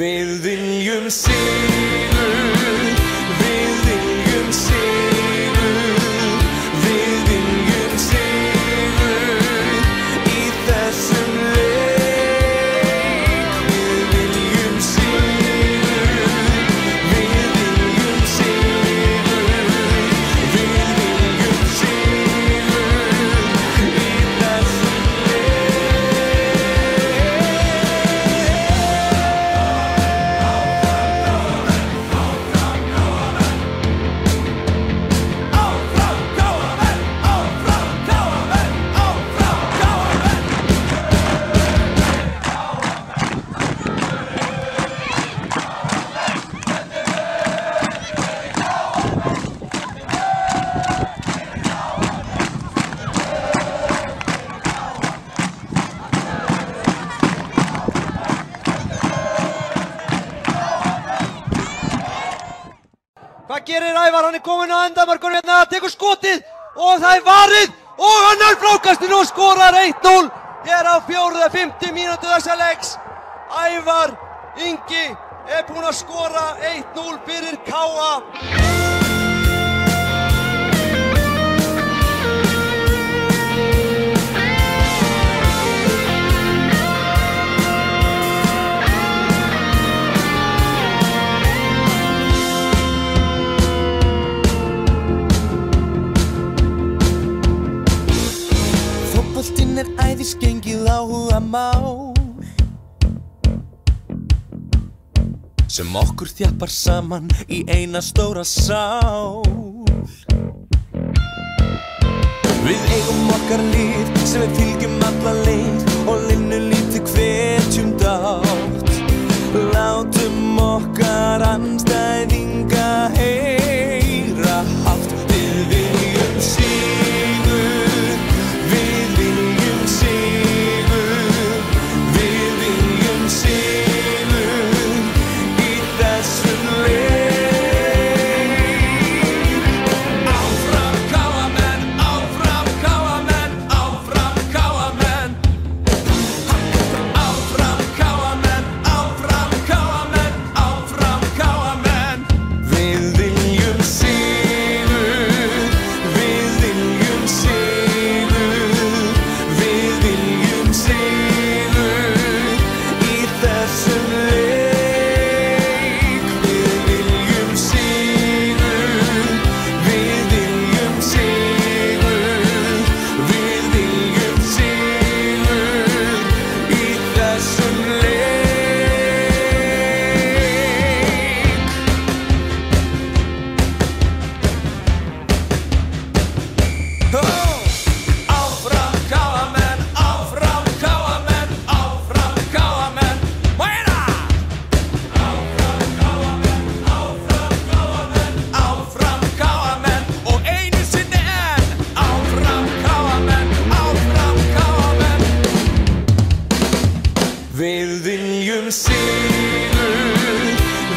Við viljum sigur, við viljum sigur, við viljum sigur í þessum leik. Við viljum sigur, við viljum sigur, við viljum sigur í þessum Hvað gerir Ævar? Hann kominn á endamörkunum hérna, tekur skotið og það varið og hann frákastinn og skorar 1-0 hér á 4. mínútu þessa leiks. Ævar Ingi búinn að skora 1-0 fyrir KA. Fótboltinn æðisgengið áhugamál sem okkur þjappar saman í eina stóra sál. Við eigum okkar lið sem við fylgjum alla leið og linnum lítið hvetjum dátt. Látum okkar andstæðinga heyra hátt. Við viljum sigur, við viljum sigur, við viljum sigur í þessum leik. Áfram KA-menn, áfram KA-menn, áfram KA-menn. Áfram KA-menn, áfram KA-menn, áfram KA-menn. Við viljum sigur, við viljum sigur, við viljum sigur í þessum leik. Við viljum sigur, við viljum sigur, við viljum sigur í þessum leik. Áfram KA-menn, áfram KA-menn, áfram KA-menn. Meira! Áfram KA-menn, áfram KA-menn, áfram KA-menn og einu sinni enn. Áfram KA-menn, áfram KA-menn. Við viljum sigur,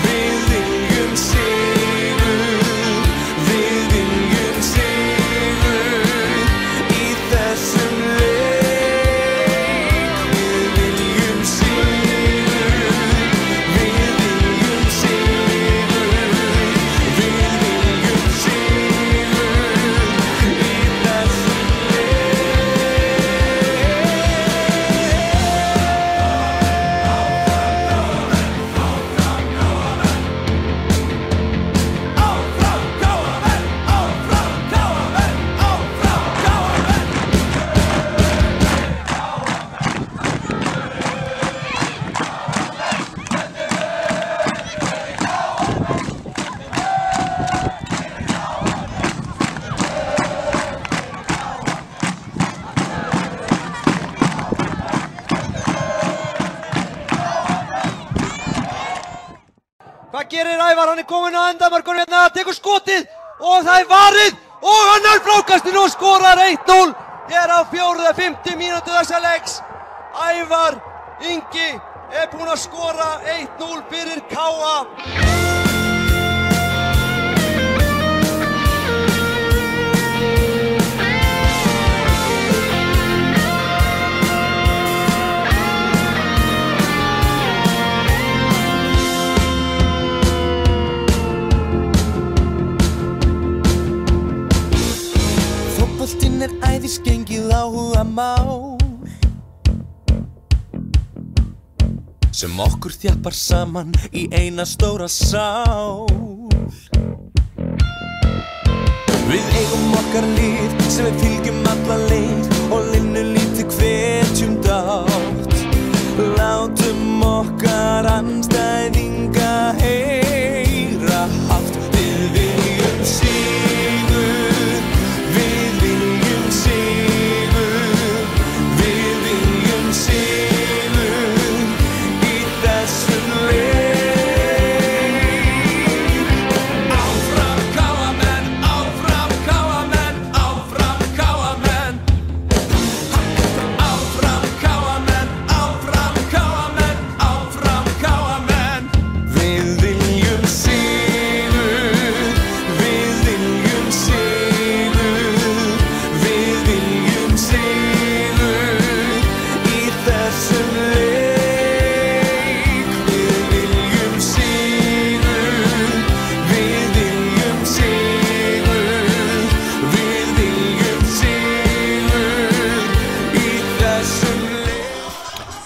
við viljum sigur, við viljum sigur í þessum leik. Við viljum sigur, við viljum sigur, við viljum sigur í þessum Hvað gerir Ævar? Hann kominn á endamörkunum hérna, tekur skotið og það varið og hann frákastinn og skorar 1-0 hér á 4. mínútu þessa leiks. Ævar Ingi búinn að skora 1-0 fyrir KA. áhugamál sem okkur þjappar saman í eina stóra sál. Við eigum okkar lið sem við fylgjum alla leið og linnum lítið hvetjum dátt. Látum okkar andstæðinga heyra hátt. Við viljum sigur, við viljum sigur, við viljum sigur í þessum leik. Áfram KA-menn, áfram KA-menn, áfram KA-menn. Áfram KA-menn, áfram KA-menn, áfram KA-menn. Við viljum sigur, við viljum sigur, við viljum sigur í þessum leik. Við viljum sigur, við viljum sigur, við viljum sigur í þessum leik.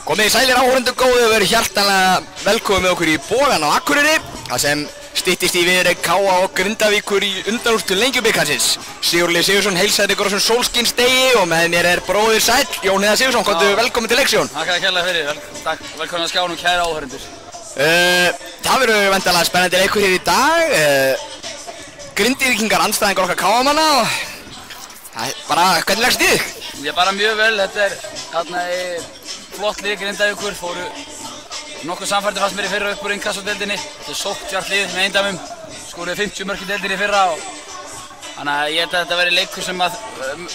Komið í sælir áhorfendur góðu og verið hjartanlega velkomin með okkur í Bogann á Akureyri, þar sem styttist í viðureign KA og Grindavíkur í undanúrslitum Lengjubikarsins. Sigurður Sigurðsson heilsaði ykkur á þessum sólskinsdegi og með mér er bróðir sæll, Jón Heiðar Sigurðsson. Komdu velkomin til leiks, Jón. Takk kærlega fyrir, takk, velkomin að skjánum kæra áhorfendur. Það verður væntanlega spennandi leikur hér í dag. Grindvíkingar andstæðingar okkar KA-manna og það er bara, hvernig leggst þið? Ég bara mjög vel, þetta er þarna í flott lið Grindavíkur, fóru nokkuð samfærdi fannst mér í fyrra upp úr inkassodeildinni. Þetta er sótt djarft lið með eindæmum, skoruðu 50 mörk í deildinni í fyrra og þannig að ég held að þetta verði leikur sem að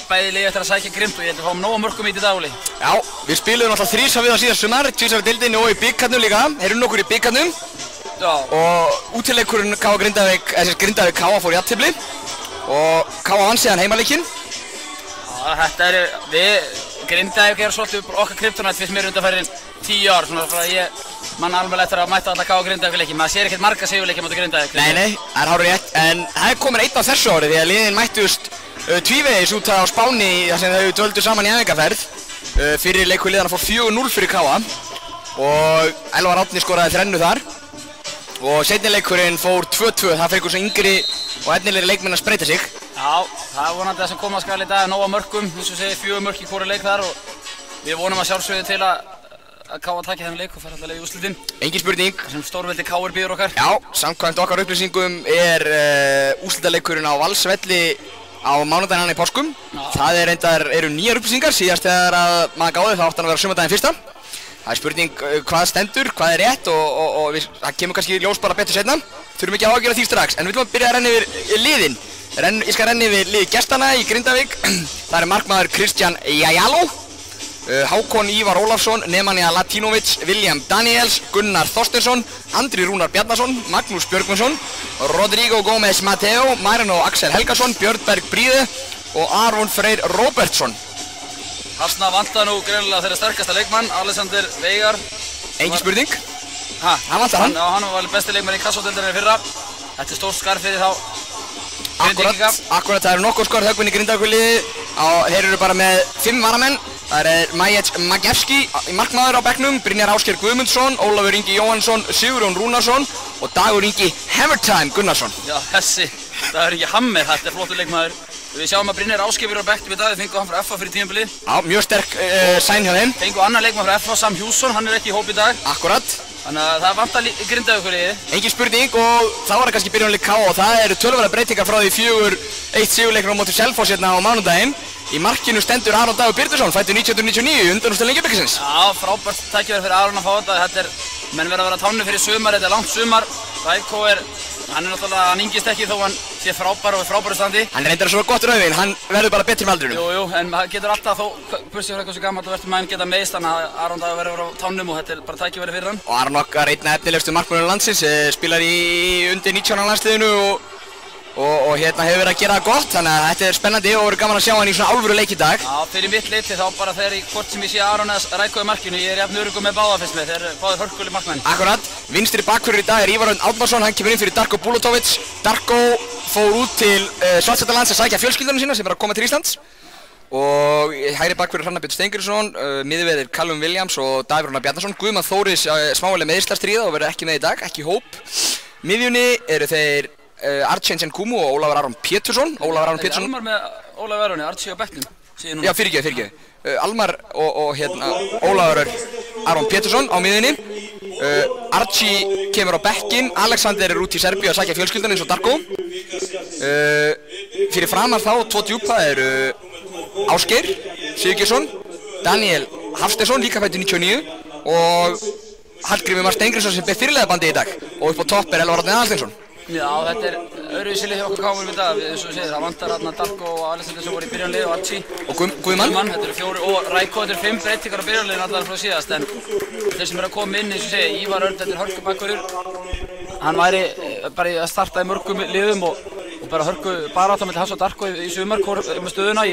bæði lið eftir að sækja grimmt og ég held að fáum nóga mörkum í þetta dagli. Já, við spiluðum alltaf þrísvar við á síðast sumar, tvísvar í deildinni og í bikarnum líka. Erum nokkur í bikarnum og útileikurinn KA Grindavík, Grindavík KA fór í jafntefli og KA vann síðan heimaleikinn. Já, þetta eru, við Grindavík er svolítið okkar kryptonætt fyrst mér undanfærin 10 ár, svona frá að ég mann alveg eftir að mæta alla KA Grindavík-leiki. Maður sér ekkert marga sigurleiki á móti Grindavík. Nei, það er hárið rétt, en það er komin einn á þessu ári því að liðin mættust tvívegis út á Spáni þar sem þau dvöldu saman í æfingaferð. Fyrir leikur liðana fór 4-0 fyrir KA og Elvar Árni skoraði 3 þar og seinni leikurinn fór 2-2, það fyrir ykkur svo yngri og efnilegri leikmenn að spreyta sig. Já, það er vonandi það sem koma skal í dag, nóga mörkum, eins og segi 4 mörk í hvori leik þar og við vonum að sjálfsögðu til að KA taki þennan leik og fara alltaf leið í úrslitin. Engin spurning. Sem stórveldi KR býður okkar. Já, samkvæmt okkar upplýsingum er úrslitaleikurinn á Valsvelli á mánudaginn hann í páskum. Það eru nýjar upplýsingar, síðast þegar að maður gáði það átti hann að vera sumardaginn fyrsta. Það er spurning hvað stendur, hvað er rétt og það kemur kannski ljós bara betur seinna. Þurfum ekki að ágjöra því strax, en við viljum að byrja að renna yfir liðin. Ég skal renna yfir lið gestana í Grindavík. Það er markmaður Kristján Jajalo, Hákon Ívar Ólafsson, Nemanja Latinovic, William Daniels, Gunnar Þorsteinsson, Andri Rúnar Bjarnason, Magnús Björgvinsson, Rodrigo Gómez Mateo, Marino Axel Helgason, Björn Berg Bríði og Aron Freyr Róbertsson. Hasna vantar nú greinilega þeirra sterkasta leikmann, Alexander Veigar. Engin spurning. Hann vantar hann. Já, hann var besti leikmann í kassodeildinni fyrra. Þetta er stórt skarð fyrir þá Grindvíkinga. Akkurat, það eru nokkur skor höggvinn í Grindavíkurliði. Þeir eru bara með 5 varamenn. Það er Majec Magevski í markmaður á bekknum, Brynjar Ásgeir Guðmundsson, Ólafur Ingi Jóhannsson, Sigurjón Rúnarsson og Dagur Ingi Hammertime Gunnarsson. Já, Dagur Ingi Hammer, þetta er flottur leikmaður. Við sjáum að Brynjar Ásgeir er á bekknum í dag, við fengum hann frá FH fyrir tímabilið. Já, mjög sterk sæn hjá þeim. Fengum annan leikmann frá FH, Sam Hjússon, hann er ekki í hóp í dag. Akkurat. Þannig að það vantar Grindavíkurliðið. Engin spurning og þá er það kannski byrjunarlið KA og það eru töluverðar breytingar frá því 4-1 sigurleikur á móti Selfoss hérna á mánudaginn. Í markinu stendur Aron Dagur Birgisson, fæddur 1999 undanúrslit Lengjubikarsins. Já, frábært tækifæri fyrir Aron að fá þetta. Menn verða að vera á tánni fyrir sumar, þetta er langt sumar. Rækó hann er náttúrulega, hann yngist ekki þó hann sé frábær og frábæru standi. Hann reyndar að svo gott rauðvin, hann verður bara betri með aldrinum. Jú, en maður getur alltaf þó, bursið fyrir eitthvað svo gammalt og verður maður geta meðist, þannig að Aron Dagur verður að vera á tánum og þetta er bara tækifæri fyrir hann. Og Aron okkar einn af efnilegustu markmönnum landsins, spilar í undir 19 landsliðinu og hérna hefur verið að gera það gott, þannig að þetta er spennandi og verður gaman að sjá hann í svona alvöru leik í dag. Já, fyrir mitt leyti þá bara þegar hvort sem ég sé Aron eða Rækó í markinu, ég er jafn öruggur með báða fyrst með, þeir eru báðir hörkulegir markmenn. Akkurat, vinstri bakvörður í dag er Ívar Örn Árnason, hann kemur inn fyrir Darko Bulatovic. Darko fór út til Svartfjallalands að sækja fjölskyldunum sína sem er að koma til Íslands Og hægri bakverður Hrannar Björn Steingrímsson, miðverðir Callum Williams og Davíð Rúnar Bjarnason. Guðmann Þóris smávægileg meiðslastríða og verður ekki með í dag, ekki í hóp. Miðjunni eru þeir Archie Nkumu og Ólafur Aron Pétursson. Ólafur Aron Pétursson. Almar með Ólafur Aroni, Archie á bekknum. Já, fyrirgefðu. Almar og Ólafur Aron Pétursson á miðjunni. Archie kemur á bekkinn, Alexander er út í Serbíu að sækja fjölskyldan eins og Darko. Fyrir framar þá, tvo djúpa eru Ásgeir Sigurgeirsson, Daniel Hafsteinsson, líka fæddur 99 og Hallgrímur Mar Steingrímsson sem ber fyrirliða bandið í dag og upp á topp er Elvar Árni Aðalsteinsson. Já, þetta er öðruvísi lið hjá okkur kámum í dag, eins og þú segir, það vantar þarna Darko og Alexander sem voru í byrjanlið og Archie og Guðmann. Þetta eru 4 og Ræko, þetta eru 5 breytingar á byrjanliðinu allar frá síðast en þeir sem eru að koma inn, eins og þú segir, Ívar Örn, þetta er hörkubakkurur. Hann væri bara að starta í mörgum liðum og bara hörku bara átt á milli hans og Darko í sumar með stöðuna.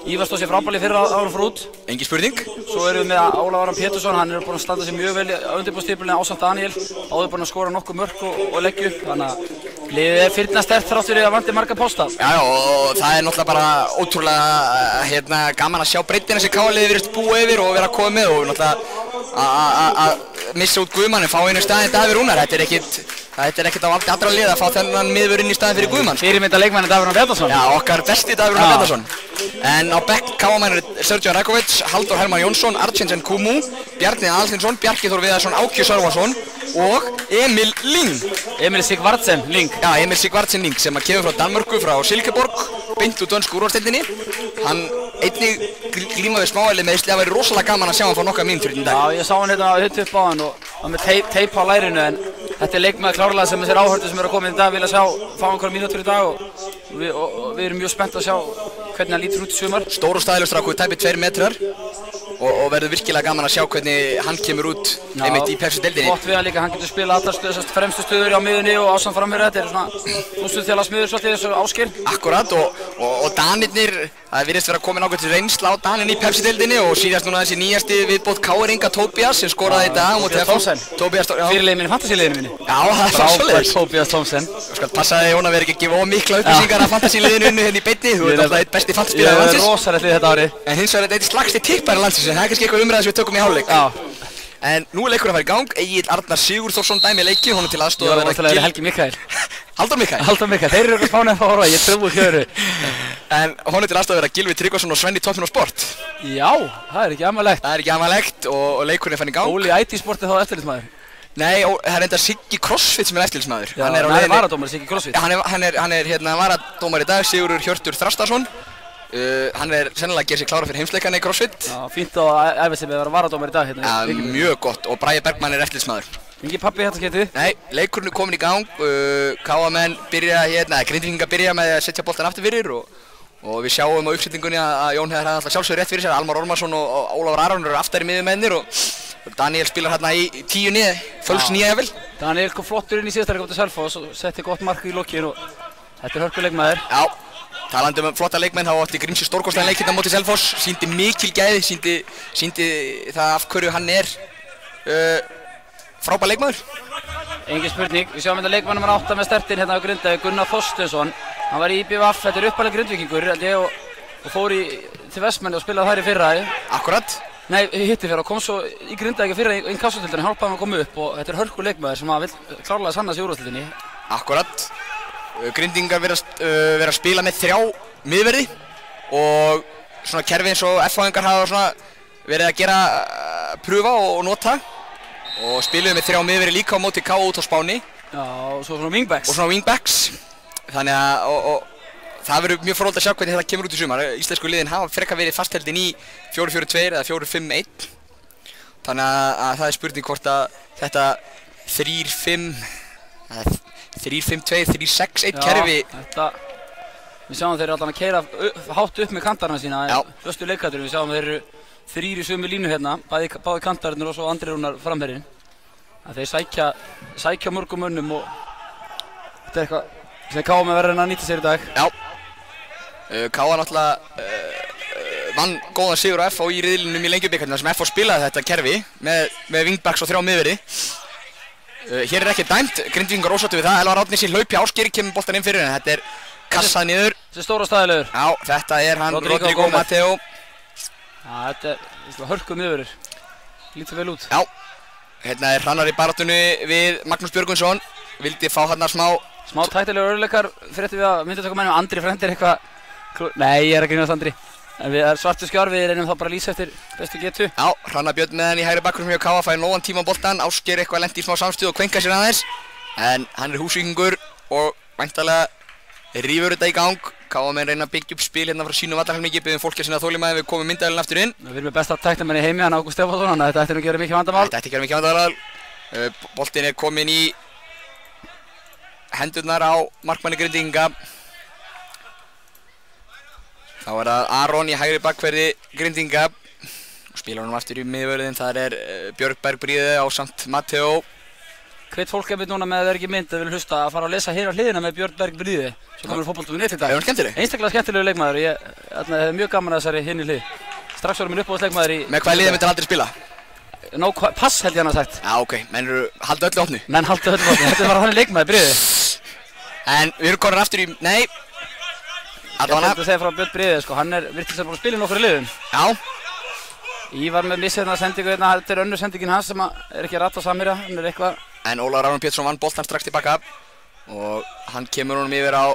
Ívar stóð sér frábærlega fyrra árum fór út. Engin spurning. Svo erum við með Ólafur Aron Pétursson, hann er búinn að standa sig mjög vel á undirbúrstímabilinu ásamt Daniel. Áður búinn að skora nokkuð mörk og leggja upp, þannig að liðið er firnasterkt þrátt fyrir að vanti marga pósta. Já, og það er náttúrulega bara ótrúlega gaman að sjá breiddina sem K-liðið virðist búa yfir og vera að koma með og náttúrulega að missa út Guðmann en fá einu staðinn Davíð Rúnar. Þetta er ekkert á valdi allra liða að fá þennan miðvörð inn í staðinn fyrir Guðmann. Fyrirmynda leikmanni Davíð Rúnar Bjarnason. Já, okkar besti Davíð Rúnar Bjarnason. En á bekk K-mennir Sergio Rakovic, Halldór Hermann Jónsson, Archie Nkumu, Bjarni Aðalsteinsson, Bjarki Þór Viðarsson, Áki Sörvarsson og Emil Lyng. Emil Sigvartsen Lyng. Já, Emil Sigvartsen Lyng sem kemur frá Danmörku, frá Silkeborg, beint úr dönsku úrvalsdeildinni. Hann einnig glíma við smávægileg meiðsli, það væri rosalega gaman að sjá hann fá nokkra mínútur í dag. Já, ég sá hann hérna hitt upp á hann og hann með teip á lærinu en þetta er leikmaður klárlega sem þessir áhörður sem eru að koma í dag vilja fá einhverja mínútur í dag og við erum mjög spennt að sjá hvernig hann lítur út í sumar. Stór og stæðilegur strákur, tæpir 2 metrar og verður virkilega gaman að sjá hvernig hann kemur út einmitt í Pepsi-deildinni. Gott við hann líka, hann getur spilað allar fremstu stöður á miðunni og ásamt framherja, þetta eru svona úrslitaþjálfa smiður svolítið eins og Ásgeir. Akkurat og Danirnir, það virðist vera komin ákveð til reynsla á Daninn í Pepsi-deildinni og síðast núna þessi nýjasti viðbót KR-inga Tóbías sem skoraði í dag á Thomsen. Fyrirliðin minni, fantasíliðinu minni. Já, það er svo svoleiðis. Tóbías Thomsen. Skal passaði Jón að vera ekki að gefa of mikla upplýsingar af fantasíliðinu hérna í beinni, þú ert alltaf eitt besti fantaspílari landsins. Ég er rosalegt lið þetta árið. En hins vegar er þetta eitt slagsti tippari landsins, en það er kannski eitthvað umræða sem við tökum í hálfleik. En nú er leikurinn að fara í gang, Egill Arnar Sigurþórsson dæmi leiki, honum til aðstoð að vera Helgi Mikael. Halldór Mikael? Halldór Mikael, þeir eru okkur spánið að fá horfa, ég trúi hjöru. En honum til aðstoð að vera Gylfi Tryggvason og Svenni Toppinn á Sport. Já, það er ekki amalegt. Það er ekki amalegt og leikurinn er farin í gang. Óli IT-sportið þá eftirlitsmaður. Nei, það er enda Siggi CrossFit sem er eftirlitsmaður. Já, hann er varadómari Siggi CrossFit. Hann er varadómari í dag, Sigurður Hjörtur Þrastarsson. Hann er sennilega að gera sér klára fyrir heimsleikana í CrossFit. Já, fínt að æfa sig með að vera varadómari í dag hérna. Já, mjög gott og Bragi Bergmann er eftirlitsmaður. Engi pappi hérna skemmtið? Nei, leikurinn er komin í gang. KA-menn byrja hérna, Grindvíkingar byrja með að setja boltan aftur fyrir og við sjáum á uppsetningunni að Jón hefði alltaf sjálfsögur rétt fyrir sér. Almar Ormarsson og Ólafur Aron eru aftari miðjumennir og Daniel spilar hérna í 10 fölks 9 jafnvel. Daniel kom flottur inn í síðasta leik á Selfoss og setti gott mark í lokin og þetta er hörkuleikmaður. Já, talandi um flotta leikmenn þá átti Grímsir stórkostlegan leik hérna á móti Selfoss, sýndi mikil gæði, sýndi það af hverju hann er frábær leikmaður. Engin spurning, við sjáum þetta leikmann nr. 8 með stertinn hérna á Grindavík, Gunnar Þorsteinsson. Hann var í IBVF, þetta er uppalega Grindvíkingur og fór til Vestmanni og spilaði þær í fyrra. Akkurat. Nei, hitti fyrra og kom svo í Grindavík fyrra í inkassotildinni, hjálpaði hann að koma upp og þetta er hörku leikmaður sem vill klárlega sanna sig í úrvalsdeildinni. Akkurat. Grindvíkingar vera að spila með 3 miðverði og svona kerfi eins og FH-ingar hafa svona verið að gera pröfa og nota og spiluðu með 3 miðverði líka á móti KA út á Spáni. Já, og svo svona wingbacks. Og svona wingbacks. Þannig að það verður mjög fróðlegt að sjá hvernig þetta kemur út í sumar. Íslensku liðin hafa frekar verið fastheldin í 4-4-2 eða 4-5-1. Þannig að það er spurning hvort að þetta 3-5-2, 3-6-1 kerfi. Við sjáum þeir eru allan að keyra hátt upp með kantarna sína. Flöstu leikættur, við sjáum þeir eru 3 í sömu línu hérna, báði kantarnir og svo Andri Rúnar framherjinn. Þeir sækja mörgum mönnum og þetta er eitthvað sem KA með verður að nýta sér í dag. Já. KA náttúrulega vann góðan sigur á FH í riðlinum í Lengjubikarnum þar sem FH spilaði þetta kerfi með wingbacks og 3 miðverði. Hér er ekki dæmt, Grindvíkingar ósáttu við það, Elvar Árni sér hlaupi Ásgeir kemur boltan inn fyrir en þetta er kassað niður. Þessi stóra staðilegur. Já, þetta hann Rodrigo Mateo. Já, þetta hörku miðverður. Lítur vel út. Já, hérna Hrannar í baráttunni við Magnús Björgvinsson. Vildi fá hérna smá tæktilegur örðuleikar fréttum við að myndatökumennum. Andri frendir eitthvað. Nei, ég að grínast Andri. En við svartu skjár, við reynum þá bara að lýsa eftir bestu getu. Já, Hrannar Björn með hann í hægri bakgrunum hjá KF, fær nógan tíma á boltan. Ásgeir eitthvað lenti í smá samstuð og kvenka sér aðeins. En hann Húsvíkingur og væntanlega rífur þetta í gang. KF-menn reyna að byggja upp spil hérna frá sínum vallarhelmingi, biðjum fólki að sinna þolinmæði við komum myndavélina aftur inn. Við erum með besta tæknimann í heimi, hann Ágúst Stefánsson, þannig að þetta ætti nú að gera mikið vandamál. Þetta ætti að gera mikið vandamál. Boltinn kominn í hendurnar á markmanni Grindvíkinga. Þá það Aron í hægri bakverði Grindvíkinga. Spilar honum aftur í miðvörðin, þar Björgberg Bríði ásamt Mateo. Hvet fólk núna með að það ekki mynd að vilja hlusta að fara að lesa hér á hliðina með Björgberg Bríði sem komur fótbolta.net í dag. Er hún skemmtileg? Einstaklega skemmtilegu leikmaður. Ég hef mjög gaman að þessari hinn í hlið. Strax voru minn uppáhaldsleikmaður í... Með hvaða liði myndi hann aldrei spila? Pass held ég hann að sagt. Já, ok. Menn halda öllu opnu? Menn halda öllu opnu. Þetta var hann leikmaður Bríði. En við erum komin aftur í... Nei. Ég ætla að segja frá Björn Bríði, sko. Hann virtist að spila í nokkur liðum. Já. Ívar með missið hérna sendingu hérna. Þetta önnur sendingin hans sem ekki að rata samira. Hann eitthvað... En Ólafur Aron Pétursson vann boltan strax tilbaka og hann kemur honum yfir á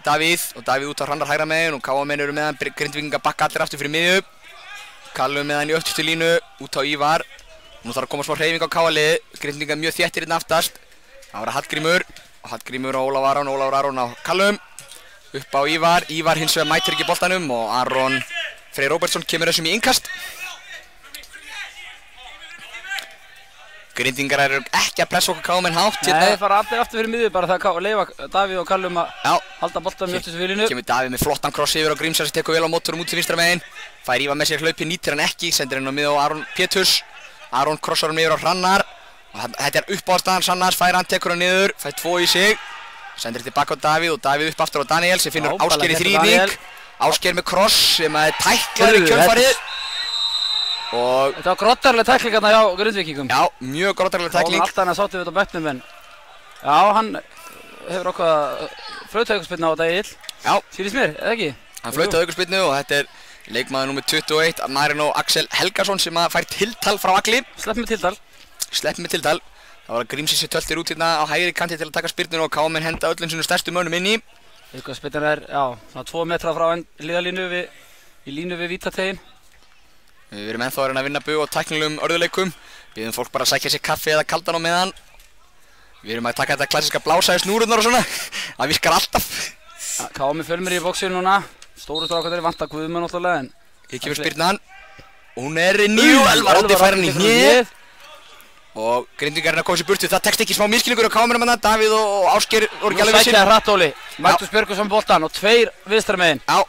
Davíð og Davíð út á Hrannar hægra megin og KF-menn eru með hann. Grindvíkinga bakka allir aftur fyrir miðju. Kallum með hann í öftustu línu út á Ívar. Nú þarf að koma smá hreyfing á KF-liði. Grindvíkinga mjög þéttir hérna aftast. Það var Hallgrímur og Hallgrímur á Ólafur Aron á Kallum. Upp á Ívar. Ívar hins vegar mætir ekki boltanum og Aron Freyr Róbertsson kemur þessum í innkast. Grindvíkingar eru ekki að pressa okkur KF-menn hátt hérna. Nei, fara allir aftur fyrir miðju bara það að leifa Davíð og Kallum að halda boltanum í öftustu fylginu. Kemur Davíð með flottan kross yfir á Grímsar sem tekur vel á mótorum út til vinstra megin. Fær Ívar með sér hlaupi, nýtir hann ekki, sendir hann á miðju á Aron Péturs. Aron krossar hann yfir á Hrannar. Og þetta uppáhaldsstaðan Hrannars, fær hann, tekur hann niður, fær 2 í sig. Sendir tilbaka á Davíð og Davíð upp aftur á Daniel sem finnur Ásgeir í þrívík. Ásgeir með kross sem tæklaður í kjölfarið. Og þetta var grottarleg tækling hérna hjá Grindvíkingum. Já, mjög grottarleg tækling. Allt annað sáttum við þetta á bekknum en já, hann hefur okkar flautaaukaspyrnu á þetta Egill. Já. Sýnist mér, eða ekki? Hann flautaði aukaspyrnu og þetta leikmaður númer 21, Marino Axel Helgason sem fær tiltal frá Agli. Slepp með tiltal. Það var að Grímsir sér töltir út hérna á hægri kanti til að taka spyrnuna og KF-menn henda öllum sínum stærstu mönnum inn í. Aukaspyrnan já, svona 2 metra frá hliðarlínu í línu við vítategin. Við erum ennþá að vinna bug og tæknilegum örðuleikum. Biðjum fólk bara að sækja sér kaffi eða kaldan á meðan. Við erum að taka þetta klassíska blása í snúrurnar og svona. Það virkar alltaf. KF með fjölmir í bóksinu núna. Stóru strákarnir vantar Guðmann náttúrulega en... Hér kemur spyrnan. Og hún nýju. Elvar Oddi fær hann í hnið. Og Grindvíkingar að koma sér burtu. Það tekst ekki smá misskilningur á KF-mennum hérna. Davíð og Ásgeir voru ekki alveg vissir. Nú sækjaði hratt Óli. Magnús Björgvinsson boltan og 2 vinstra megin. Já.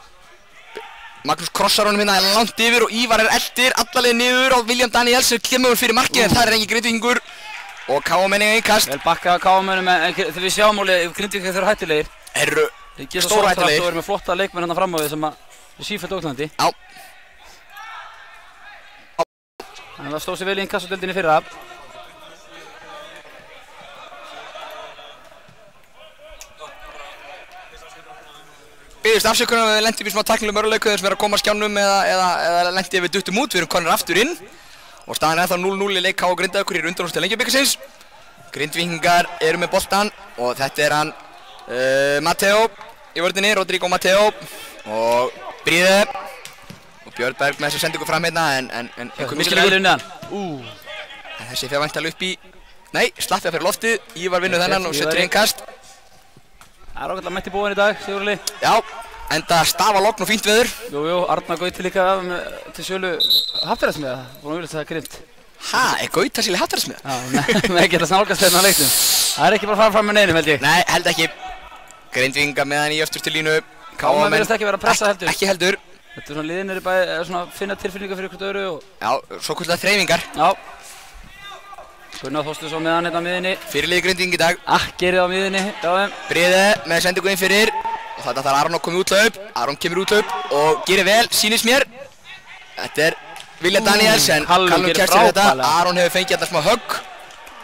Magnús krossar honum hérna langt yfir og Ívar eldir allalegið niður á William Daniels sem kemur fyrir markið en það engin Grindvíkingur og KF-menn eiga innkast. Vel bakkað af KF-mennum en þegar við sjáum Óli ef Grindvíkingar þeir eru hættulegir. Eru stóra hættulegir. Þeir eru með flotta leikmenn hérna fram á því sem er sífellt ógnandi. Já. Þannig að það stóð sér vel í innkastdeildinni fyrra. Byggðist afsökunar að við lendum í smá tæknilegum örðuleikum sem að koma að skjánum eða lendum við duttum út. Við erum konir aftur inn og staðan ennþá 0-0 í leik KF og Grindavíkur í undanúrslit Lengjubikarsins. Grindvíkingar eru með boltan og þetta hann Mateo í vörðinni, Rodrigo Mateo og Bríði og Björgberg með þessu sendingu fram hérna en einhver misskilningur. Þessi fyrir væntanlega upp í... Nei, slappið fyrir loftið. Ívar vinnur þennan og setur innkast. Það ágætlega mætt í búin í dag, Sigurli. Já, enda stafa logn og fínt veður. Jú, Arnar Gauti líka til sölu haftæðarsmiða. Búin að vilja það grimt. Ha, Gauta sér í haftæðarsmiða? Já, með ekki að snálgast hérna á leiknum. Það ekki bara að fara fram með neinum held ég. Nei, held ekki. Grindvíkingar með hann í öftustu línu. KF-menn virðast ekki vera að pressa heldur. Ekki heldur. Þetta svona liðin eru bara svona finna tilfinningar fyrir hvort öðru og... Já, svo kvölda þreifingar. Já. Gunnar Þorsteinsson með hann hérna á miðinni. Fyrirliði Grindvíking í dag. Akkerið á miðinni, já þeim. Bríði með sendingu inn fyrir. Og þetta þarf Aron að koma í útlaup. Aron kemur í útlaup og gerir vel, sýnist mér. Þetta William Daniels en Callum kemst yfir þetta. Aron hefur fengið þetta smá högg.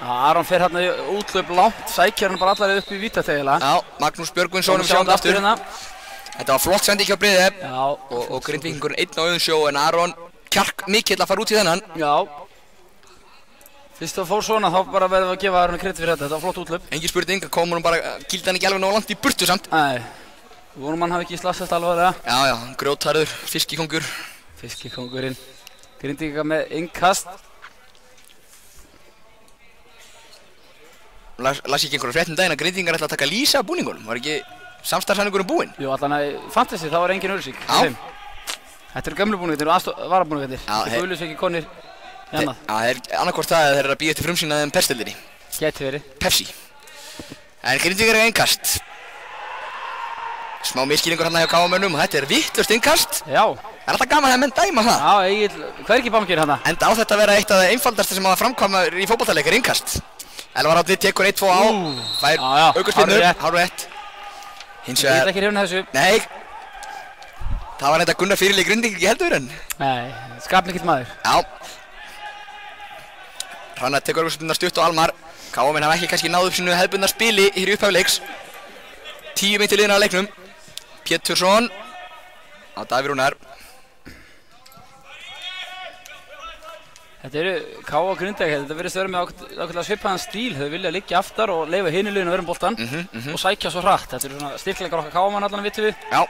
Aron fer hérna útlöp langt, sækjar hann bara allar upp í vítategilega. Já, Magnús Björgvinsson sjáum aftur. Þetta var flott sendi hjá Breiði og Grindvíkingurinn einn á Auðunsjó en Aron kjark mikill að fara út í þennan. Já. Fyrst það fór svona þá bara verðum við að gefa Aroni kredit fyrir þetta var flott útlöp. Engin spurning, komur hann bara, gildi hann ekki alveg nóg langt í burtu samt. Nei, vonum hann hafi ekki slasast alvarlega. Já, grjótharður, fiskikongur. Fiskikongurinn. Grindvíkingar með innkast. Las ekki einhverja fréttum daginn að Grindvíkingar ætla að taka lýsa af búningunum, var ekki samstarfssamningurinn búinn? Jú, allan að fantasy þá var engin Ölfusvík. Þetta eru gömlu búningar, þetta eru varabúningar. Þetta eru Ölfusvíki konir í annað. Já, það er annarkvort það að þeir eru að bíða eftir frumsýnaði PES-deildinni. Gæti verið. Pepsi. En Grindvíkingar er innkast. Smá misskilningur hérna hjá KM-mönnum og þetta er vitlaust innkast. Já. Er alltaf gaman að menn dæma það? Já, Egill, hvergi bangir hérna. Enda á þetta að vera eitt af það einfaldasta sem að framkvæma í fótboltaleik er innkast. Elvar Árni tekur 1-2 á, fær aukaspyrnu, hárrétt. Hins vegar... Ég get ekki hrifna þessu. Nei. Það var þetta Gunnar Fyrirli Grindvík ekki heldur en? Nei, skapmikill maður. Já. Hrannar tekur aukaspyrnuna stutt og Almar. KM hafa ekki kannski náð upp sínu hefðbundna spili hér í upphæfi leiks. 10 mínútur liðin á leiknum. Pétursson á Davíð Rúnar. Þetta eru K.A. og Grindavík, þetta verðist að vera með ákveðlega svipaðan stíl. Þau vilja liggja aftar og leyfa hinu liðinu að vera um boltan og sækja svo hratt. Þetta eru svona styrkleikar okkar K.A.-mann allan vittum við. Já.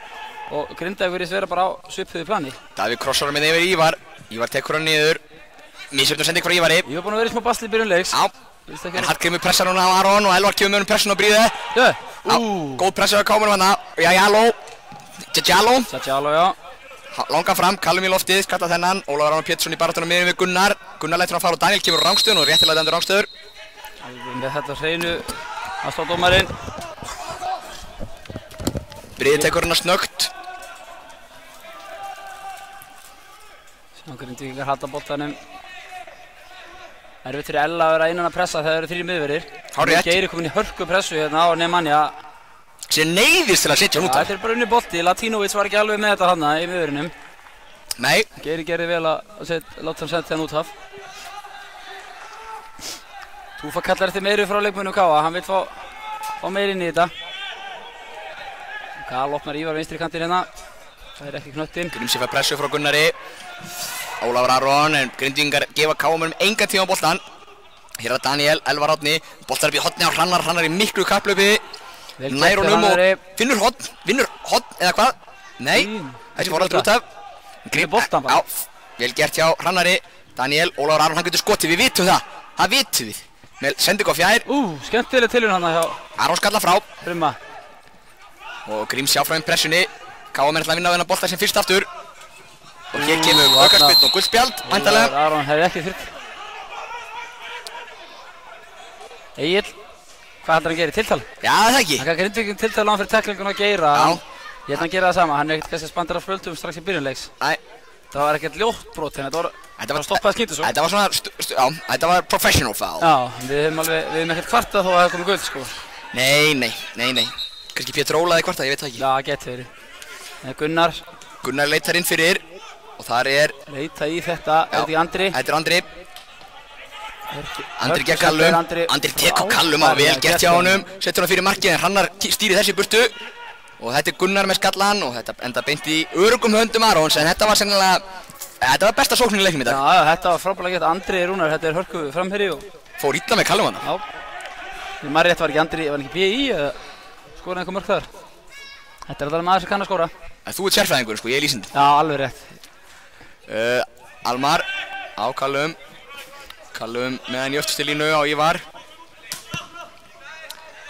Og Grindavík verðist vera bara á svipuðu plani. Davíð krossar með yfir Ívar. Ívar tekur hann niður. Mísjöfnum sending frá Ívari. Ég var búinn að vera í smá basli í byrjun leiks. Já. En Hallgrímur pressar núna á Aron og Elvar kemur með pressun á Bríði. Já. Góð pressa á K.A.-mannum hana. Jalo. Sajalo, já. Langan fram, Callum í loftið, skatta þennan. Ólafur Arnar Pétursson í baráttunum miðjum við Gunnar. Gunnar lætur hann fara og Daniel kemur á rangstöðun og réttilega dæmdur rangstöður. Með þetta hreinu aðstofdómarinn. Bríði tekur hann snöggt. Grindvíkingar halda boltanum. Erfitt fyrir Ella að vera innan að pressa þegar það eru 3 miðverðir. Hárrétt. Geiri komin í hörku pressu hérna á Nemanja. Sér neyðist til að setja hann út af. Þetta er bara unni bolti. Latinovic var ekki alveg með þetta hana í miðverðinum. Nei. Geiri gerði vel að láta hann setja hann út af. Túfa kallar eftir meiri frá leikmönnum K.A. Hann vil fá meiri inn í þetta. Gal opnar Ívar vinstri kantinn hérna. Það er ekki knöttinn. Grímsi fær pressu frá Gunnari. Ólafur Aron en Grindvíkingar gefa K.A.-mönnum engan tíma á boltan. Hér er Daniel, Elvar Árni. Boltar upp í horni á Hrannar í miklu kapplaupi. Nær honum og vinnur horn eða hvað? Nei, þessi fór aldrei út af. Boltan bara. Já, vel gert hjá Hrannari. Daniel, Ólafur Aron, hann getur skotið, við vitum það. Það vitum við. Með sending á fjær. Skemmtileg tilraun hann hjá Aron skalla frá. Brumma. Og Gríms sjá frá pressunni. K.A.-menn ætla að vinna á þennan bolta sem fyrst aftur. Og hér kemur aukaspyrna og guldspjald, væntanlega. Aron hefði ekki þurft. Egill, hvað heldur hann gerir? Tiltal? Já, það ekki. Hann kann Grindvíking tiltala hann fyrir tacklingun og Geira. Já. Ég held að hann gera það sama. Hann er ekkert kannski spandar af spöldum strax í byrjunleiks. Nei. Það var ekkert ljótt brot hérna. Þetta var stoppaði skyndu svo. Þetta var svona, þetta var professional foul. Já, við hefum ekkert kvartað þó að það hefði komið guld, sko. Nei. Kannski Pétur Ólaði kvartað, ég veit það ekki. Já, geti verið. Gunnar leitar inn fyrir og þar er... Leita í þetta, er þetta Andri? Þetta er Andri. Andri gegn Callum. Andri tekur Callum á vel gert hjá honum. Setur hann fyrir markið en Hrannar stýrir þessi burtu. Og þetta er Gunnar með skallan og þetta enda beint í öruggum höndum Arons en þetta var sennilega... Þetta var besta sóknin í leiknum í dag. Já, þetta var frábærlega gett. Andri Rúnar, þetta er hörku framherji og... Fór illa með Callum hann. Já. Því maður rétt var ekki Andri, var hann ekki BI eða skoraði einhver mörk þar. Þetta er alltaf maður sem kann að skora. Þú ert sérfræðingur sko, ég er lýsindi. Já, alveg rétt. Almar á Callum. Callum með hann í öftustu línu á Ívar.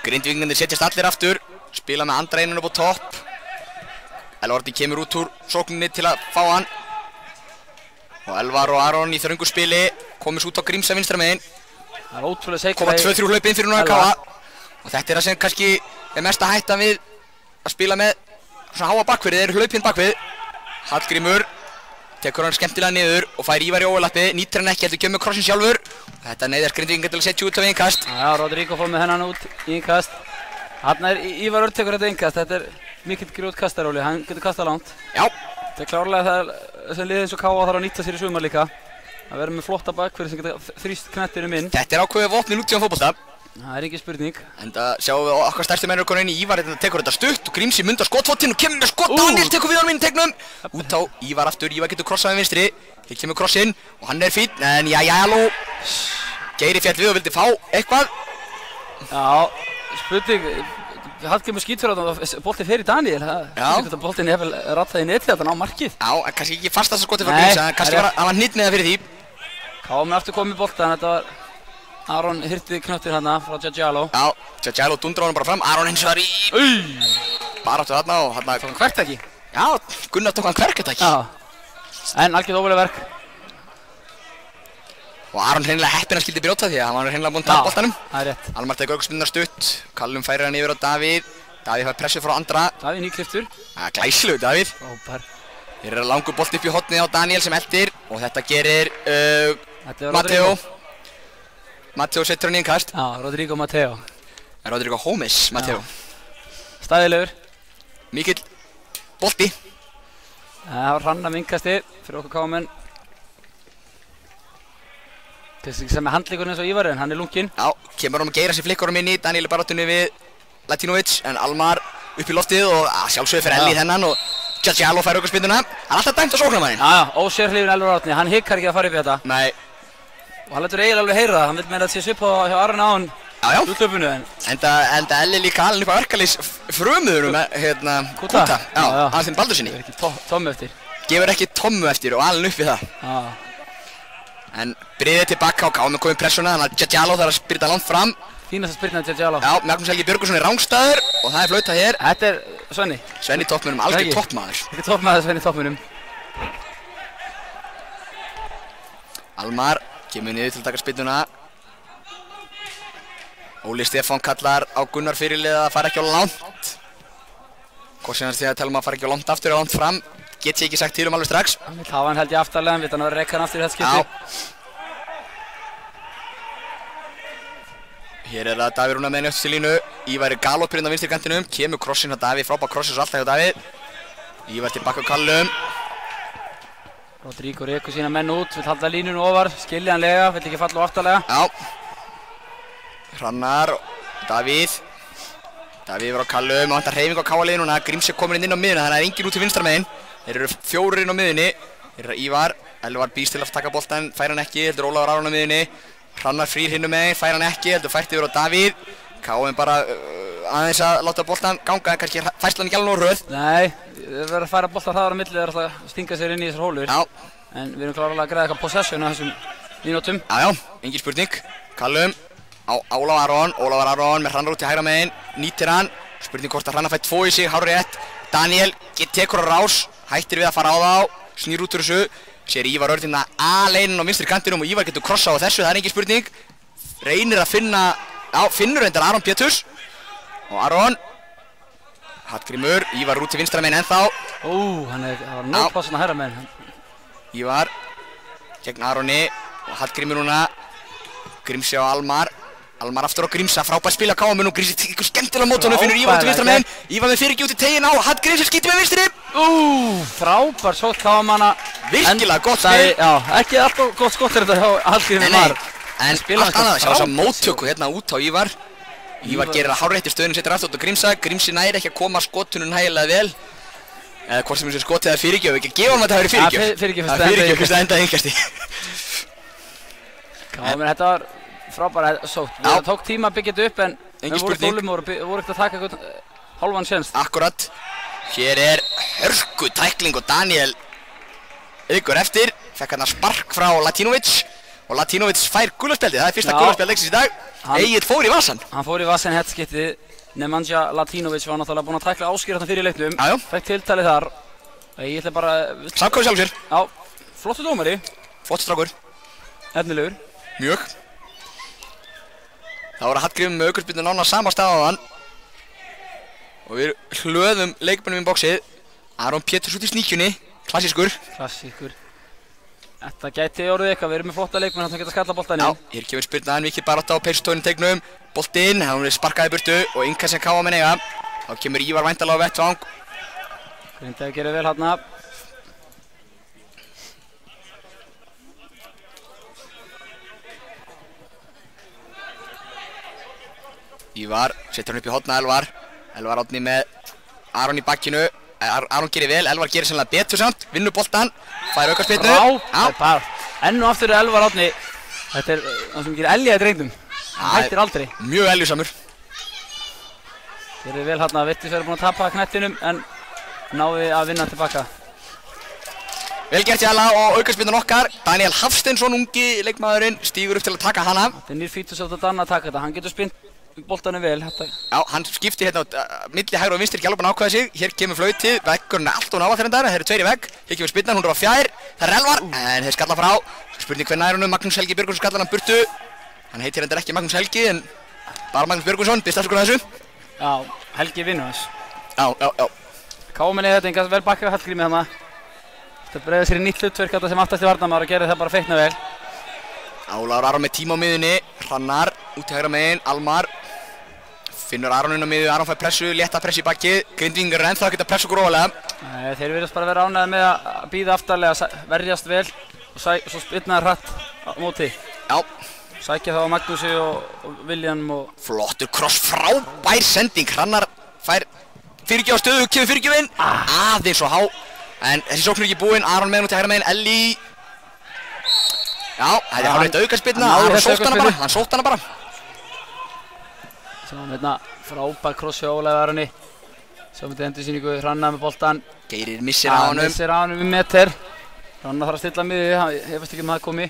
Grindvíkingarnir setjast allir aftur. Spila með Andra einan upp á topp. Elvar Árni kemur út úr sókninni til að fá hann. Og Elvar og Aron í þröngu spili. Komist út á Grímsa vinstra megin. Það er ótrúlega seik. Koma 2-3 hlaup inn fyrir núna að K.A. Og þetta er það sem kannski er mesta hættan við að spila með svona háa bakverði. Þeir eru hlaupinn bakvið. Hallgrímur tekur hann skemmtilega niður og fær Ívar í óvalappi. Nýtir hann ekki, heldur kemur krossin sjálfur. Þetta neyðar Grindvíkingar til að setja út af innkast. Já, Rodrigo fór með hennan út í innkast. Þarna er Ívar Örn tekur þetta innkast. Þetta er mikill grjót kastaróli, hann getur kastað langt. Já. Þetta er klárlega það sem liðið eins og K.A. þarf að nýta sér í sumar líka. að vera með flotta bakverði sem geta þrýst knettinum inn. Þetta ákveðið vopni nútíma fótbolta. Það engin spurning. Enda sjáum við okkar stærstu mennur konar inn í Ívar, þetta tekur þetta stutt og Grímsi mundar skotfótinn og kemur með skot. Daniel tekur við honum inn í tegnum. Út á Ívar aftur, Ívar getur krossað með vinstri. Hér kemur krossinn og hann fínn, en jæjáló. Geiri fjall við og vildi fá eitthvað. Já, spurning. Hallgrímur skýtur á boltinn fer í Daniel. Já. Boltinn vel rattað í netið að hann á markið. Já, en kannski ekki fastast skotið fyrir Grímsa, kannski hann var hnitt með það fyrir því. Kámi aftur komið boltan, þetta var Aron hirti knöttir hérna frá Giagialo. Já, Giagialo dundra honum bara fram, Aron hins var í baráttu þarna og þarna tók hann hvertæki. Já, Gunnar tók hann hvertæki. Já, en algjörð óvulega verk. Og Aron hreinlega heppinn að skildi brjóta því að hann var hreinlega búinn að tapa boltanum. Það er rétt. Almar tekur aukaspyrnuna stutt, Callum færir hann yfir á Davíð. Davíð fær pressu frá Andra. Davíð nýkliftur. Ja, glæsilegur Davíð. Frábær. Hér er langur bolti upp í hornið á Daniel sem eldir og þetta gerir Matteo setur hann í innkast. Já, Rodrigo Matteo. Rodrigo Gómez Matteo. Stæðilegur. Mikill bolti. Það var hrann af innkasti fyrir okkur kámenn. Þessi sem er handleikurinn eins og Ívar en hann er lunginn. Já, kemur hann að geira sér flikkurum inn í. Daniel er baráttunni við Latinovic en Almar upp í loftið og sjálfsögðu fyrir Elli í þennan og Giagialo fær aukaspyrnuna. Hann er alltaf dæmt á sóknarmanninn. Já, ósérhlífinn Elvar Árni, hann hikkar ekki að fara upp í þetta. Nei. Og hann lætur eiginlega alveg heyra það, hann vil meina að sé svipað hjá Aron án útlöpunni. Enda Elli líka alveg upp á verkalýs frumuðurum Kúta. Já, Anþinn Baldursinni. Gefur ekki Tommu eftir. Gefur ekki Tommu eftir og alveg upp við það. Já. En breiðið tilbaka og gáðum komið pressuna, þannig að Giagialo þarf að spyrta langt fram. Fínast að spyrna Giagialo. Já, Magnús Helgi Björgusson er rangstæður og það er flautað hér. Þetta er Svenni. Svenni toppmönnum, algjör toppmaður. Þetta er toppmaður Svenni toppmönnum. Almar kemur niður til að taka spyrnuna. Óli Stefán kallar á Gunnar fyrirlið að fara ekki á langt. Hvort sem hans því að tala að fara ekki á langt aftur og langt fram. Get ég ekki sagt til alveg strax. Hann vil hafa hann held ég aftarlega, hann vil hann vera rekkan aftur í þetta skipti. Hér er það Davíð Rúnar með henni eftir línu. Ívar er galopur inn á vinstri kantinum. Kemur krossinn hjá Davíð, frábær krossinn svo alltaf hjá Davíð. Ívar tilbaka á Callum. Rodrigo rekur sína menn út, vil halda línunu ofar, skiljanlega, vil ekki falla á aftarlega. Já. Hrannar og Davíð. Davíð yfir á Callum og vantar hreyfing á káaliði núna. Grímsi komur inn á miðuna, þannig að það er engin út í vinstra megin. Þeir eru fjórir inn á miðunni. Hér er Ívar. Elvar býst til að taka boltann, fær hann ekki, heldur Ólafur Aron á miðunni. Hrannar frýr hinum megin, fær hann ekki, heldur fært yfir á Davíð. Káum bara aðeins að láta boltan ganga, en kannski fæslan ekki alveg nógu hröð. Nei, það verður að færa boltar hraðar á milli, það er alltaf að stinga sér inn í þessar hólur. Já. En við erum klárlega að græða eitthvað possession á þessum mínútum. Já, engin spurning. Callum á Ólafur Aron með Hrannar út í hægra megin, nýtir hann. Spurning hvort að Hrannar fær 2 í sig, hárrétt. Daniel tekur á rás, hættir við að fara á þá, snýr út úr þessu. Sér Ívar Örn aleinn á vinstri kantinum og Ívar getur krossað á þessu, það er engin spurning. Reynir að finna, finnur reyndar Aron Péturs. Og Aron. Hallgrímur, Ívar út til vinstra megin ennþá. Það var nóg pláss að hægra megin. Ívar gegn Aroni og Hallgrímur núna. Grímsi á Almar. Almar aftur á Grímsa, frábær spil á káamun og Grímsi tekur skemmtilega mót honum, finnur Ívar út til vinstra megin. Ívar með fyrirgjöf út í tegin á, Hallgrímsi skýtur með vinstri. Frábær sótt káamanna. Virkilega gott spil. Já, ekki alltaf gott skott þetta hjá Hallgrími var. En allt annað, sjá þess að móttöku hérna út á Ívar. Ívar gerir að hárrétt í stöðunum, setur aftur út á Grímsa. Grímsi næri ekki að koma skotunum nægilega vel. Eða hvort sem þessi skotið eða fyrirgjöf, ekki gefa hann að þetta hafi fyrirgjöf. Það er fyrirgjöf fyrst að enda innkasti. Káamun, þetta var frábæra sótt. Það tók tíma að byggja þetta upp en við vorum þólum og voru ekkert að taka eitthvað hálfan séns. Akkurat. Hér er hörku tækling og Daniel aukur eftir. Fekk hann spark frá Latinovic og Latinovic fær gulaspjaldið. Það er fyrsta gulaspjald leiksins í dag. Egill fór í vasann. Hann fór í vasann þetta skiptið. Nemanja Latinovic var náttúrulega búinn að tækla Ásgeir þarna fyrir leiknum. Fekk tiltalið þar. Egill er bara samkvæmur sjálfur sér. Já, flottur dómari. Flott strákur. Efnilegur. Mjög. Það voru Hallgrímur með aukaspyrnu nána sama stað á hann. Og við hlöðum leikmönnum í bóksið. Aron Péturs út í sníkjunni. Klassískur. Þetta gæti orðið eitthvað, við erum með flotta leikmenn sem geta skalla boltan inn. Já, hér kemur spyrnaðan, mikið barátta á peystóinu tegnum. Boltinn, hann er sparkað í burtu og innkast sem káamenn eiga. Þá kemur Ívar væntanlega á vettvang. Grindavík gerir vel hérna. Ívar setur hann upp í horna Elvar. Elvar Árni með Aron í bakkinu. Aron gerir vel, Elvar gerir sennilega betur samt. Vinnur boltan, fær aukaspyrnu. Enn og aftur Elvar Árni. Þetta það sem gerir elja í drengnum. Hann hættir aldrei. Mjög eljusamur. Gerir vel hérna, Vittis verður búinn að tapa knettinum en náði að vinna tilbaka. Vel gert Jalla og aukaspyrnan okkar. Daniel Hafsteinsson, ungi leikmaðurinn, stígur upp til að taka hana. Þetta er nýr fítus átt að Danna að taka þetta. Hann getur spint boltanum vel. Já, hann skipti hérna milli hægri og vinstri, ekki alveg búinn að ákveða sig. Hér kemur flautið, veggurinn er allt og nála þeirra þar. Þeir eru tveir í vegg. Hér kemur spyrnan, hún er á fjær. Það er Elvar, en þeir skalla frá. Spurning hver nær honum, Magnús Helgi Björgvinsson skallar hann burtu. Hann heitir reyndar ekki Magnús Helgi, en bara Magnús Björgvinsson, biðst afsökunar á þessu. Já, Helgi vinnur hans. Já. Káminni þetta enga vel bakkað Hallgrími þarna. Þetta breiði sér í nýtt hlutverk þetta sem aftast í varnarmaður og gerði það bara feikna vel. Ólafur Aron með tíma á miðunni, Hrannar út í hægra megin, Almar finnur Aron inn á miðju, Aron fær pressu, létta pressu í bakkið, Grindvíkingar er ennþá að geta pressu gróðlega. Þeir virðast bara vera ánægðir með að bíða aftarlega, verjast vel og svo spilnaði hratt á móti. Já. Sækja þá á Magnúsi og William og... Flottur kross, frábær sending, Hrannar fær fyrirgjöf á stöðu, kemur fyrirgjöfinn, aðeins og há. En þessi sókn er ekki búinn, Aron með út í hægra megin, Elli. Já, þetta er hálfleitt aukaspyrna, hann sótt hana bara. Sjáum hérna frábær kross hjá Ólafi Aroni. Sjáum þetta endursýningu, Hrannar með boltan. Geirir missir á honum. Missir á honum í meter. Hrannar þarf að stilla miðju, ég veist ekki um það komi.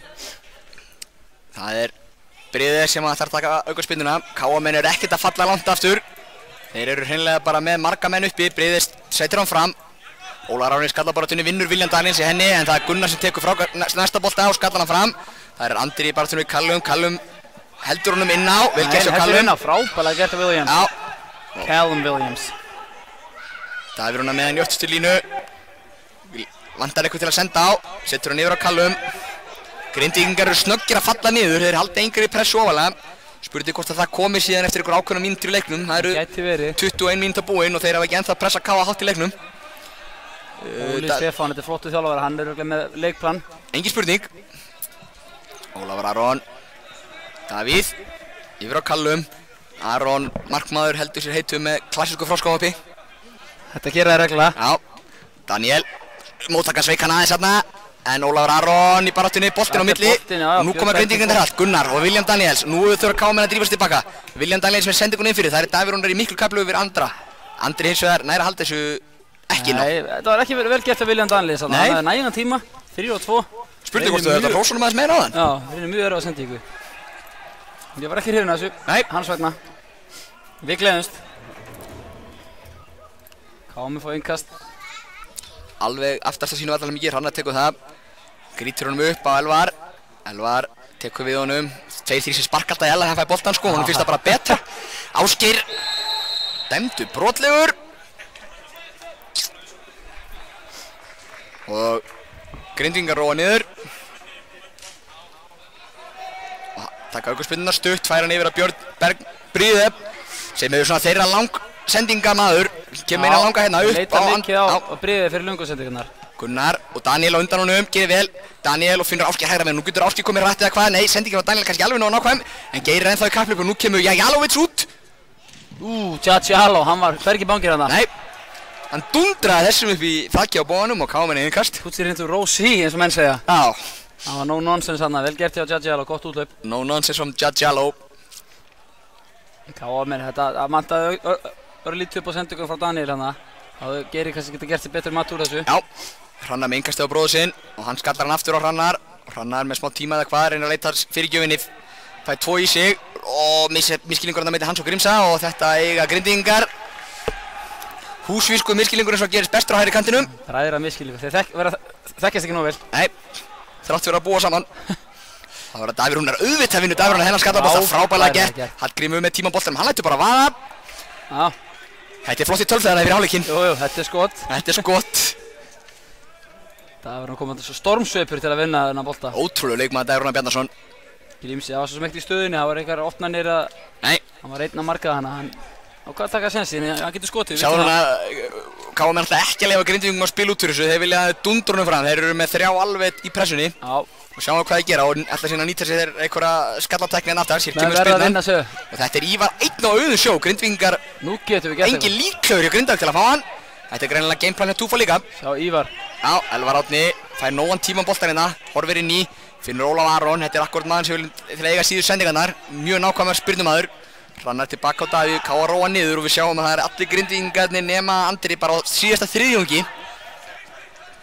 Það er Breiðir sem þarf að taka aukaspyrnuna. KA-menn eru ekkert að falla langt aftur. Þeir eru hreinlega bara með marga menn uppi, Breiðir setur hann fram. Ólafur Árni skallar bara tunni, vinnur William Daniels í henni en það er Gunnar sem tekur frá næsta bolta og skallar hann fram. Það er Andri í baráttunni við Callum heldur honum inn á, vel gert hjá Callum. Frábælega gert hjá Williams. Já. Callum Williams. Það er hann með hann í öftustu línu. Vantar eitthvað til að senda á, setur hann yfir á Callum. Grindvíkingar eru snöggir að falla niður, þeir halda engri pressu ofalega. Spurði hvort að það komi síðan eftir einhver ákveðna mínútur í leiknum. Það eru 21 mínútur búinn og þeir hafa ekki ennþá pressa KA hátt í leiknum. Óli Stefán, þetta er flottu þjálfari, hann er örugglega með leikplan. Engin spurning. Ólafur Aron, Davíð, yfir á Callum. Aron, markmaður, heldur sér heitu með klassísku froskáhoppi. Þetta gera þeir reglulega. Já, Daniel, móttakan sveik hann aðeins þarna. En Ólafur Aron í baráttunni, boltinn á milli. Nú koma Grindvíkingar allt, Gunnar og William Daniels. Nú þurfa KA-menn að drífa sig tilbaka. William Daniels með sendingun inn fyrir, það er Davíð Rúnar í miklu kaplu yfir Andra. Andri hins vegar nær að halda þessu ekki ná. Nei, þetta var ekki vel gert af William Daniels. Hann hafði nægan tíma, 3 og 2. Spurði hvort þú þetta hrósunum aðeins meira á þann? Já, þeir eru mjög erfið að senda ykkur. Ég var ekki hrifinn af þessu, hans vegna. Við gleðumst. KA-menn fá innkast. Alveg aftast að sínu allar mikið, Hrannar tekur það. Grítur honum upp á Elvar. Elvar tekur við honum. 2-3 sem sparka alltaf í Elvar, hann fær boltan sko, honum finnst það bara betra. Ásgeir, dæmdur brotlegur. Og Grindvíkingar róa niður. Og taka aukaspyrnuna stutt, færa hann yfir að Björn Berg Bríðe sem hefur svona þeirra langsendingamaður. Kemur inn að langa hérna upp leita mikið á Bríðe fyrir löngusendingarnar. Gunnar og Daniel á undan honum, gerir vel. Daniel og finnur Ásgeir hægra með, nú getur Ásgeir komið rætt eða hvað, nei, sendingin var Daniel kannski alveg nóg nákvæm. En Geir er ennþá í kapphlaupi og nú kemur Jajalovic út. Jajalo, hann var hvergi bangir hann það. Nei, hann dundraði þessum upp í þakki á bóðanum og KA-menn innkast. Put sér into Rosie eins og menn segja. Já. Það var no nonsense hann, vel gert hjá Jajalo, gott útlaup. No nonsense from Jajalo. KA-menn, þetta mantaði örlítið upp á sendingum frá Daniel hann það. Það Geiri kannski geta gert sér betur mat úr þessu. Já, Hrannar með innkastið á bróður sinn og hann skallar hann aftur á Hrannar. Hrannar með smá tíma eða hvað, reynir að leita fyrirgjöfinni, fær 2 í sig og misskilningur hann með Hans og Grímsa og þetta eiga Grindvíkingar. Húsvísku misskilningur eins og gerist bestur á hægri kantinum. Ræðir að misskilningur, þeir þekkjast ekki nóg vel. Nei, þrátt fyrir að búa saman. Það var að Davíð Rúnar auðvitað vinnu Davíð Rúnar hennar skallabólta, frábærlega gert. Hallgrímur með tíma á boltanum, hann lætur bara vaða. Já. Þetta er flott í tölfræðina yfir hálfleikinn. Jú, þetta er skot. Þetta er skot. Það var hann komandi svo stormsveipur til að vinna þennan bolta. Ótrúlegur leikmaður Davíð Rúnar Bjarnason. Grímsi, það var svo sem ekkert í stöðunni, það var einhver opnanir að... Nei. Hann var einn að marka hana, hann ákvað að taka sensin, hann getur skotið. Sjáðu hann að KA-menn alltaf ekki að leyfa Grindvíkingum að spila út fyrir þessu, þeir vilja dundra honum fram, þeir eru með 3 alveg í pressunni. Já, og sjáum við hvað þið gera og ætla síðan að nýta sér einhverja skallatekni en aftar. Hér Menn kemur verða að spyrnan vinna sig. og þetta er Ívar einn á auðum sjó. Grindvíkingar Nú getum við gert engin líklegur hjá Grindavík til að fá hann. Þetta er greinilega gameplan hjá Túfa líka. Sjá Ívar. Já, Elvar Árni fær nógan tíma boltan hérna, horfir inn í, finnur Ólaf Aron, þetta er akkúrat maður sem vil til að eiga síður sendingarnar, mjög nákvæmur spyrnumaður. Hrannar tilbaka á Davíð, Káa róa niður og við sjáum að það er allir Grindvíkingarnir nema Andri bara á síðasta þriðjungi.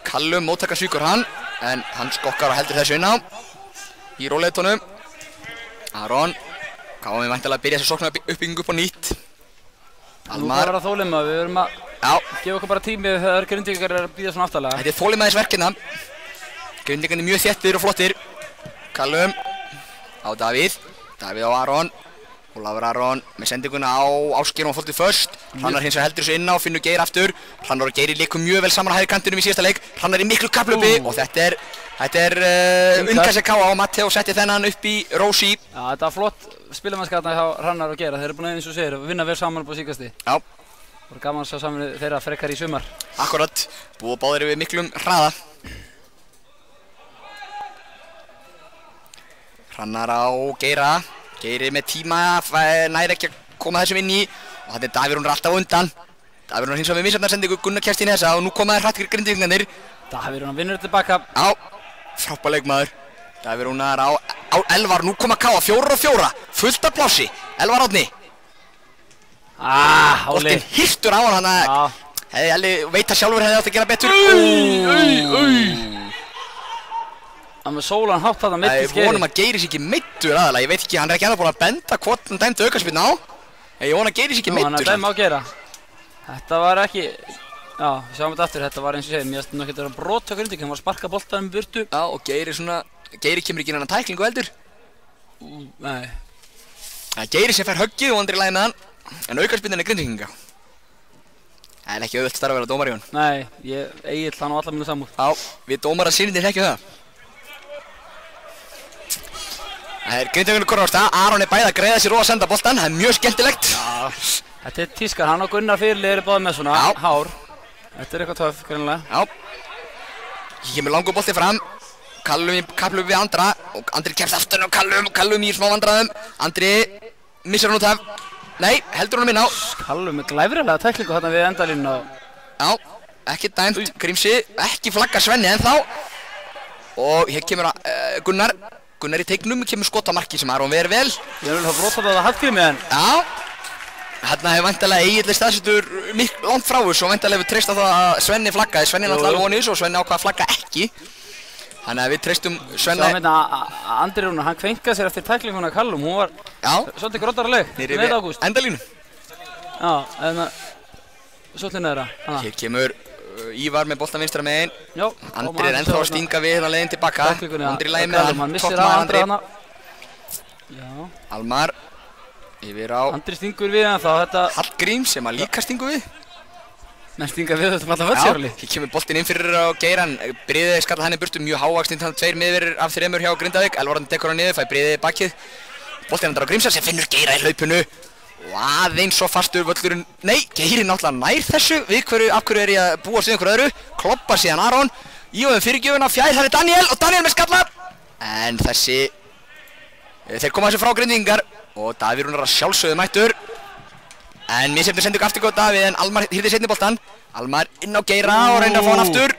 Kallum móttakar svíkur hann, en hann skokkar og heldur þessu inn á í róleitónum. Aron, Káa við væntanlega að byrja þessu sóknar uppbyggingu upp á nýtt. Nú þarf að vera þólima, við verðum að gefa okkur bara tími þegar Grindvíkingar er að bíða svona aftalega. Þetta er þolinmæðisverkina. Grindvíkingarnir mjög þéttir og flottir. Kallum á Davíð, Davíð á Aron. Ólafur Aron með sendinguna á Ásgeir og hann fór til först. Hrannar hins vegar heldur þessu inn á, finnur Geir aftur. Hrannar og Geiri leikum mjög vel saman á hægri kantinum í síðasta leik. Hrannar í miklu kapphlaupi og þetta er unnkast Káa og Matteo setti þennan upp í Rósi. Já, þetta var flott spilamennskapna hjá Hrannar og Geir. Þeir eru búin að eins og segir vinna vel saman upp á síkasti. Já. Það voru gaman að sjá saman þeirra frekar í sumar. Akkurat, búið báðir við miklum hraða. Hrannar á Geira. Geiri með tíma, næri ekki að koma þessum inn í og þetta er Davíð Rúnar alltaf undan. Davíð Rúnar hins vegar með misjafnarsendingu, Gunnar kemst inn í þessa og nú koma þær hratt Grindvíkingarnir. Davíð Rúnar vinnur tilbaka. Já, frábær leikmaður. Davíð Rúnar á Elvar, nú koma Káa, 4-4, fullt af plássi. Elvar Árni. Óli. Boltinn hirtur á hann, veit að sjálfur hefði átt að gera betur. Það með sólan hátt þarna meiddist Geiri. Ég vonum að Geiri sé ekki meiddur aðalega, ég veit ekki, hann er ekki ennþá búinn að benda hvort hann dæmdi aukaspyrnu á. Ég vona að Geiri sé ekki meiddur. Hann er dæmi á Geira. Þetta var ekki, já, við sjáum þetta aftur, þetta var eins og ég segi, mér finnst nú ekki að vera brot á Grindvík, hann var að sparka boltanum í burtu. Já, og Geiri kemur ekki inn á tæklingu heldur. Nei. Það er Geiri sem fær höggið og Andri lagði með hann, en aukaspyrnan er Grindvíkinga. Það er ekki auðvelt starf að vera dómari í honum. Nei, Egill hann og alla mínu samúð. Já, við dómarasynirnir þekkjum það. Það er Grindvíkingur korra á stað, Aron er bæði að greiða sér og að senda boltan, það er mjög skemmtilegt. Já, þetta er tískar, hann og Gunnar Fyrirlið eru báðið með svona, hár. Þetta er eitthvað töff, greinilega. Já. Hér kemur langur bolti fram, Kallum í kapphlaupi við Andra og Andri kemst aftur á Kallum í smá vandræðum. Andri missar hann út af, nei, heldur hann inn á. Kallum með glæfrilega tæklingu þarna við endalínuna. Já, ekki dæmt, Grímsi, ekki flaggar Svenni ennþá. Og hér kemur Gunnar í teiknum, kemur skotamarki sem Aron ver vel. Ég vil hafa brotað það að Hallgrími en. Já, hérna hefur væntanlega Egill staðsettur langt frá þessu og væntanlega hefur treyst á það að Svenni flaggaði. Svenni er náttúrulega alveg vonið þessu og Svenni ákvað að flagga ekki. Þannig að við treystum Svenni. Sjá hérna, Andri Rúnar, hann kvenkað sér eftir tæklinguna að Kallum, hún var svolítið grótaraleg. Nýri við endalínu. Já, en svolítið neðra. Hér kemur Ívar með boltan vinstra megin. Já. Andri er ennþá að stinga við hérna leiðin tilbaka. Andri lægi með hann, toppmaður Andri. Já. Almar yfir á Andri stingur við ennþá, þetta Hallgrím sem að líka stingu við. Menn stinga við þetta alltaf völdsjárli. Hér kemur boltinn inn fyrir á Geiran. Breiði skalla hann í burtu, mjög hávaxinn, hann 2 miðverðir af 3 hjá Grindavík. Elvar Árni tekur hann niður, fær Breiði bakið. Boltinn endar á Grímsar sem finnur Geira í hlaupinu. Og aðeins svo fastur völlurinn. Nei, Geiri náttúrulega nær þessu. Af hverju er ég að búast við einhverju öðru. Kloppar síðan Aron. Íofum fyrirgjöfuna, fjær, það er Daniel og Daniel með skalla. En þeir koma þessu frá Grindvíkingar. Og Davíð Rúnar að sjálfsögðu mættur. En misjafnir sendu aftur góð Davíð en Almar hýrði seinni boltan. Almar inn á Geira og reynir að fá hann aftur.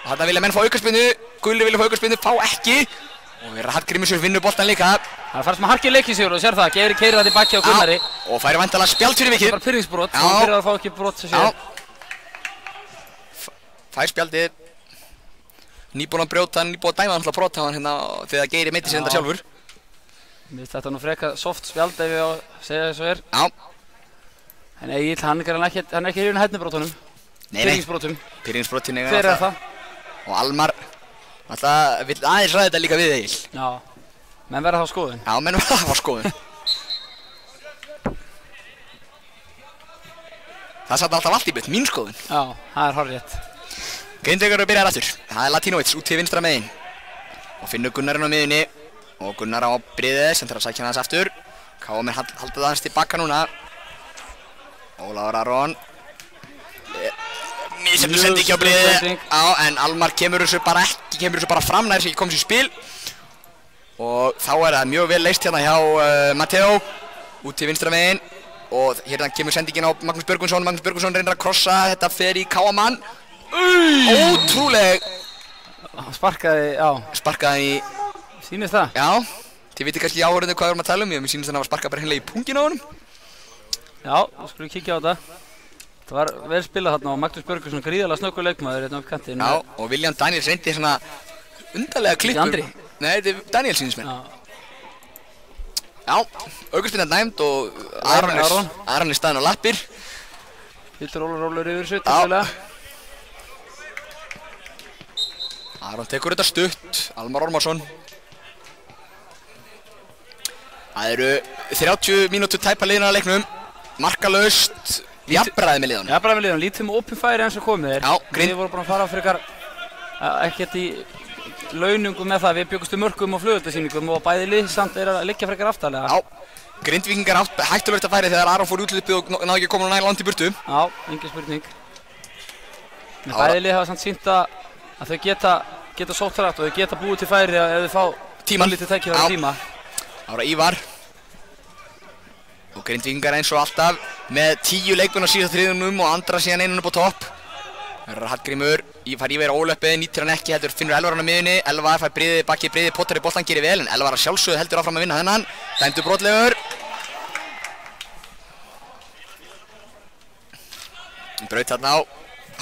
Og þarna vilja menn fá aukaspyrnu. Gulli vilja fá aukaspyrnu, fá ekki. Og við erum að Hallgrímur vinnur boltan líka. Það fannst maður harkið leikið sigur og sér það. Geiri keyrir það tilbaki á Gunnari. Og færi væntanlega spjald fyrir vikið. Það var pyrringsbrot, hann fyrir að fá ekki brot sem sér. Fær spjaldið. Nýbúinn að brjóta, nýbúinn að dæma hann brot á hann hérna þegar Geiri meiddi sig enda sjálfur. Mér finnst þetta nú frekar soft spjald ef ég á að segja það svo er. En Egill, hann er ekki hrifinn af hernibrotunum. Pyrringsbrotum. Pyrringsbrotin Hver er það? Og Almar alltaf vill aðeins ræða þetta líka við Egill. Já, menn verða þá skoðun. Já, menn verða þá skoðun. Það satt alltaf allt í byrjt, mín skoðun. Já, það er hárrétt. Grindvíkingar eru byrjaðar aftur. Það er Latinovic út til vinstra megin. Og finnur Gunnarinn á miðunni. Og Gunnar á Breiði sem þarf að sækja hann aðeins aftur. Káa haldið aðeins tilbaka núna. Ólafur Aron. Misjafnir sendi ekki á Breiði. En Almar kemur þessu bara fram, nær sem ekki komst í spil. Og þá það mjög vel leyst hérna hjá Matteo út til vinstra megin. Og hérna kemur sendingin á Magnús Björgvinsson. Magnús Björgvinsson reynir að krossa, þetta fer í Káamann. Ótrúleg. Sparkaði í. Sýnist það? Já, þið viti kannski áhorfendur hvað við erum að tala um. Mér sýnist hann að sparka bara hreinlega í pungin á honum. Já, þá skulum við kíkja á þetta. Það var vel spilað þarna og Magnús Björgvinsson gríðarlega snöggur leikmaður hérna upp kantinn. Já, og William Daniels reyndi svona undarlega klippur. Andri? Nei, þetta er Daniels sýnist mér. Já, aukaspinnan dæmd og Aron er staðinn á lappir. Hildur rólur yfir þessu, tilfælega. Aron tekur þetta stutt, Almar Ormarsson. Það eru 30 mínútur tæpa liðina að leiknum. Markalaust, jafnræði með liðunum. Jafnræði með liðunum, lítið með opin færi eins og komið þeir. Já, Grind. Við vorum bara að fara frekar ekkert í launungum með það, við bjögumstu mörkum og flugöldasýningum og bæði lið samt að liggja frekar aftalega. Já, Grindvíkingar hættulegt að færi þegar Aron fór útlipið og náði ekki að koma nægilega langt í burtu. Já, engin spurning. En bæði lið hafa samt sýnt að þau geta sótt hratt og þau geta búið til færi ef þau fá lítið tækifæri tíma. Ára Ívar. Og Grindvíkingar eins og alltaf með 10 leikmenn á síðasta þriðjunum og Andra síðan einun upp á topp. Hallgrímur fær Ívar ólöpið, nýtir hann ekki, heldur finnur Elvar hann á miðjunni. Elvar fær bakið briðið, Potter í boltan, gerir vel, en Elvar að sjálfsögðu heldur áfram að vinna þennan. Dæmdur brotlegur. Braut þarna á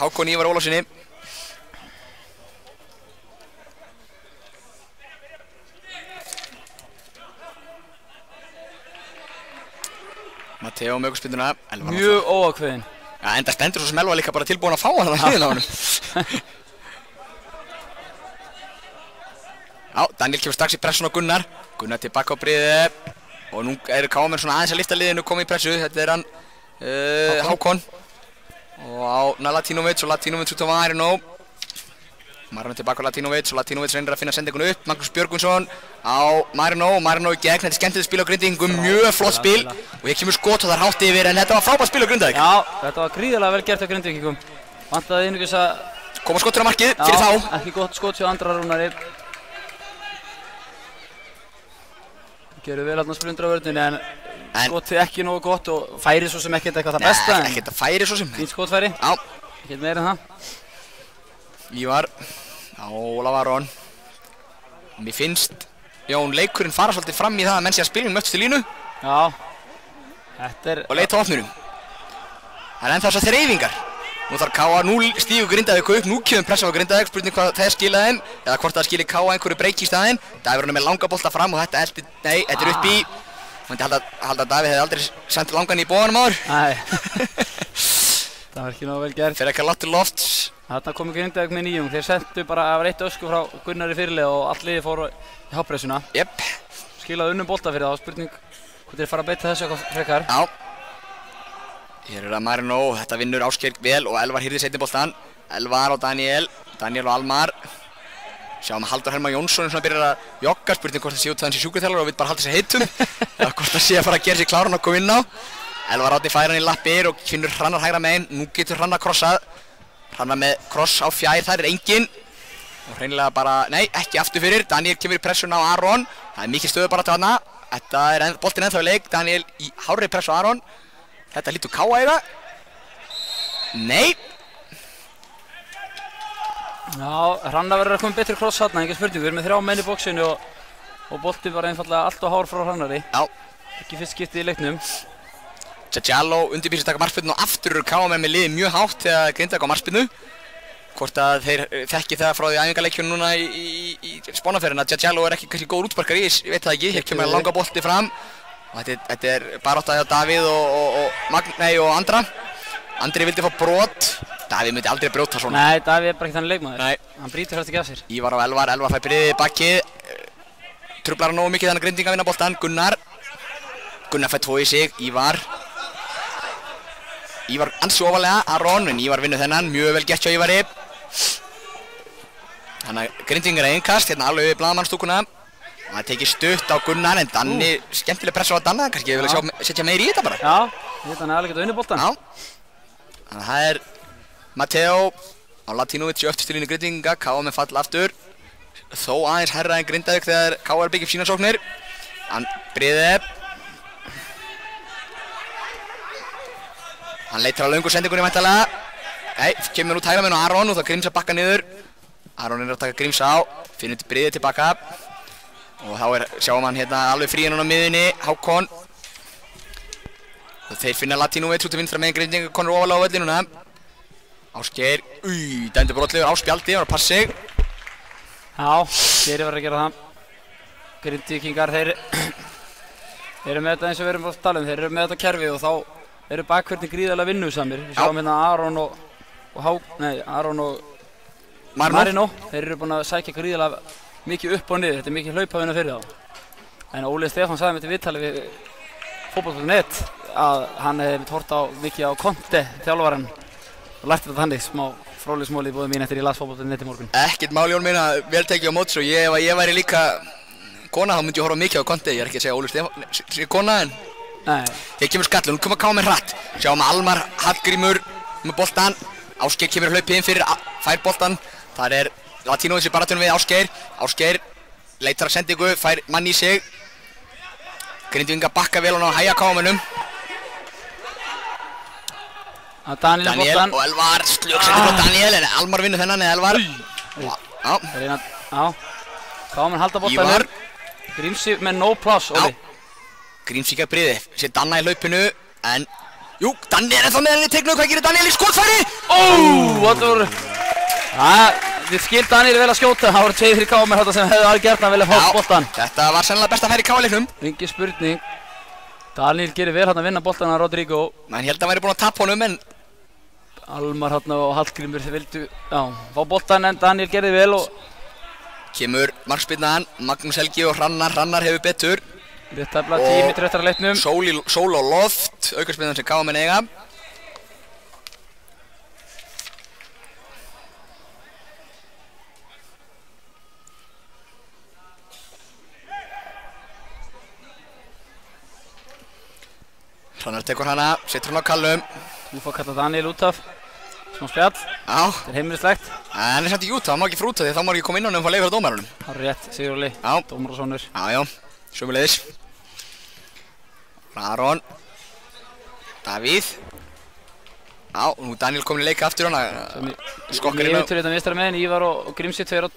Hákon Ívar Ólafsinni. Matteo með aukaspyrnuna. Mjög óákveðinn. Já, enda stendur svo sem Elvar líka bara tilbúin að fá hann á hliðina á honum. Já, Daniel kemur strax í pressun á Gunnar. Gunnar tilbaka á briðið. Og nú eru Káamenn svona aðeins að lyfta liðinu, komið í pressu. Þetta hann Hákon. Og á Latinovic og Latinovic út á Marino. Marino tilbaka á Latinovic og Latinovic reynir að finna sendingun upp. Magnús Björgvinsson á Marino í gegn. Þetta er skemmtilegt spil á Grindvíkingum, mjög flott spil. Og ég kemur skot og það hátt yfir, en þetta var frábært spil á Grindavík. Já, þetta var gríðarlega vel gert á Grindvíkingum. Vantaði einungis að koma skottur á markið fyrir þá. Já, ekki gott skot hjá Andra Rúnari. Gerðu vel hérna sprundravörðinni, en skotið ekki nógu gott og færið svo sem ekkert eitthvað það besta. Nei, ekkert að færi svo sem. Fínt skotfæri. Já. Ekkert meira en það. Ívar á Ólaf Aron. Mér finnst leikurinn fara svolítið fram í það að menn sé að spilnum möttust til línu. Já. Þetta er og leita á opnurum. Það er ennþá þessar þreifingar. Nú þarf Káa, nú stígur Grindavík upp, nú kemur pressa á Grindavík, spurning hvað það skilaði þeim, eða hvort það skili Káa einhverju breyki í staðinn. Davíð er með langa bolta fram og þetta þetta er upp í. Ég halda að Davíð hefði aldrei sendt langan í bóðanum áður. Nei. Það var ekki nógu vel gert. Fyrir ekki að láta til lofts. Þarna komu Grindavík með nýjung, þeir sendu bara, það var eitt ösku frá Gunnari fyrirlega og allt liðið fór í hárpressuna. Jep. Skilaði unnum bolta fyrir það, spurning hvort þeir fara að beita þessu eitthvað frekar. Já. Hér er það Marino, þetta vinnur Ásgeir vel og Elvar hýrði seinni boltan. Elvar og Daniel og Almar. Sjáum að Halldór Helma Jónsson svona byrjar að jogga, spurning hvort það sé út það hans í sjúkraþjálfari og vill bara halda sér heitum. Eða hvort það sé að fara að gera sér kláran og koma inn á. Elvar Árni fær hann í lappir og finnur Hrannar hægra megin. Nú getur Hrannar krossað. Hrannar með kross á fjær, þar er enginn. Og hreinlega bara, nei, ekki aftur fyrir. Daniel kemur í pressuna á Aron. Það er mikil stöðubaráttu þarna. Þetta er boltinn ennþá í leik. Daniel í hárri pressu á Aron. Þetta lítur Káa eiga. Nei. Já, Hrannar verður að koma betri kross þarna, engin spurning. Við erum með 3 menn í bóksinu og bolti var einfallega allt og hár frá Hrannari. Já. Ekki fyrst skiptið í leiknum. Tjadjalo undirbýr sér taka markspyrnu og aftur eru Káa með liðið mjög hátt þegar Grindavík á markspyrnu. Hvort að þeir þekki það frá því æfingarleikjunum núna í Spánaferðina að Tjadjalo er ekki kannski góður útsparkari, ég veit það ekki. Hér kemur langa bolti fram. Og þetta er barátta hjá Davíð og Andra. Andri vildi fá brot. Davíð myndi aldrei brjóta svona. Nei, Davíð er bara ekki þannig leikmaður. Nei. Hann brýtur hægt ekki af sér. Ívar á Elvar fær byrðið bakið. Truflar hann nógu mikið þannig að Grindvíkingar vinna boltann. Gunnar fær 2 í sig. Ívar ansi ofalega, Aron, en Ívar vinnur þennan. Mjög vel gert hjá Ívari. Þannig að Grindvíkingar er innkast, hérna alveg við blaðamannstúkuna. Það tekið stutt á Gunnar, en Danni, skemmtileg pressa á Danna, kannski ég vilja setja meir í þetta bara. Já, þetta er alveg gett að unni boltan. Já. Þannig að það er Matteo á Latinovic í öftustilínu Grindvíkinga, Káa með fall aftur. þó aðeins herra en Grindavík þegar KR byggir sína sóknir. Bríði. Hann leitar á löngu sendingunni væntanlega. Nei, kemur út hægra megin á Aron og það Gríms að bakka niður. Aron að taka Gríms á, finnur til Bríði tilbaka. Og þá sjáum hann hérna alveg frí á miðunni, Hákon. Og þeir finna Latínóvits út til vinstra megin, Grindvíkingar konur ofalega á völlin núna. Ásgeir, dæmdi brotlegur á spjaldi, var að passa sig. Já, þeir var að gera það. Grindvíkingar, þeir eru með þetta eins og við erum að tala um, þeir eru með þetta kerfi og þá eru bakverðin gríðarlega vinnusamir. Við sjáum hérna Aron og Marino. Þeir eru búin að sækja gríðarlega mikið upp og niður, þetta er mikið hlaupavinna fyrir þá. En Óli Stefán sagði mér til viðtali við Fótbolta.net að hann hefði hort á mikið á Conte, þjálfarann, og lært þetta þannig, smá fróðleiksmóli í búðum mín eftir ég las Fótbolta.net í morgun. Ekkert mál Jón minn að vel tekið á móts og ef ég væri líka kona þá myndi ég horfa mikið á Conte, ég er ekki að segja Óli Stefán sé kona en þegar kemur skallur, nú koma KM hratt, sjáum Almar Hallgrímur með boltan, Ásgeir kemur hlaupið inn fyrir, fær boltan, þar Latínóvits í baráttunum við Ásgeir leitar að sendingu, fær mann í sig, Grindvíkingar bakka vel og hægja KM-unum. Daniel og Elvar, slöksendur frá Daniel, en Almar vinnur þennan eða Elvar. Já, KM halda boltanum, Grímsi með no pláss, Óli. Grímsvíkar Bríði, sér Danna í hlaupinu, en Daniel er þá með henni í teiknu, hvað gerir Daniel í skotfæri? Þið skil Daniel vel að skjóta, það voru 2-3 KM þetta sem hefðu alveg gert að vilja fá boltan. Þetta var sennilega besta færi í KM-leiknum. Engin spurning. Daniel gerir vel að vinna boltan að Rodrigo. Ég held að hann væri búinn að tappa honum, en Almar og Hallgrímur vildu fá boltan, en Daniel gerði vel og kemur markspyrnan, Magnús Helgi og Hrannar hefur betur. Rétt tæpla 10 mítrar eftir að leiknum. Sól og loft, aukaspyrnan sem KM eiga. Hrannar tekur hana, setur hann á kallum. Þú fór að kalla Daniel út af. Smá spjall. Já. Þetta er heimilislegt. Hann samt ekki út af, hann má ekki fara út af því þá má ekki koma inn á hann og fá leyfi frá dómarunum. Það er rétt, Sigurli. Já. Dómarasonur. Já, sömuleiðis. Aron. Davíð. Já, nú Daniel komin í leika aftur hann. Skokkar inn á. Yfirtur hérna vinstra megin, Ívar og Grímsi 2-2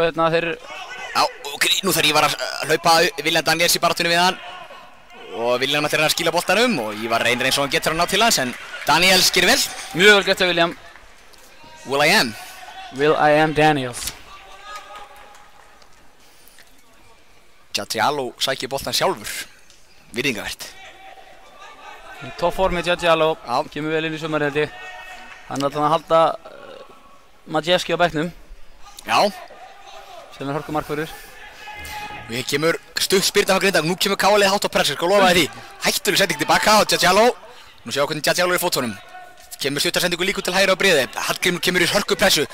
hérna þeir. Já, og nú þarf Ívar að hlaupa Viljan Daniels í baráttunni við hann. Og William ætlar að skila boltanum og Ívar reynir eins og hann getur að ná til hans, en Daniel gerir vel. Mjög vel gett af William. Will.I.am Daniels. Giallo sækir boltan sjálfur. Virðingavert. Í toppformi Giallo, kemur vel inn í sumar held ég. Hann ætlar að halda Majewski á bekknum. Já. Sem hörkumarkvörður. Við kemur stutt spyrta frá Grindavík, nú kemur KL hátt á pressa, sko lofa því. Hættuleg sending tilbaka á Giallo. Nú sjáum hvernig Giallo er í fótunum. Kemur stuttar sendingu líku til hægri á Bríði. Hallgrímur kemur í hörkupressu. Og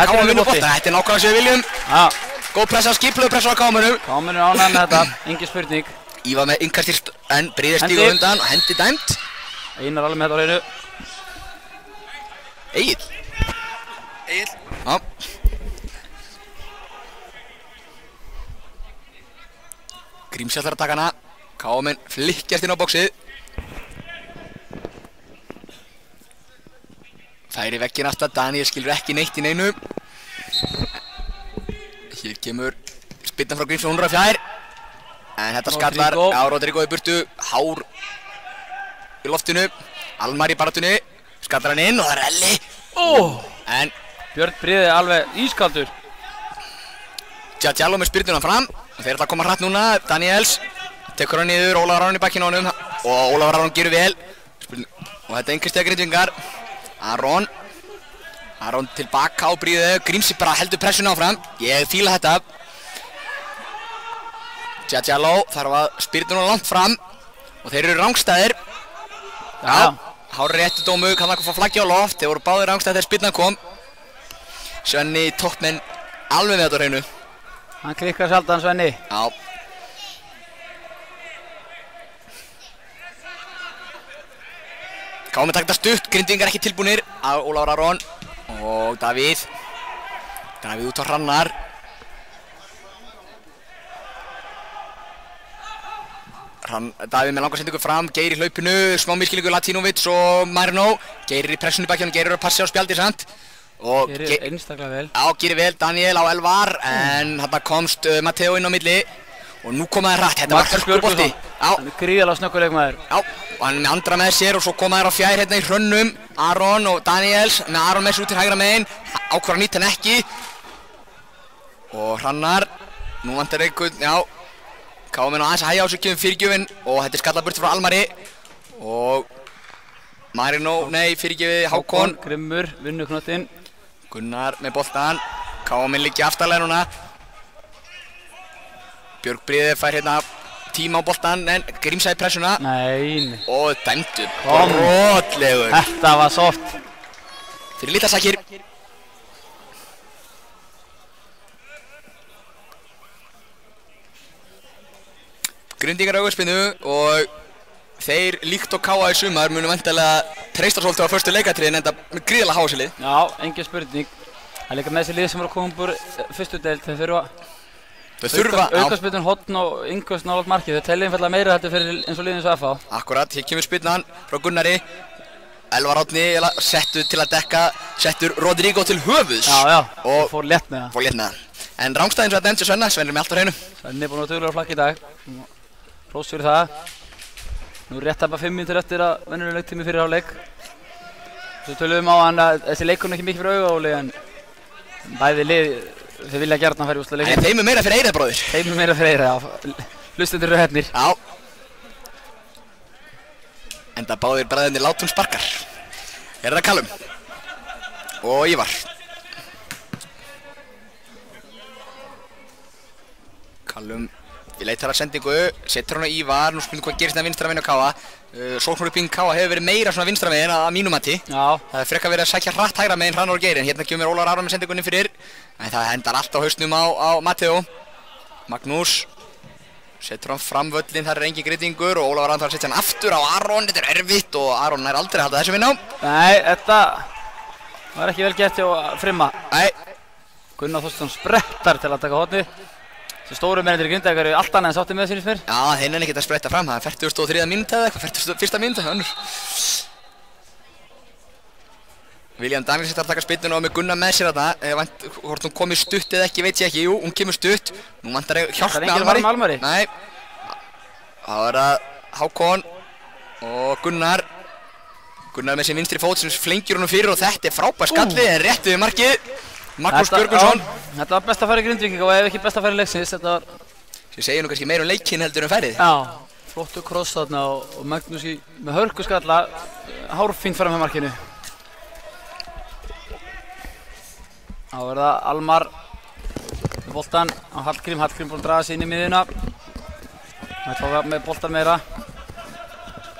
KM vinnur bolta, þetta er nákvæmlega sem við viljum. Góð pressa, skipuleg pressa á KM-unum. KM er ánægður með þetta, engin spurning. Ívar með innkastist, en Bríði stígur undan og hendi dæmt. Einar alveg með þetta á hreinu. Egill. Já. Grímsi ætlar að taka hana, KM flikkjast inn á bóksið. Færi vegginn aftur, Daniel skilur ekki neitt í neinu. Hér kemur spyrnan frá Grímsi, hún er að fjær. En þetta skallar á Rodrigo í burtu, hár í loftinu, Almar í baráttunni, skallar hann inn og það er Elli. En Björn Bríði alveg ískaldur. Giallo með spyrnuna fram. Þeir ætla að koma hratt núna, Daniels tekur hann niður, Ólafur Aron í bakkinn á honum og Ólafur Aron gerur vel og þetta er einhver steg Grindvíkingar. Aron tilbaka á Bríði, Grímsi bara heldur pressuna áfram, ég fíla þetta. Giallo þarf að spyrnuna langt fram og þeir eru rangstæðir. Hár réttu dómu, kann það fá flaggi á loft, þeir voru báðir rangstæðir þegar spyrnan kom. Svenni toppmenn alveg með þetta á hreinu. Hann klikkar sjaldan Svenni. Já. KM takta stutt, Grindvíkingar ekki tilbúnir á Ólafur Aron og Davíð út á Hrannar. Davíð með langa sendingu fram, Geir í hlaupinu, smá miskilningu Latinovic og Marino. Geir í pressunni baki hann, Geir að passi á spjaldi samt. Og Gerir einstaklega vel. Já, gerir vel, Daniel á Elvar, en þarna komst Matteo inn á milli. Og nú komaði hratt, þetta var hörkubolti. Hann gríðarlega snöggur leikmaður. Já, og hann með andra með sér og svo komaði á fjær hérna í hrönnum. Aron og Daniels, með Aron með sér út til hægra megin. Ákvarðan nýtt hann ekki. Og Hrannar, nú vantar einhvern, já. Káum aðeins að hægja á sig kemur fyrirgjöfin og þetta skalla burt frá Almari. Og Marino, nei, fyrirgjöfi Hákon. Grimmur, vinnuknottinn. Gunnar með boltan, Káminn liggja aftarlega núna. Björg Bríðir fær hérna tíma á boltan en grímsaði pressuna. Nei. Og dæmdu, brotlegur. Þetta var soft. Fyrir Lítasakir. Grindingar augaspinnu og þeir líkt og Káa í sumar munu væntanlega treysta svolítið á fyrstu leikatriðin enda með gríðarlega hásilið. Já, engin spurning. Það er líka með þessi lið sem eru að koma úr fyrstu deild. Þau þurfa aukaspyrnun, hotn og yngvöst nálægt markið. Þau telja einfallega meira þetta fyrir eins og liðin svo FH. Akkurat, hér kemur spyrnan frá Gunnari. Elvar Árni settur til að dekka, settur Rodrigo til höfuðs. Já, og fór létt með það. Fór létt með það. En rángstæðin svo að dæmdi Svenna, Svenni með allt á hreinu. Svenni er búinn að duglegur á flakki í dag. Hrós fyrir það. Nú rétt tæpa 5 mínútur eftir að venjulegur leiktími fyrir hálfleik. Svo töluðum á hann að þessi leikur ekki mikið fyrir augaóli en bæði lið þeir vilja gjarnan fara í úrslitaleikin. En þeim er meira fyrir Eyrað bróðir. Þeim er meira fyrir Eyrað, já. Hlustendur eru hefnir. Já. Enda báðir bræðirnir látum sparkar. Er það Callum. Og Ívar. Callum leitar að sendingu, setur hann á Ívar, nú spilum hvað gerist það vinstra meginn á Káa. Sóknur upp í Káa hefur verið meira svona vinstra meginn að mínu mati. Já. Það er frekar verið að sækja hratt hægra meginn Hrannar og Geir, en hérna kemur Ólafur Aron með sendingunni fyrir. En það hendar allt á hausnum á Matteo. Magnús setur hann fram völlin, þar er engin greitingur og Ólafur Aron þarf að setja hann aftur á Aron, þetta er erfitt og Aron nær aldrei að halda þessu vinna á. Nei, þetta var ekki vel gert hjá Frimma. Nei. Gunnar Þorsteinsson sprettar til að taka hotnið. Þessi stóru mennir í Grindavík eru allt annað en sáttir með finnst mér. Já, þeir nenni ekkert að spretta fram, það er 43. mínúta eða eitthvað, 41. mínúta, önnur. William Daniels settar að taka spyrnuna og með Gunnar með sér þarna. Hvort hún komið stutt eða ekki veit ég ekki, jú, hún kemur stutt. Nú vantar hjálp með Almari. Nei, það er að Hákon og Gunnar. Gunnar með sér vinstri fót sem flengir honum fyrir og þetta er frábær skallið en rétt við markið. Magnús Björgvinsson. Þetta var best að fara í Grindvíking og ef ekki best að fara í leiksins, þetta var... Sem segir nú kannski meira um leikinn heldur en færið. Já, flottu kross þarna og Magnús með hörku skalla, hárfínt fram með markinu. Þá er það Almar með boltan á Hallgrím búinn að draga sig inn í miðjuna. Það tóka með boltan meira.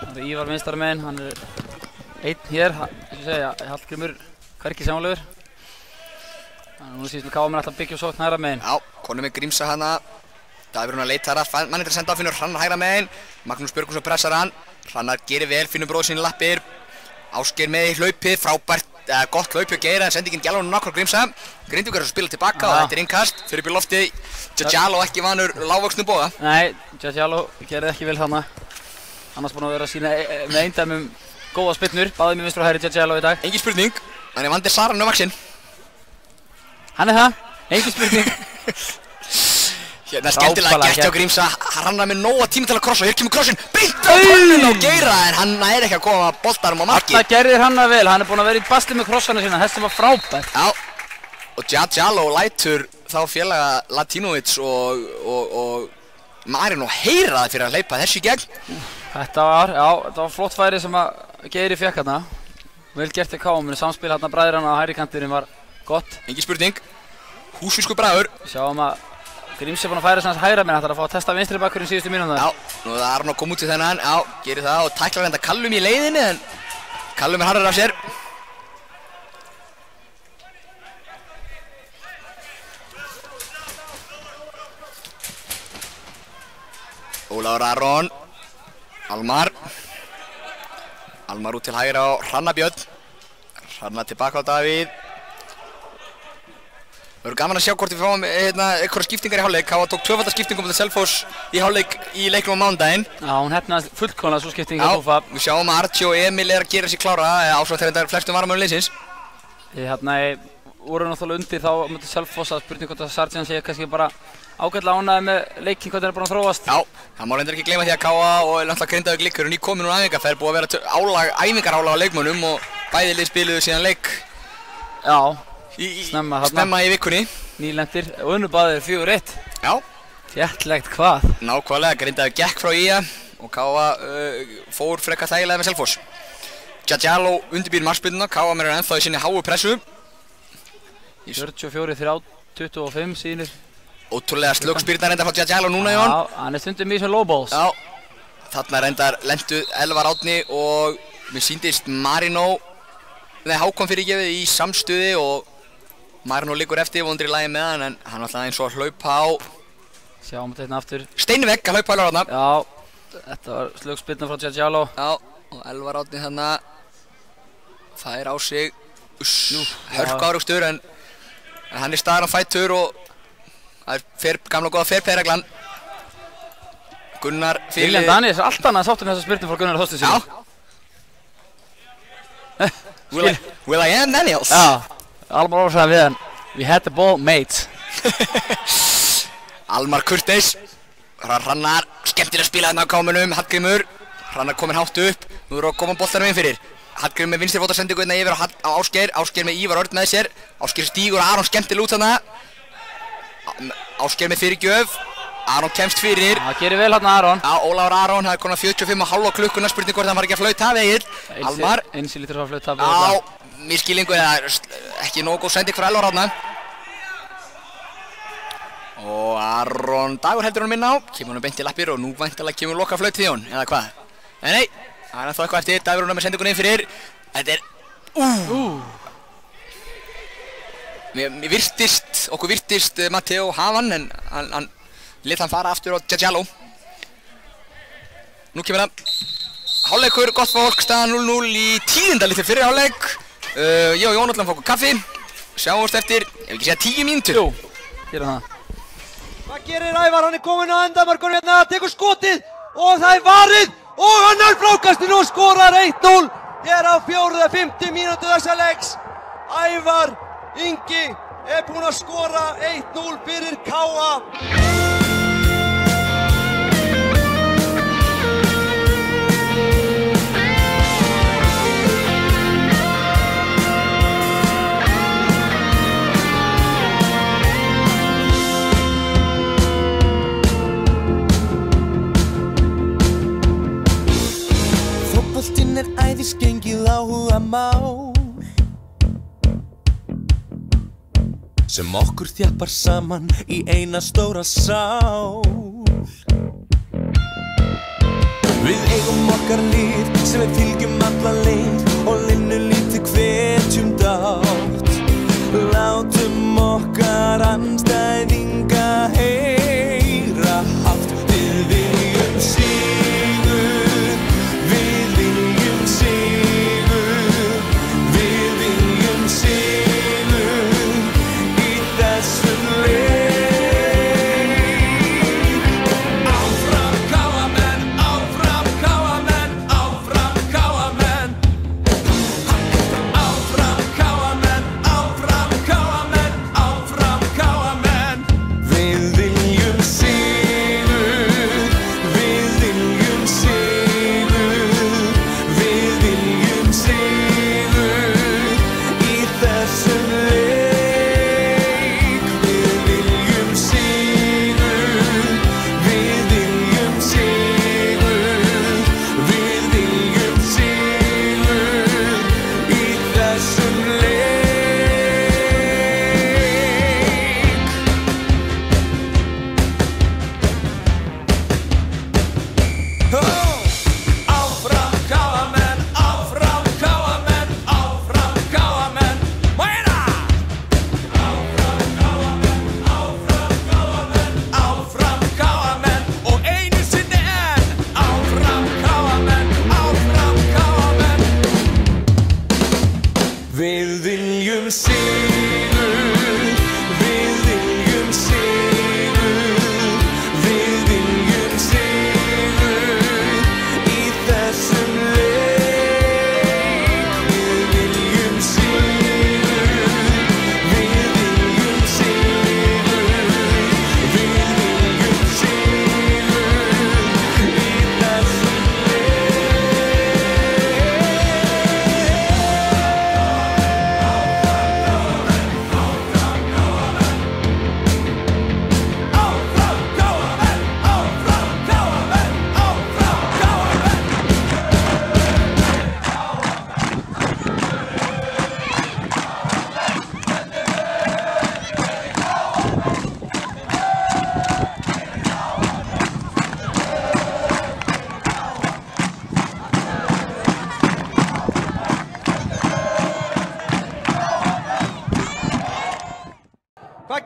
Það er Ívar vinstari megin, hann er einn hér, þess að segja, Hallgrímur hvergi sjáanlegur. Nú síðan Káa mér alltaf byggja og sókn hægra megin. Já, konum með Grímsa hana. Davíð að leita þar, mann er að senda á Finnur Hrannar hægra megin. Magnús Björgvinsson pressar hann. Hrannar gerir vel, Finnur bróður sín lappir. Ásgeir með í hlaupið, frábært, gott hlaup hjá Geir en sendingin Gjalló nokkur Grímsa. Grindvíkingar að spila tilbaka og þetta er innkast. Fyrir upp í loftið, Gjalló ekki vanur lágvöxnu boga. Nei, Gjalló gerði ekki vel þarna. Annars búinn að vera að sína með eindæmum góða spyrnur. Báði með vinstra og hægri Gjalló í dag. Engin spurning, hann er vandi Saran um vaxinn. Hann er það, engin spurning. Hérna er skemmtilega gert hjá Grímsa, Hrannar með nóga tíma til að krossa, hér kemur krossin beint á bólnum á Geira en hann er ekki að koma boltarum á marki. Þetta gerðir Hrannar vel, hann er búinn að vera í basti með krossana sína, þessi var frábær. Já, og Gjalló lætur þá félaga Latinovic og Marino heyra það fyrir að hleypa þessu í gegn. Þetta var flott færi sem að Geiri fekk hérna. Vel gert í Káa, samspil hérna bræðranna á hægri kantinum var gott. Engin spurning, húsvísku bræður. Sjáum að Grímsi er búinn að færa svona hægra megin, hann þarf að fá að testa vinstri bakkurinn síðustu mínúturnar. Já, nú er það Aron að koma út í þennan, já, gerir það og tæklar enda Callum í leiðinni en Callum er harður af sér. Ólafur Aron, Almar út til hægra á Hrannar Björn. Hrannar tilbaka á Davíð. Það verður gaman að sjá hvort við fáum einhverja skiptingar í hálfleik. Káa tók tvöfalda skiptingum á Selfoss í hálfleik í leiknum á mánudaginn. Já, hún hefnaðist fullkomlega svo skipting að Tófa. Við sjáum að Archie og Emil að gera sér klára ásamt þegar flestum varamönnum liðsins. Voru náttúrulega undir þá á móti Selfoss að spurning hvort að Sargent sé kannski bara ágætlega ánægður með leikinn hvernig búinn að þróast. Já, það má reyndar ekki gleyma því að Káa og náttúrulega Grindavík líka eru nýkomin úr æfingarferð, búið að vera æfingarálag á leikmönnum og bæði lið spiluðu síðan leik. Já, snemma í vikunni. Nýlendir og unnu báðir 4-1. Já. Þéttlegt hvað? Nákvæmlega, Grindavík gekk frá IA og Káa fór frekar þægilega með Selfoss. Djadjaló undirbýr markspyrnuna, Káa er ennþá í sinni háu pressu. 44-25 sýnir. Ótrúlega slöggspyrna reyndar frá Djadjaló núna, Jón. Já, hann stundum í þessum low balls. Já, þarna reyndar lentu Elvar Árni og mér sýndist Hákon fyrirgefið í samstuði og Marino liggur eftir vondur í lagi með hann en hann ætlaði eins og að hlaupa á. Sjáum þetta hérna aftur. Steinvegg að hlaupa á Elvar Árna. Já, þetta var slöggspyrna frá Djadjaló. Já, og Elvar Árni þarna fær á sig hörkuárugstur en hann staðar á fætur og það gamla góða fairplay-reglan. Gunnar fyrir... William Daniels allt annað sáttur með þessa spyrnum frá Gunnar Þorsteinssyni. Já. William Daniels. Já, Almar orðsæði við hann. We had the ball, mate. Almar Kurteis. Hrannar, skemmtilega að spila þarna á kámunum. Hallgrímur, Hrannar kominn hátt upp. Nú eru að koma boltanum inn fyrir. Hallgrímur með vinstri fótasendingu hérna yfir á Ásgeir. Ásgeir með Ívar Örn með sér. Ásgeir stígur Aron skemmtilega út þarna. Ásgeir með fyrirgjöf. Aron kemst fyrir. Það gerir vel hérna Aron. Já, Ólafur Aron, það konar 45,5 á klukkuna. Spurning hvort hann var ekki að flauta af Egil. Almar. Einsi lítur að flauta af Egil. Já, misskilningu eða ekki nógu góð sending frá Elvar Árna. Og Aron Dagur heldur honum inn á. Kemur honum beint í lappir og nú væntanlega kemur loka flaut því hún, eða hvað? Nei, það er ennþá eitthvað eftir. Dagur honum með sendingunni inn fyrir. Þetta okkur virtist Matteo Havan en hann lit hann fara aftur á Djadjaló. Nú kemur það. Hálfleikur, gott fólk, staðan 0-0 í 10. litur fyrir hálfleik. Ég og Jón ætlum að fá okkur kaffi. Sjáumst eftir, ef ekki segja 10 mínútur. Jú, gerum það. Hvað gerir Ævar? Hann kominn á endamarkinu hérna, tekur skotið og það varið og hann frákastinn og skorar 1-0 hér á 4. mínútu þessa leiks. Ævar Ingi búinn að skora 1-0 fyrir Káa. Fótboltinn æðisgengið áhugamál sem okkur þjappar saman í eina stóra sál. Við eigum okkar lið sem við fylgjum alla leið og linnu lítið hvetjum dátt. Látum okkar andstæðinga heyra hátt. Við viljum sigur, við viljum sigur, við viljum sigur í þessum leik. Áfram Káamenn, áfram Káamenn, áfram Káamenn. Áfram Káamenn, áfram Káamenn, áfram Káamenn.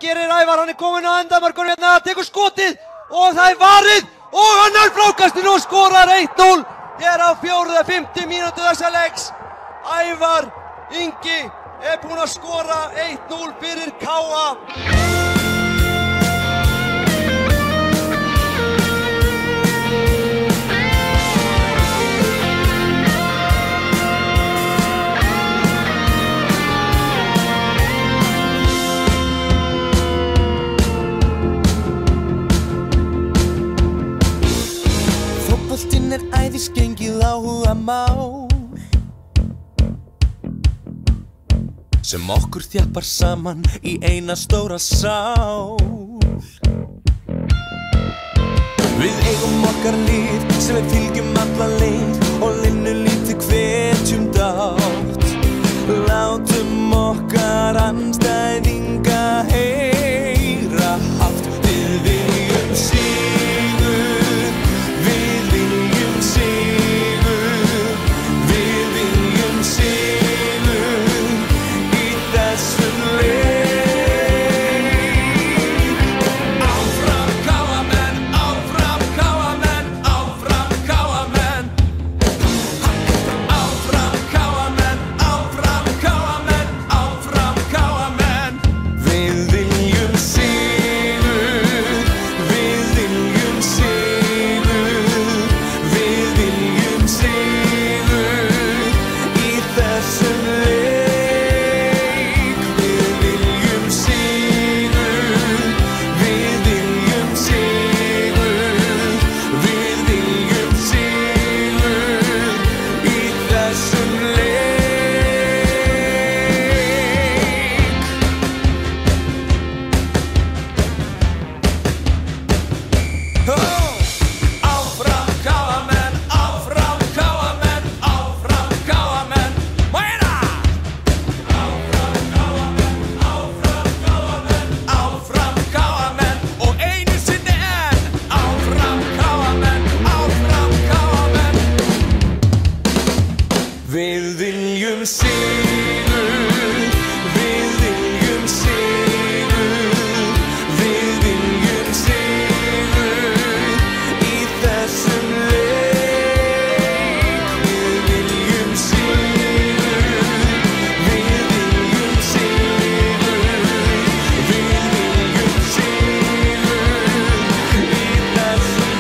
gerir Ævar? Hann kominn á endamörkunum hérna, tekur skotið og það varið og hann frákastinu og skorar 1-0 hér á 4. mínútu þessa leiks. Ævar Ingi búinn að skora 1-0 fyrir KA. Fótboltinn æðisgengið áhugamál sem okkur þjappar saman í eina stóra sál. Við eigum okkar lið sem við fylgjum alla leið og linnu lítið hvetjum dátt. Látum okkar andstæðinga heyra hátt. Við viljum sigur, við viljum sigur, við viljum sigur í þessum leik. Áfram KA-menn, áfram KA-menn, áfram KA-menn. Áfram KA-menn, áfram KA-menn, áfram KA-menn. Við viljum sigur, við viljum sigur, við viljum sigur í þessum leik. Við viljum sigur, við viljum sigur, við viljum sigur í þessum leik. Áfram KA-menn, áfram KA-menn, áfram KA-menn. Meira! Áfram KA-menn, áfram KA-menn, áfram KA-menn og einu sinni enn. Áfram KA-menn, áfram KA-menn. Við viljum sigur, við viljum sigur, við viljum sigur í þessum leik. Við viljum sigur, við viljum sigur, við viljum sigur í þessum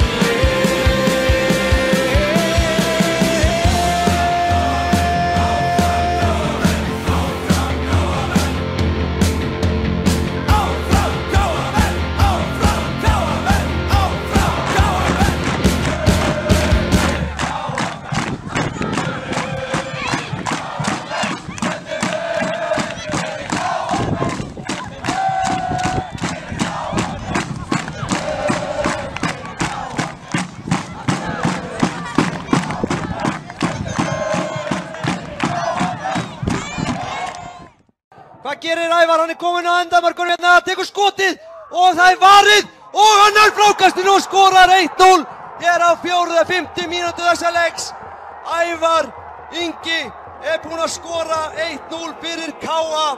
Hvað gerir Ævar? Hann kominn á endamörkunum hérna, tekur skotið og það varið og hann frákastinu og skorar 1-0 hér á 4. mínútu þessa leiks. Ævar Ingi búinn að skora 1-0 fyrir KA.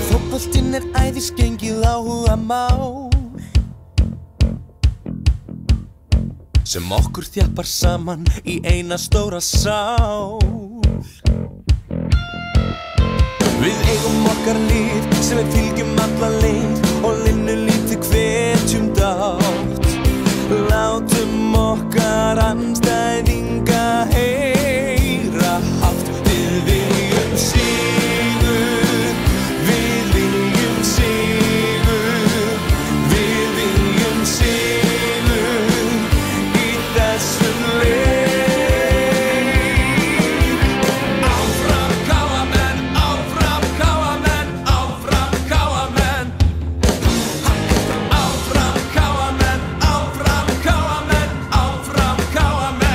Fótboltinn æðisgengið áhugamál sem okkur þjappar saman í eina stóra sál. Við eigum okkar lið sem við fylgjum alla leið og linnu lítið hvetjum dátt. Látum okkar andstæðinga heyra hátt. Við viljum sigur, við viljum sigur, við viljum sigur í þessum leik. Áfram KA-menn, áfram KA-menn, áfram KA-menn. Áfram KA-menn, áfram KA-menn, áfram KA-menn.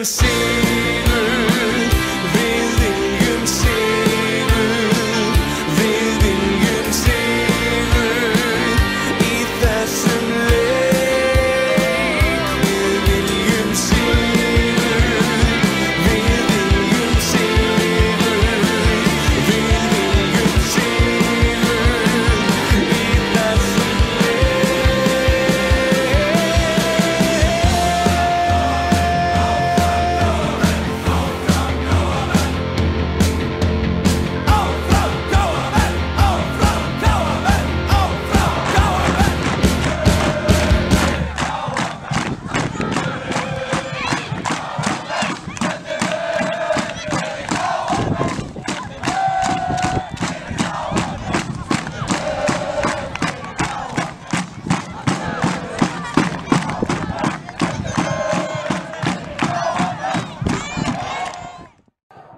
viljum sigur, við viljum sigur, við viljum sigur í þessum leik. Við viljum sigur, við viljum sigur, við viljum sigur í þessum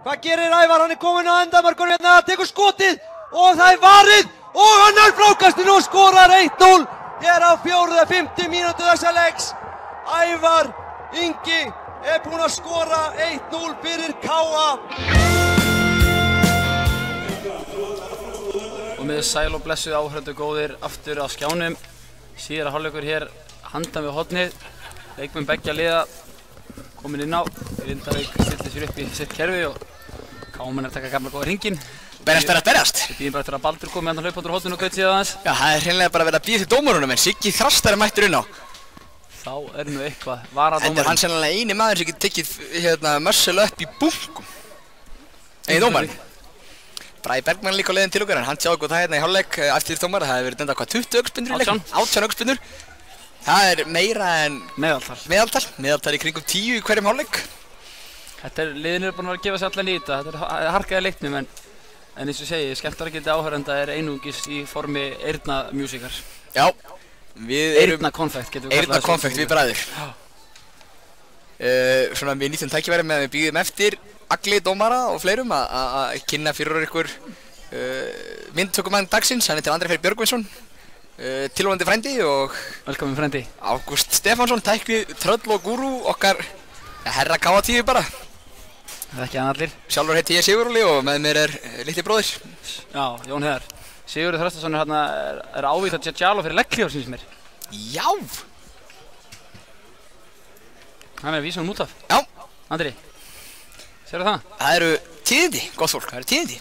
Hvað gerir Ævar? Hann kominn á endamarkinu hérna, tekur skotið og það varið og hann frákastinu og skorar 1-0 hér á 4. mínútu þessa leiks. Ævar Ingi búinn að skora 1-0 fyrir KA. Og með sæl og blessuð áhörðu góðir aftur á skjánum. Síðara hálfleikur hér handan við hornið. Leikmenn beggja liða komin inn á. Grindavík stillir sér upp í sitt kerfi og KA-menn að taka gamla góða hringinn. Berjast. Við býðum bara til að Baldur komi andan hlaupandur á horninu og gaut síðan aðeins. Já, það hreinlega bara verið að býða til dómarunum en Siggi Þrastar mættur inn á. Þá nú eitthvað varadómarinn. Þetta hann sennilega eini maður sem getur tekið mössel upp í bunkum. Eða dómarinn. Bragi Bergmann líka á leiðin til okkar en hann sjáðu hvað það hérna í hálfleik eftir dómar. Það hefur verið dæmdar hvað 20 aukaspyrnur í leiknum? 18 aukaspyrnur. Það meira en meðaltal í kringum 10 í hverjum hálfleik. Liðin búin að gefa sér allan í þetta. Þetta harkaði leiknum en eins og segi, skemmtaragildi áhorfenda einungis í formi eyrnamjúsikar. Já, við erum Eyrnakonfekt getum við kallað það. Eyrnakonfekt við bræður. Svona við nýttum tækifæri með að við býðum eftir Agli dómara og fleirum að kynna fyrir ykkur myndtökumann dagsins. Hann heitir Andri Freyr Björgvinsson, tilvonandi frændi og velkomin frændi Ágúst Stefánsson, tækni tröll og gúrú okkar herra KA10 bara. Það er ekki allir. Sjálfur heiti ég Sigurúli og með mér litli bróðir. Já, Jón Heiðar. Sigurður Þröstason er ávít að Djadjalo fyrir leggklíðar síns mér. Já! Hann er vísun út af. Já. Andri, sérðu það? Það eru tíðindi, gott fólk, það eru tíðindi.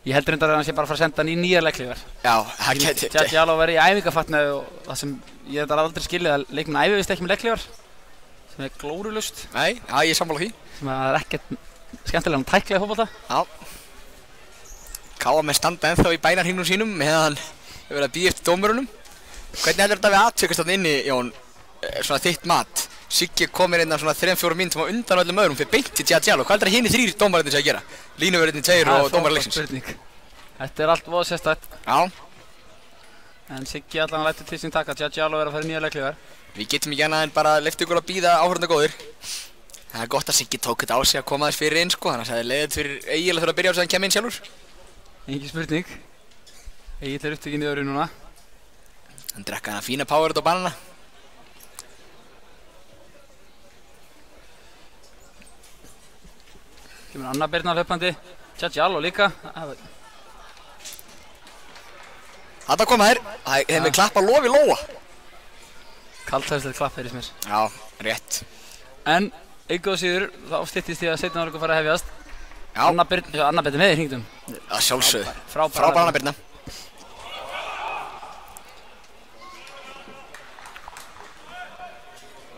Ég held reyndar að hann sé bara að fara að senda hann í nýjar leggklíðar. Já, það geti. Djadjalo verið í æfingafatnaði og það sem ég hef aldrei skilið að leikmenn æfi vist ekki með leggklíðar. Sem glórulaust. Nei, já, ég sammála því. Sem ekkert skemmtilega tækla í fótbolta. Já. KA með standa ennþá í bænarhringnum sínum meðan hefur verið að bíða eftir dómurunum. Hvernig heldur þetta við aðtökast þarna inni, Jón, svona þitt mat? Siggi komir inn á svona 3-4 mínútum á undan öllum öðrum fyrir beint til Djadjalo. Hvað heldur hinir 3 dómararnir sé að gera? Línuverðirnir 2 og dómarar leiksins. Þetta allt voða sérstætt. Já. En Siggi allan lætur til sín taka. Djadjalo er að fara í nýjar leikklíðar. Við getum ekki annað en bara leyft ykkur að bíða áhorfenda góðir. Það er gott að Siggi tók þetta á sig að koma þess fyrir inn sko, annars hefði leiðið fyrir Egil að þurfa að byrja á þess að hann kemur inn sjálfur. Engin spurning. Egil er upptekinn í öðru núna. Hann drekka hana fína power út á banana. Kemur Anna Birna hlaupandi. Djadjalo líka. Þetta koma þér. Þeim er klappa lofi lóa. Kaldhæðslegt klapp fyrir mér. Já, rétt. En engu og síður, þá styttist ég að seinna ára fara að hefjast. Já. Anna Birna með í hringdum. Að sjálfsögðu. Frábær Anna Birna.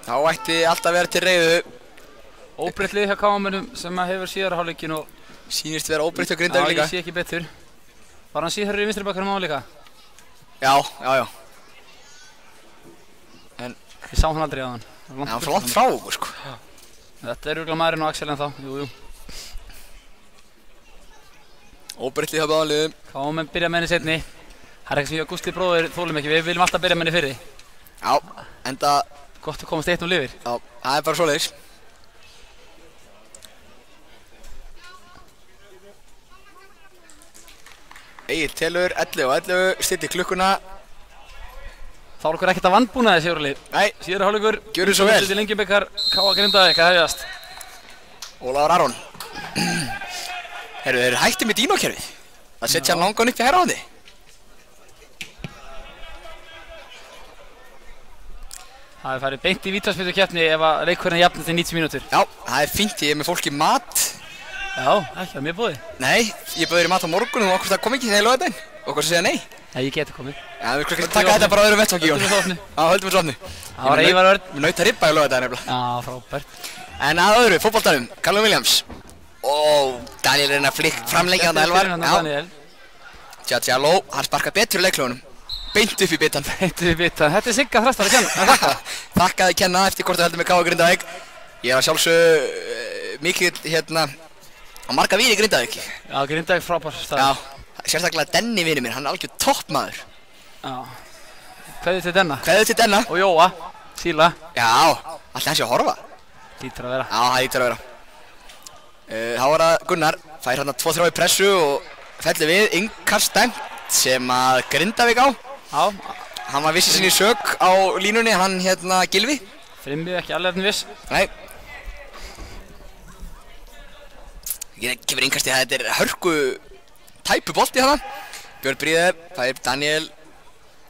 Þá ætti allt að vera til reiðu. Óbreytt lið hjá KA-mönnum sem hefur síðara hálfleikinn og sýnist vera óbreytt hjá Grindavík líka. Já, ég sé ekki betur. Var hann síðhverjur í vinstri bakkanum á líka? Já. En ég sá hann aldrei á hann. Já, hann var langt frá okkur sko. Já. Þetta er örugglega maðurinn og Axel en þá, jú. Óbreytt lið hjá báðum liðum. KA-menn byrja með henni seinni. Það er eitthvað sem ég og Gústi bróðir þolum ekki, við viljum alltaf byrja með henni fyrri. Já, enda gott að komast 1-0 yfir. Já, það er bara svoleiðis. Egil telur 11 og 11, stillir klukkuna. Þá er okkur ekkert að vandbúnaði, Sigurli. Nei. Síðari hálfleikur. Gjörðu svo vel. Lengjubikar, K.A. Grindavík að hefjast. Ólafur Aron. Þeir hætti með dínókerfið. Það setja hann langan upp í hægra hóði. Það er farið beint í vítaspyrnukeppni ef að leikurinn jafn eftir 90 mínútur. Já, það er fínt, ég er með fólki mat. Já, ekki að mér bóði. Nei, ég bauði þér mat á morgun og okkur það kom ekki þegar ég loði þetta. Og okkur segja nei. Nei, ég geti komið. Já, við skulum taka þetta bara á öðrum vettvangi, Jón. Höldum við svo opnu. Það var Ívar Örn. Við naut að ribba í loði þetta nefnilega. Já, frábært. En að öðru, fótboltanum, Callum Williams. Daniel er að framlengja þarna Elvar. Tjalo, hann sparkar betur í leikklónum. Beint upp í bitan. Beint upp í bitan. Þetta er Sigga Þrastar að kenna. Þakkaði kenna eftir hvort þú heldur með K.A. Grindavík. Ég er að sjálfsög mikið á marga víni í Grindavík. Já, Grindavík frábær stað. Já, sérstaklega Denni vinur minn, hann er algjör toppmaður. Já. Kveðið til Denna. Kveðið til Denna. Og Jóa, Síla. Já, alltaf hans sé að horfa. Lítur að vera. Já, það lítur að vera. Þá var það Gunnar, fær hérna 2-3 í pressu og fellur við innkast dæmt sem að Grindavík á. Já. Hann var vissi sinni í sök á línunni, hann Gylfi. Frimmi ekki alveg eftir viss. Nei. Ég kemur innkastið að þetta er hörku tæpu bolti hana. Björn Bríðar, fær Daniel.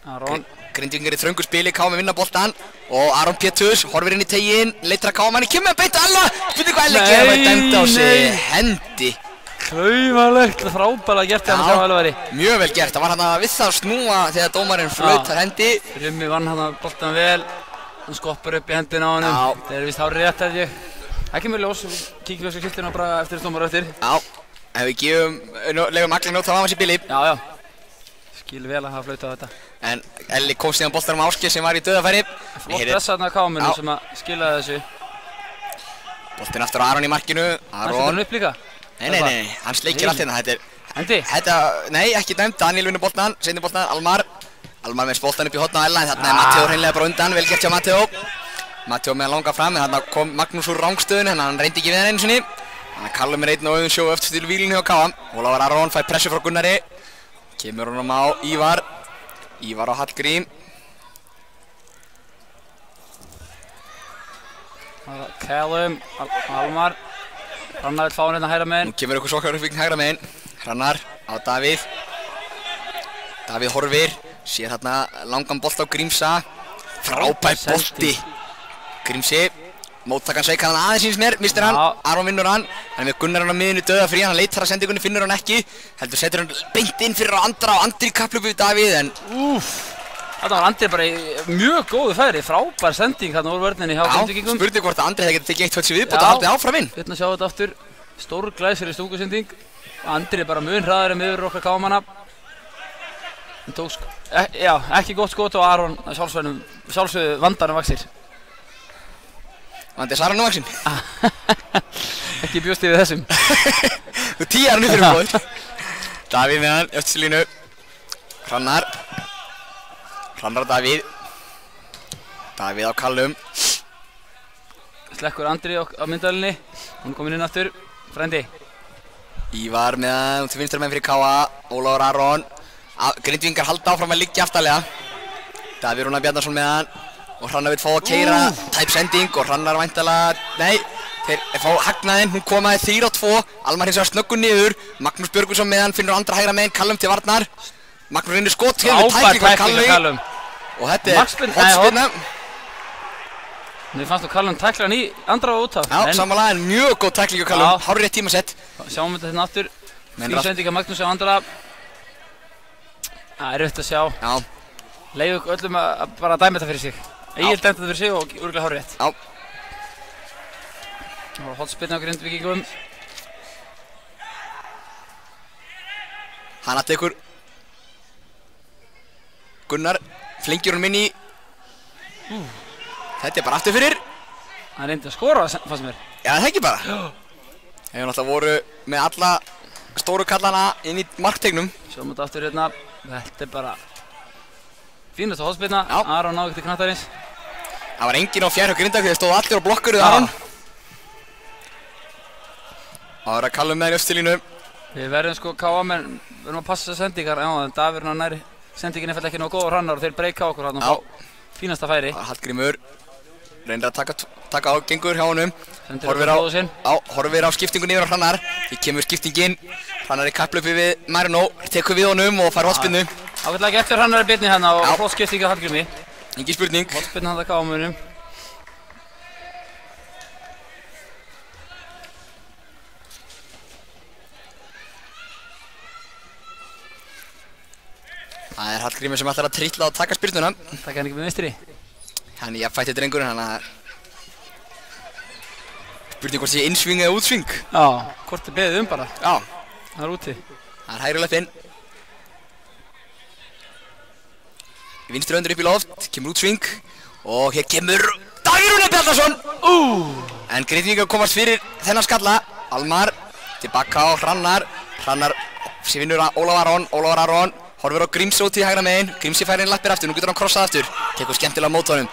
Aron. Grindvíkingar í þröngu spili, K.A. vinna boltan. Og Aron Péturs horfir inn í teginn, leitar að K.A. manni, kemur að beita alla. Spurning hvað Elli gerir að dæmta á sig hendi. Klauvalegt, frábælega gert þegar hann sjá Elvari. Mjög vel gert, það var hann við það að snúa þegar dómarinn flautar hendi. Frimmi vann hann boltan vel. Hann skoppar upp í hendina á honum. Það er vist hárið rétt held ég. Ekki mjög ljós, kíkjum við þessu skiltinu bara eftir dómar eftir. Já, ef við legum allir nót þá var hans í bili. Já. Skil vel að hafa flautað á þetta. En Elli kom síðan boltanum Ásgeir sem var í dauðafæri. Flott pressa þarna K.A. sem að skilaði þessu. Boltinn aftur á Aron í markinu. Hann setur hann upp líka? Nei, hann sleikir allt hérna. Hendi? Nei, ekki dæmt. Daniel vinnur boltan, seinir boltan, Almar með boltan upp í hotna á Ella, en þarna er Matteo hreinlega bara undan, vel gert hjá Matteo. Matteo með að langa fram, en þarna kom Magnús úr rangstöðunni, en hann reyndi ekki við hann einu sinni. Þannig að Callum er einn og auðvun sjó eftir til vílinu hjá K.A. Ólafur Aron fær pressu frá Gunnari. Kemur honum á Ívar. Ívar á Hallgrím. Callum, Almar. Hrannar vill fá hann hérna hægra meginn. Nú kemur eitthvað sokkaruppvíkning hægra meginn. Hrannar á Davíð. Davíð horfir. Sér hérna langan bolt á Grímsa. Frábær bolti. Grímsi. Móttakan sveik hann aðeins síns mér, mistir hann. Aron vinnur hann. Hann er með Gunnar hann á miðinu dauðafrí. Hann leitar að sendingunni, finnur hann ekki. Heldur setur hann beint inn fyrir á Andra og Andri í kapphlaupi við Davíð, en Þetta var Andri bara í mjög góðu færi, frábær sending hérna úr vörninni hjá Grindvíkingum. Spurning hvort að Andri hefði getið tekið eitt höll viðbót og haldið áfram inn. Hérna sjá þetta aftur, stór glæsileg stungusending. Andri bara mun hraðari miður okkar K.A. Hann tók ekki gott skot og Aron sjálfsögðu vandarinn vaxir. Vandi Saran og vaxinn. Ekki bjóst ég við þessum. Þú tíjar hann upp fyrir móður. Davíð með hann, eftir línu. Hrannar og Davíð. Davíð á Callum. Slekkur Andri á myndaðalinni. Hún er komin inn aftur. Frændi. Ívar með hann, til vinstra menn fyrir K.A. Ólafur Aron. Grindvíkingar halda áfram að liggja aftarlega. Davíð Rúnar Bjarnason með hann. Og Hrannar vill fá að keyra tæp sending og Hrannar væntanlega, nei, þeir fá hagnaðinn, hún komaði 3-2, Almar hins vegar snöggur niður, Magnús Björgvinsson með hann, finnur Andra hægra meginn, Callum til varnar, Magnús reynir skot, hefur tækling á Callum, og þetta er hotspinna. Mér fannst þú Callum tækla hann í Andra og útaf. Já, samanlega en mjög góð tækling á Callum, hárið rétt tímasett. Sjáum við þetta hérna aftur, því sending að Magnús á Andra. Það er auðvitað að sjá. Já. Leiðu öllum að bara dæma þetta fyrir sig. Egil dæmdi þetta fyrir sig og örugglega hárið rétt. Já. Það var hotspinna á Grindvíkingum. Hanna tekur Gunnar, flengir honum inn í. Þetta er bara aftur fyrir. Hann reyndi að skora, fannst mér. Já, það ekki bara. Þeir náttúrulega voru með alla stóru kallana inn í marktegnum. Sjáum þetta aftur hérna. Þetta er bara fínasta hotspinna. Aron náði ekki til knattarins. Það var enginn á fjær hjá Grindavík, þeir stóðu allir á blokkuruð Aron. Það var að Callum með í östilínu. Við verðum sko K.A. menn, við verðum að passa þessar sendingar, já, en Davíð er næri sendingin er ekki nógu góð á Hrannar og þeir breyka okkur hann og fá fínasta færi. Hallgrímur reynir að taka á, gengur hjá honum. Horfir á skiptingun yfir á Hrannar. Því kemur skiptingin. Hrannar í kapplaupi við Marino, tekur við honum og fær hotspinnu. Ágætlega eftir Hrannar byrni hérna og flott skipting af Hallgrími. Engin spurning. Hotspinnu hann að kámunum. Það er Hallgrímur sem ætlar að trilla og taka spyrnuna. Taka hann ekki með vinstri. Hann er jafnfættur drengurinn, hann að spurning hvort sé innsving eða útsving. Já, hvort er beðið bara. Já. Það er úti. Það er hægri löppinn. Vinstri öndur upp í loft, kemur útsving og hér kemur Davíð Rúnar Bjarnason. En Grindvíkingar komast fyrir þennan skalla. Almar tilbaka á Hrannar. Hrannar sem vinnur að Ólafur Aron. Horfir á Grímsóti í hægra megin. Grímsi fær inn lappir aftur, nú getur hann krossað aftur. Tekur skemmtilega mót honum.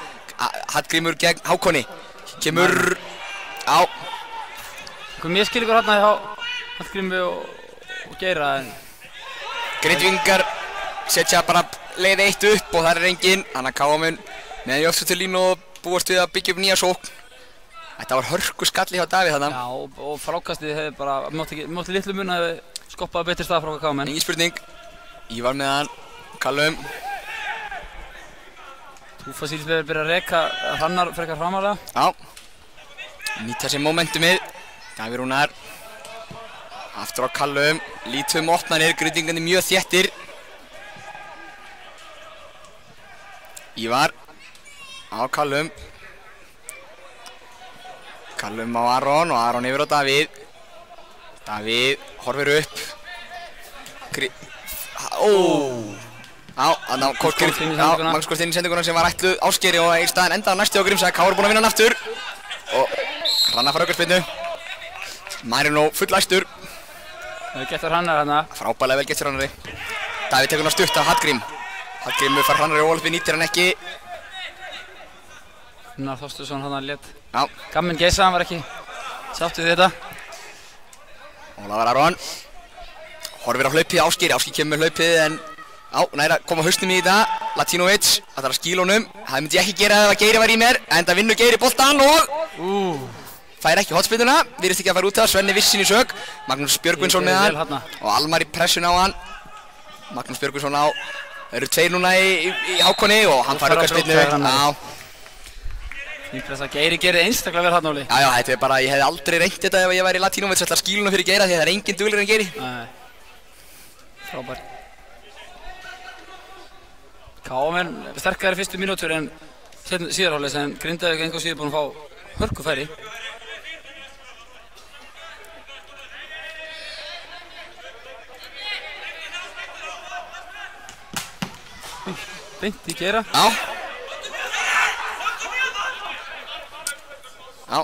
Hallgrímur gegn Hákoni. Kemur á. Mér skil ykkur hérna hjá Hallgrími og Geira en Grindvíkingar setja bara leið 1 upp og það er enginn. Þannig að KM með Jófsson til línu og búast við að byggja upp nýja sókn. Þetta var hörku skalli hjá Davíð þarna. Já, og frákastið hefði bara, mátti litlu mun að hefði skoppað betri stað frá KM. Engin spurning. Ívar með hann, Callum. Túfasíls byrja að reka Hrannar frekar framalega. Já. Nýta sér momentumið. Davíð Rúnar. Aftur á Callum. Lítum opnanir, Grindvíkingarnir mjög þéttir. Ívar. Á Callum. Callum á Aron og Aron yfir á Davíð. Davíð horfir upp. Magnús Kort inn í sendinguna sem var ætluð Ásgeiri og í staðinn endaði næsti á Grímsa. Káur búinn að vinna hann aftur og Hrannar fær aukaspyrnu. Marino full æstur. Það er gett á Hrannar hérna. Frábærlega vel gett fyrir Hrannari. Davíð tekur hann á stutt af Hallgrím. Hallgrímur fær Hrannar í ólfi, nýtir hann ekki. Gunnar Þorsteinsson hann lét. Já. Gammin Geisa, hann var ekki sáttur við þetta. Ólafur Aron. Horfir á hlaupið Ásgeiri. Ásgeiri kemur með hlaupið en næra koma hausnum í þetta. Latinovic, það þarf að skíla honum. Það myndi ég ekki gera ef að Geiri var í mér. En það vinnur Geiri boltan og fær ekki hotspyrnuna. Virðist ekki að fara út af. Svenni viss sín í sök. Magnús Björgvinsson með hann. Og Almar í pressun á hann. Magnús Björgvinsson á. Það eru 2 núna í Hákoni og hann fær aukaspyrnu. Ég pressa að Geiri gerir einstaklega vel hann Óli. Já, þetta er bara, ég hefði aldrei reynt þetta ef ég væri Latinovic. Ætla að skíla honum fyrir Geira því það er enginn duglegri en Geiri. Nei. Frábær. KM sterkari fyrstu mínútur en síðarháleis en Grindavík engu síður búinn að fá hörku færi. Beint í Geira. Já. Já.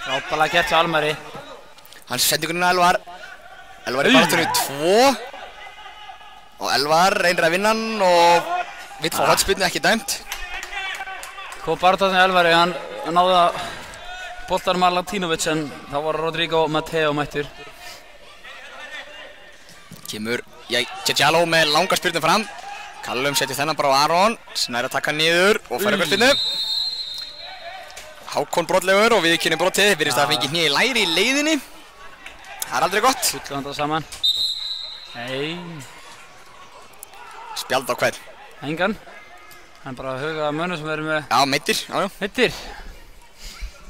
Frábærlega gert hjá Almari. Hans sendingunum Elvar. Elvar í baráttunni 2. Og Elvar reynir að vinna hann og vill fá hotspyrnu, ekki dæmt. Hvað baráttunni Elvari, hann náði að boltanum að Latinovic en þá var Rodrigo Mateo mættur. Kemur Tjajalo með langa spyrnu fram. Callum setur þennan bara á Aron. Snær að taka niður og fær eitthvað spyrnu. Hákon brotlegur og viðurkennir brotið. Virðist að fengi hné í læri í leiðinni. Það er aldrei gott. Fullvandað saman. Nei. Spjald á hvern? Engan. Hann bara huga mönnum sem verður með... Já, meittir. Meittir.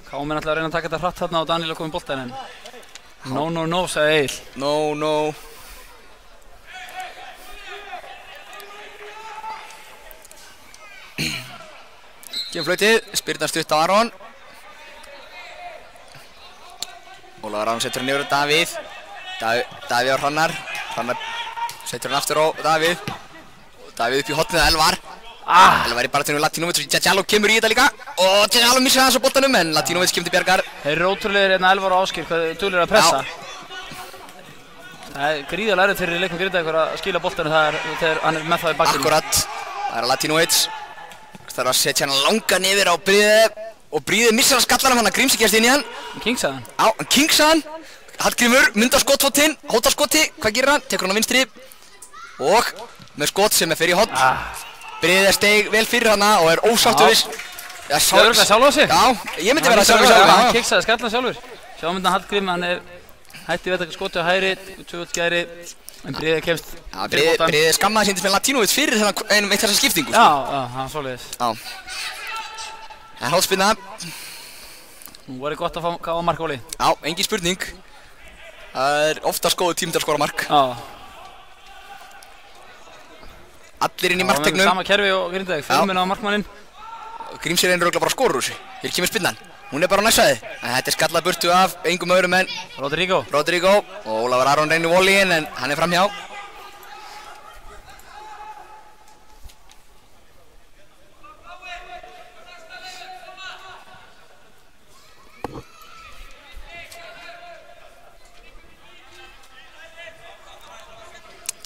KM ætlaði að reyna að taka þetta hratt þarna og Daniel kom í boltan en... No, sagði Egil. No. Kemur flautið, spyrna stutt á Aron. Ólafur Aron setur hann yfir á Davíð. Davíð á Hrannar. Hrannar setur hann aftur á Davíð. Davíð upp í hotnið á Elvar. Elvar í baráttunni Latinovic. Tjajalo kemur í þetta líka. Og Tjajalo missir hans á boltanum en Latinovic kemur til bjargar. Þeir eru ótrúlegir hérna Elvar og Ásgeir, hvað duglegir að pressa. Það er gríðarlega erfitt fyrir leikmenn Grindavíkur að skila boltanum þegar hann er með það í bakkinu. Akkurat. Það er Latinovic. Það að setja hann langan yfir á Bríði og Bríði missar að skallar hann að Grímsi gerst inn í hann. Kingsaði hann. Já, hann kingsaði hann. Hallgrímur myndar skotfótinn, hótar skoti, hvað gerir hann? Tekur hann á vinstri og með skot sem fyrir í horn. Bríði steig vel fyrir hana og er ósáttur viss. Það örgulega sjálf á sig. Já, ég myndi vera sjálf á sig. Hann kingsaði skallar sjálfur. Sjá myndan Hallgrím, hann hætti við að skoti á hægri, 2 skæri. En Bríði kemst fyrir boltan. Bríði skammaði síndist með Latinovic fyrir einum eitt þessa skiptingu. Já, það var svoleiðis. Já. En hótspinna. Nú var gott að fá markóli. Já, engin spurning. Það oftast góðu tími til að skora mark. Já. Allir inn í marktegnum. Sama kerfi og Grindavík, fjölmenn á markmanninn. Grímsir reynir örugglega bara að skora úr þessu. Hér kemur spinnan. Hún bara á næstsvæði. En þetta skallað burtu af engum öðrum en Rodrigo. Og Ólafur Aron reynir volíinn en hann framhjá.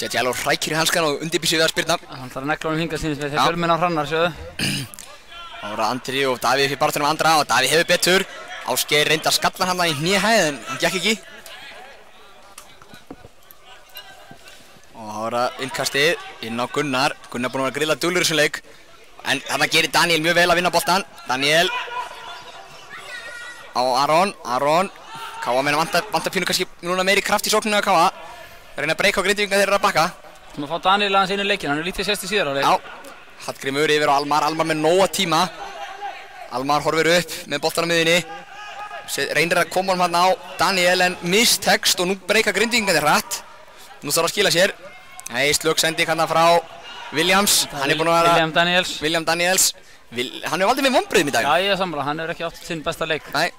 Jalo hrækir í hanskan og undirbýr sig við að spyrna. Hann þarf að negla honum hingað síðan þegar fjölmenn á Hrannar, sjöðu. Ára Andri og Davíð fyrir barðunum andra og Davíð hefur betur. Ásgeir reyndi að skalla hann í hnéhæð en hann gekk ekki. Og ára innkastið inn á Gunnar. Gunnar búinn að vera að grilla duglur í þessum leik. En þarna gerir Daniel mjög vel að vinna boltan. Daniel á Aron. Káa meina vantar pínu kannski núna meiri kraft í sókninu að Káa. Reyna að breyka á Grindvíkinga þeir eru að bakka. Þú maður fá Daniel aðeins inn í leikinn, hann lítið sést í síðar á leik. Já. Hallgrímur yfir á Almar með nóga tíma. Almar horfir upp með boltan á miðjunni. Reynir að koma hann á Daniel en mistekst og nú breyka Grindvíkinga þeir hratt. Nú þarf að skila sér. Nei, slögg sending hann frá Williams. Hann búinn að vera William Daniels. Hann hefur aldrei með vonbrigðum í dag. Já, ég er sammála, hann hefur ekki átt sinn besta leik. Nei.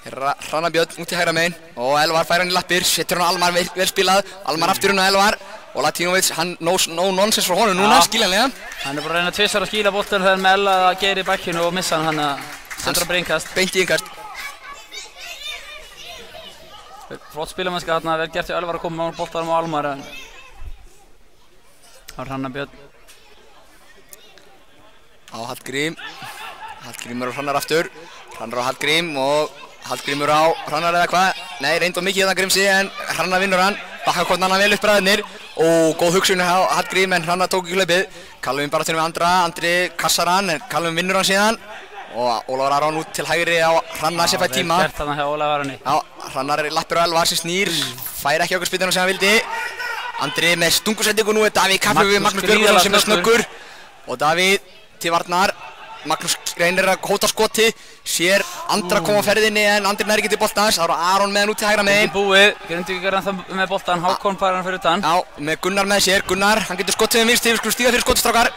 Hrannar Björn út í hægra megin og Elvar fær hann í lappir, setur hann á Almar vel spilað. Almar aftur hann á Elvar og Latinovic, hann no nonsense frá honum núna, skiljanlega. Hann bara að reyna tvisvar að skila boltan þegar með Ella að gera í bakkinu og missa hann að sendur bara innkast. Beint í innkast. Flott spilamennska þarna, vel gert hjá Elvar að koma með boltanum á Almar. Það var Hrannar Björn. Á Hallgrím. Hallgrímur á Hrannar aftur. Hrannar á Hallgrím og Hallgrímur á Hrannar eða hvað? Nei, reynd og mikið hérna Grímsi en Hrannar vinnur hann. Bakka hvort annan vel upp bræðirnir og góð hugsun á Hallgrím en Hrannar tók ekki hlaupið. Callum bara til með andra, Andri kassar hann en Callum vinnur hann síðan. Og Ólafur Aron út til hægri á Hrannar sem fær tíma. Vel gert þarna hjá Ólafur Aroni. Já, Hrannar lappir á Elvar sem snýr, fær ekki okkur spilinu sem hann vildi. Andri með stungusendingu nú er Davíð kappið við Magnús Björgvinsson sem er snöggur. Og Davíð til varnar. Magnús reynir að hóta skoti, sér Andra koma á ferðinni en Andri nær ekki til boltans. Það var Aron með hann út til hægra megin. Búið, Grindvíkingar ennþá með boltan, Hákon fær hann fyrir utan. Já, með Gunnar með sér, Gunnar, hann getur skotið með vinstri, við skulum stíga fyrir skotstrákar.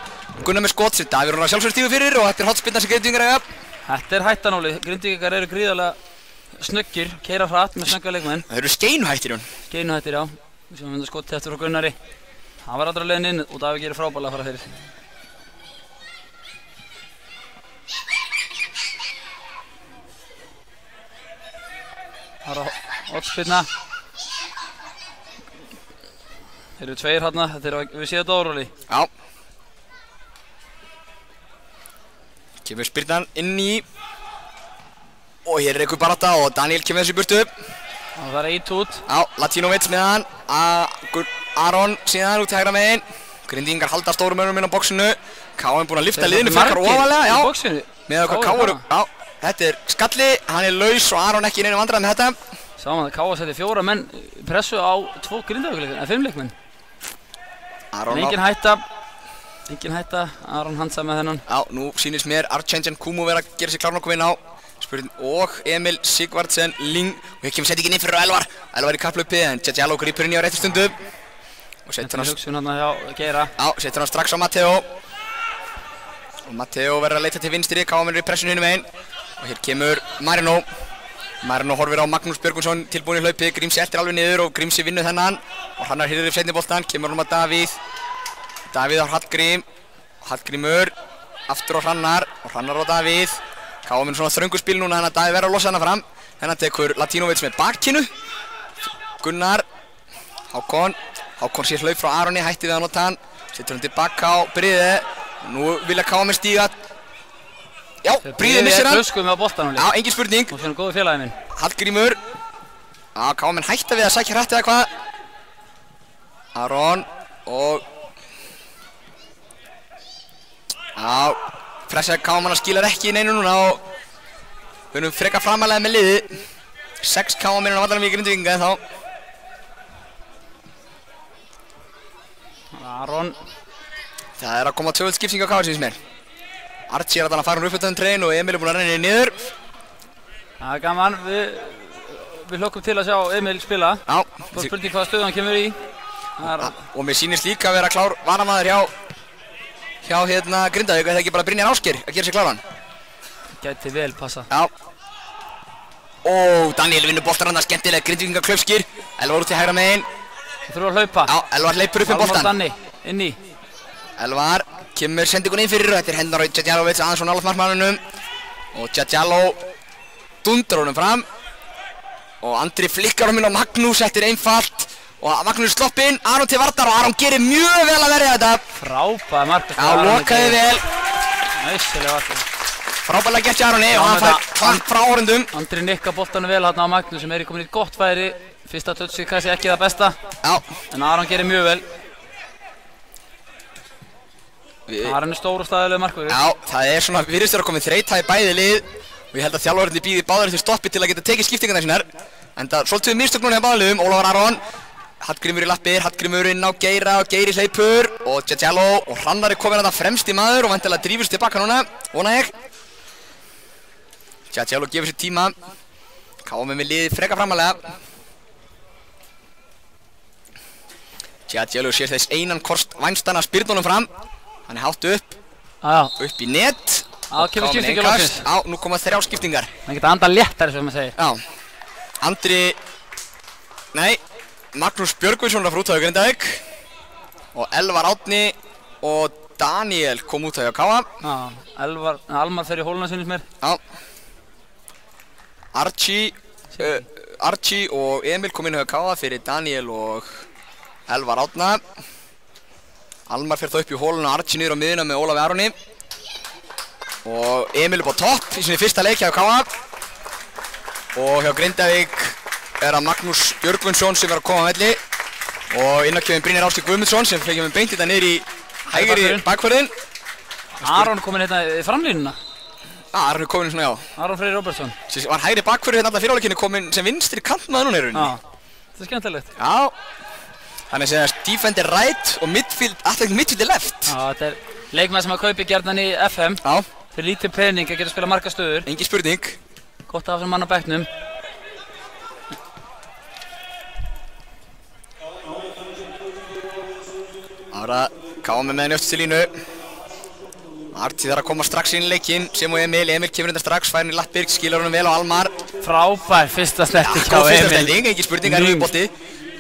Gunnar með skot, sér Davíð Rúnar sjálfsögur stígu fyrir og þetta er hotspinna sem Grindvíkingar eiga. Þetta er hættanóli, Grindvíkingar eru gríðarlega snöggir, keyra hratt með snögga leikmenn. Það eru skeinuhættir í hún. Skeinuhættir, já. Við sjáum þetta skotið eftir frá Gunnari. Hann var allra leiðinn inn og Davíð gerir frábærlega að fara fyrir. Það er hotspinna. Þeir eru tveir hérna, þetta er við séum þetta óróli. Já. Kemur spyrnan inn í. Og hér er einhver barátta og Daniel kemur þessu burtu. Og það er 1 út. Já, Latinovic með hann. Aron síðan út í hægra megin. Grindvíkingar halda stórum önum inn á boxinu. Káin búinn að lyfta liðinu frekar ofalega. Já, í boxinu. Með okkur Ká eru. Já. Þetta er skalli, hann er laus og Aron ekki í neinu vandræði með þetta. Sáum að Káa setti 4 menn pressu á 2 Grindavíkurleikmenn, eða 5 leikmenn. En engin hætta, Aron hansa með þennan. Já, nú sýnist mér Archangen Kumu vera að gera sér klárn að koma inn á. Og Emil Sigvardsen Ling. Og hér kemur settingin inn fyrir Elvar. Elvar í kapplaupi en Jalo grípur inn í á réttu stundu. Og setur hann strax á Matteo. Og Matteo verður að leita til vinstri, Káa í pressinu hinum megin. Og hér kemur Marino. Marino horfir á Magnús Björgvinsson tilbúin í hlaupi, Grímsi eltir alveg niður og Grímsi vinnur þennan. Og Hrannar hirðir upp seinni boltan, kemur á Davíð. Davíð á Hallgrím. Hallgrímur aftur á Hrannar og Hrannar á Davíð. Káa svona þröngu spil núna þannig að Davíð verður að losa hana fram. Þennan tekur Latinovic með bakkinu. Gunnar. Hákon sér hlaup frá Aroni, hætti við að nota hann. Setur hann tilbaka á Bríði. Nú vilja Káa stíga Já, Bríði missir hann. Flösku með boltanum líka. Já, engin spurning. Og svona góðu félagi minn. Hallgrímur. Já, KM hætta við að sækja hrætt eða hvað. Aron og... Já, pressa KM skilar ekki í neinu núna og við erum frekar framalega með liði. 6 KM á vallanum í Grindvíkinga en þá. Aron. Það er að koma tvöföld skipting á KM mér. Archie er að fara upp utan trein og Emil er búinn að renna niður. Það er gaman, við hlokkum til að sjá Emil spila. Já. Svo spurning hvaða stöðu hann kemur í. Og mér sýnist líka að vera klár varamaður hjá Grindavík, eða ekki bara Brynjar Ásgeir að gera sér kláran. Gæti vel passa. Já. Og Daniel vinnur boltan hann, skemmtilega Grindvíkinga klaufskir. Elvar út í hægra megin. Þú þurfum að hlaupa. Já, Elvar hleypur upp boltan. Almar Danni, inn í. Elvar kemur sendingun inn fyrir og þetta er hendur á Djadjalovic aðeins frá nálægt markmannunum. Og Djadjalo dundrar honum fram. Og Andri flikkar honum inn á Magnús, þetta er einfalt. Og Magnús sloppinn, Aron til vartar og Aron gerir mjög vel að verja þetta. Frábæð markast. Já, lokaði vel. Næsilega vartur. Frábæðilega gert hjá Aroni og hann fær klapp frá áhorfendum. Andri nikka boltanum vel hérna á Magnús sem er komin í gott færi. Fyrsta touchi kannski ekki það besta. Já. En Aron gerir mjög vel. Aron er stór og staðilega markverður. Já, það er svona virðist vera komið þreyta í bæði lið. Og ég held að þjálfararnir bíði báðir eftir stoppi til að geta tekið skiptingarnar sínar. En það svolítið mistök núna hjá báðum liðum. Ólafur Aron, Hallgrímur í lappir, Hallgrímur inn á Geira og Geiri hleypur. Og Djadjalo og Hrannar er komin að það fremst í maður og vantilega drífur tilbaka núna, vona ég. Djadjalo gefur sér tíma. KM með liðið freka framalega. Djadjalo sér þess einan kost vænstanna spyrnunum fram. Hann er hátt upp í net. Já, kemur skiptingar loksins. Já, nú koma 3 skiptingar. Það geta anda léttar sem maður segir. Já. Andri... Nei, Magnús Björgvinsson er frá út af Grindavík. Og Elvar Árni og Daniel kom út af Káa. Já, Almar fer í hóluna sinni mér. Já. Archie og Emil kom inn á Káa fyrir Daniel og Elvar Árna. Almar fer þá upp í hóluna og Archie niður á miðuna með Ólafi Aroni. Og Emil upp á topp í sinni fyrsta leik hjá Káa. Og hjá Grindavík er að Magnús Björgvinsson sem er að koma á velli. Og inn á kemur Brynjar Ásgeir Guðmundsson sem fekk beint þetta niður í hægri bakvörðin. Aron kominn hérna í framlínuna. Já, Aron er kominn svona, já. Aron Freyr Róbertsson. Sem var hægri bakvörður hérna alltaf fyrirháleikinu kominn sem vinstri kantmaður núna í rauninni. Já, þetta er skemmtilegt. Já. Þannig að segja defend er right og midfield er left. Já, þetta er leikmenn sem að kaupi gjarnan í FM. Já. Fyrir lítið pening að geta spila marga stöður. Engin spurning. Gott að hafa svona mann á bekknum. Ára KM með njótt til línu. Archie þarf að koma strax inn í leikinn sem og Emil. Emil kemur þetta strax, fær hann í lappir, skilar honum vel á Almar. Frábær fyrsta snerting hjá Emil. Já, fyrsta snerting, engin spurning, það er hugbolti.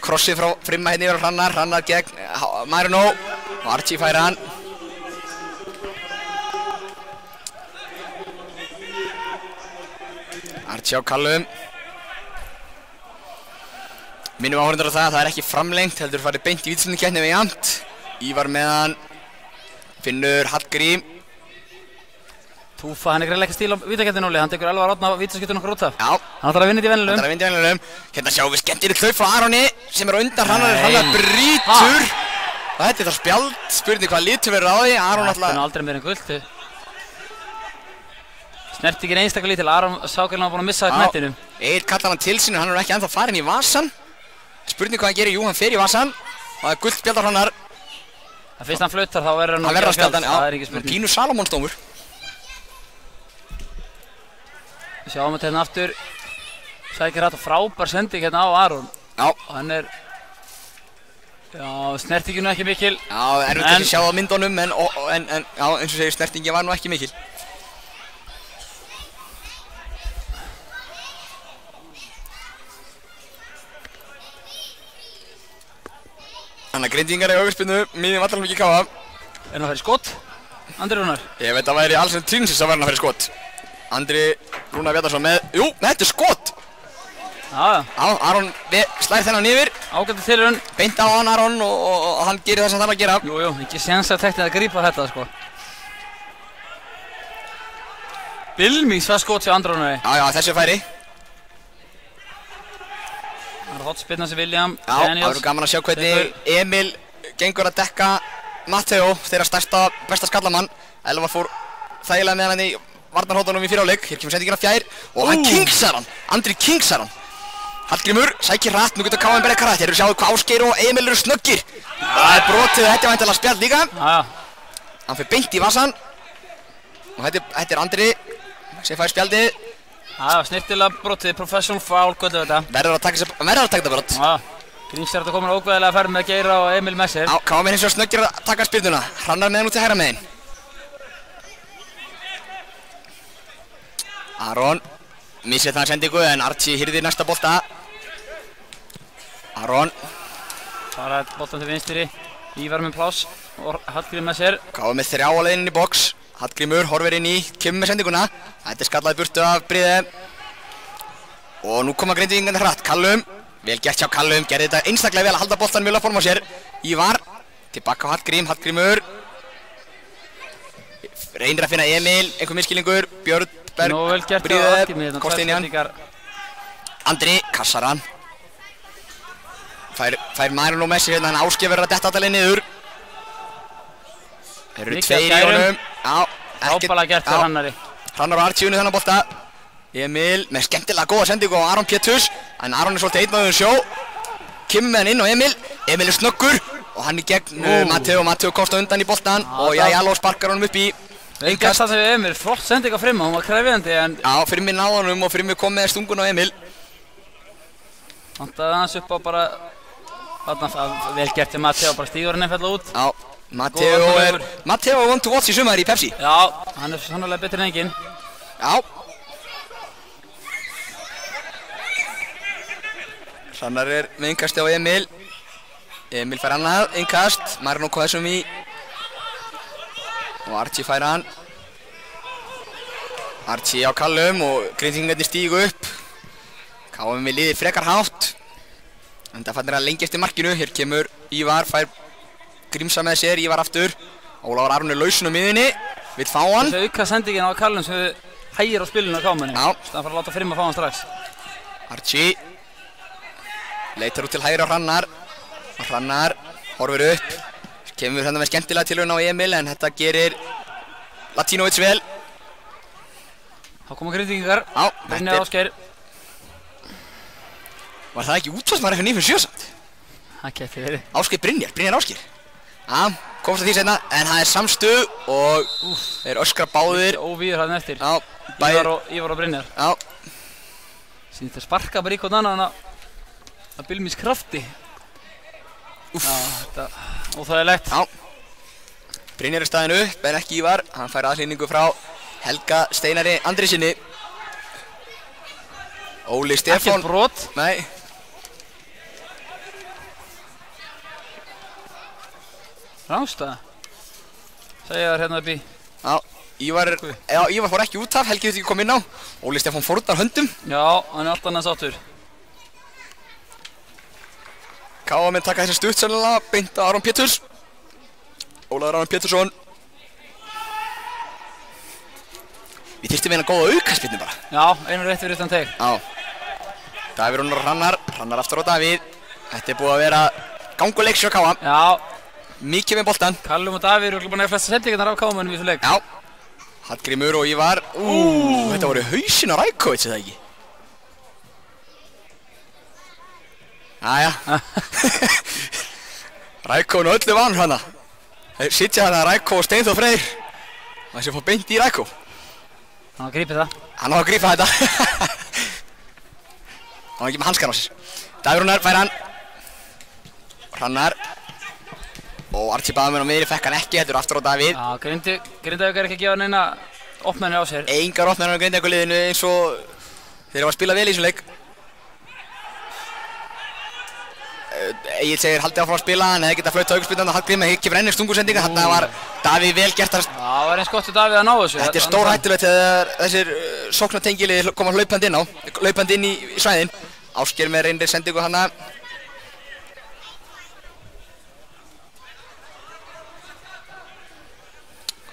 Krossið frá Frimma hérna yfir á Hrannar, Hrannar gegn Marino og Archie fær hann. Archie á Kallum. Minnum áhorfendur á það að það er ekki framlengt, heldur farið beint í vítaspyrnukeppni við jafnt. Ívar með hann, Finnur, Hallgrím. Túfa, hann er greinlega ekki stíl á vítakeppninu Óli, hann tekur Elvar Árna vítaskiptinu okkur út af. Já. Hann ætlar að vinna þetta í venjulegum. Hann ætlar að vinna þetta í venjulegum. Hérna sjáum við skemmtilegt hlaup frá Aroni sem er á undan Hrannar, Hrannar brýtur. Og þetta er það spjald, spurning hvað litur verður á því, Aron alltaf... Þetta er aldrei meira en gult. Snertingin einstaklega lítil, Aron Sákjörn var búinn að missa þetta nettinum. Egil kallar hann til sín og hann er ekki ennþá farinn í vasan. Spurning hvað hann gerir, jú hann fer í vasan. Og það er gult spjald á Hrannar. Fyrst hann flautar þá verður hann að gera spjald, það er ekki spurning. Pínu Salomonsdómur. Við sjáum þetta hérna aftur. Sækir hægt og frábær sending hérna á Aron. Já. Hann er... Já, snertinginu ekki mikil. Já, erfitt ekki að sjá það á myndunum en já, eins og segir, snertingin var nú ekki mikil. Þannig að Grindvíkingar í augaspinnu, miðjum allar mikið káa. Er hann að fara í skot? Andri Rúnar? Ég veit að væri alls en trínsins að vera hann að fara í skot. Andri Rúnar Bjarnarsson með, jú, þetta er skot! Já. Já, Aron slær þennan yfir. Ágættu tilraun. Beint á hann Aron og hann gerir það sem hann þarf að gera. Jú, ekki séns að teknið að grípa þetta sko. Bilmings fæst skot hjá Andrónari. Já, þessi færi. Það er hotspinna sem William Já, það Daniels. verður gaman að sjá hvernig Emil gengur að dekka Matteo, þeirra stærsta, besta skallamann. Elvar fór þægilega með hann í varnarhóttunum í fyrirháleik. Hér kemur sendingin að fjær og hann kingsar hann. Andri kingsar hann. Hallgrímur sækir hratt, nú getur KM berið karat. Hér eru sjáðu hvað Ásgeir og Emil eru snöggir. Það er brotið, þetta er væntanlega spjald líka. Hann fyrir beint í vasan. Og þetta er Andri sem fær spjaldið. Snirtilega brotið, professional foul, göldu þetta. Verður að taka þetta brot. Gríms er þetta komin ógæðilega að ferð með Geira og Emil með sér. Já, KM hins vegar snöggir að taka spyrnuna. Hrannar með hann út til hægra megin. Aron missir það sendingu en Archie hirðir næsta bolta. Aron. Bara boltan til vinstri. Ívar með pláss og Hallgrímur með sér. KM með 3 á leiðinni inn í box. Hallgrímur horfir inn í, kemur með sendinguna. Þetta er skallaði burtu af Bríði. Og nú koma Grindvíkingarnir hratt. Callum, vel gert hjá Callum, gerði þetta einstaklega vel að halda boltan mjög form á sér. Ívar, tilbaka á Hallgrímur. Reynir að finna Emil, einhver misskilningur. Björn, Berg, Bríði, kortið inn í hann. Andri, kassar hann. Fær Marino með sér hérna, en Ásgeir verður að detta allir niður. Þeir eru 2 í honum. Ábæðlega gert fyrir Hrannari. Hrannar og Archie unnið þennan bolta. Emil með skemmtilega góða sendingu á Aron Péturs. En Aron er svolítið einn á sjó. Kemur með hann inn á Emil. Emil er snöggur. Og hann í gegn Matteo. Matteo komst á undan í boltan. Og Jæjaló sparkar honum upp í innkast. Það er Emil, flott sending á Frimma. Hún var krefjandi en... Já, Frimmi náði honum og Frimmi kom með stungun á Emil. Vantaði hans upp á bara... Vel gert til Matteo, bara stígur hann einfalla út. Já, Matteo want to watch í sumar í Pepsi. Já, hann er sannlega betur en enginn. Já. Hrannar er með innkasti á Emil. Emil fær annað innkast. Marino kom þessum í. Og Archie fær hann. Archie á Callum og Grindvíkingarnir stígu upp. KM með liðið frekar hátt. En það fannir að lengi eftir markinu. Hér kemur Ívar, fær Grímsa með sér, Ívar aftur. Ólafur Aron er lausinn á miðunni. Vill fá hann. Þessi auka sendingin á Callum sem hægir á spilinu á KM-unni. Já. Það fara að láta Frimma fá hann strax. Archie leitar út til hægri á Hrannar. Og Hrannar horfir upp. Kemur hérna með skemmtilega tilraun á Emil en þetta gerir Latinovic vel. Þá koma Grindvíkingar. Já, Brynjar Ásgeir. Var það ekki útvarsmaður eitthvað 9-7 samt? Það geti verið. Ásgeir Brynjar Ásgeir. Já, komst að því seinna, en það er samstuð og þeir öskra báðir. Óvíður hann eftir. Já, Ívar og Brynjar. Já. Sýnir þeir sparka bara í hvern annan að Bilmings krafti. Já, þetta óþægilegt. Já. Brynjar er staðinn upp, en ekki Ívar. Hann fær aðhlýningu frá Helga Steinari Andrisinni. Óli Stefán. Ekkert brot. Nei. Rángstæða. Segja þær hérna upp í. Já, Ívar fór ekki út af, Helgi veit ekki kom inn á. Óli Stefán fórnar höndum. Já, hann er alltaf annað sáttur. KM taka þessi stutt sennilega, beint á Aron Péturs. Ólafur Aron Pétursson. Við þyrstum eina góða aukaspyrnu bara. Já, einu rétt fyrir utan teg. Já. Davíð Rúnar og Hrannar aftur á Davíð. Þetta er búið að vera ganguleiks hjá KM. Já. Mikið með boltan. Callum og Davíð eru búin að flesta sendingarnar af KM-unum í þessu leik. Já. Hallgrímur og Ívar. Þetta voru hausinn á Rajkovic, eða ekki? Jæja. Rajkovin og öllu vanur hana. Þeir sitja hana Rajkov og Steinþór Freyr. Það sé að fá beint í Rajkov. Hann á að grípa það. Hann á að grípa þetta. Hann var ekki með hanskar á sér. Davíð Rúnar fær hann. Hrannar. Og Archie Baðmenn á miðri fekk hann ekki, þetta eru aftur á Davíð. Já, Grindavík er ekki að gefa neina opnarnir á sér. Engar opnarnir á Grindavíkurliðinu eins og þeir hafa spilað vel í þessum leik. Egil segir haldið áfram að spila, en hefði getað flautað aukaspyrnu á Hallgrímur, en kemur ennir stungusendinga. Þarna var Davíð vel gert að... Já, það var eins gott fyrir Davíð að ná þessu. Þetta er stór hættulegt þegar þessir sóknartengilið koma hlaupandi inn í svæðin. Ásgeir með reyndir sendingu hana.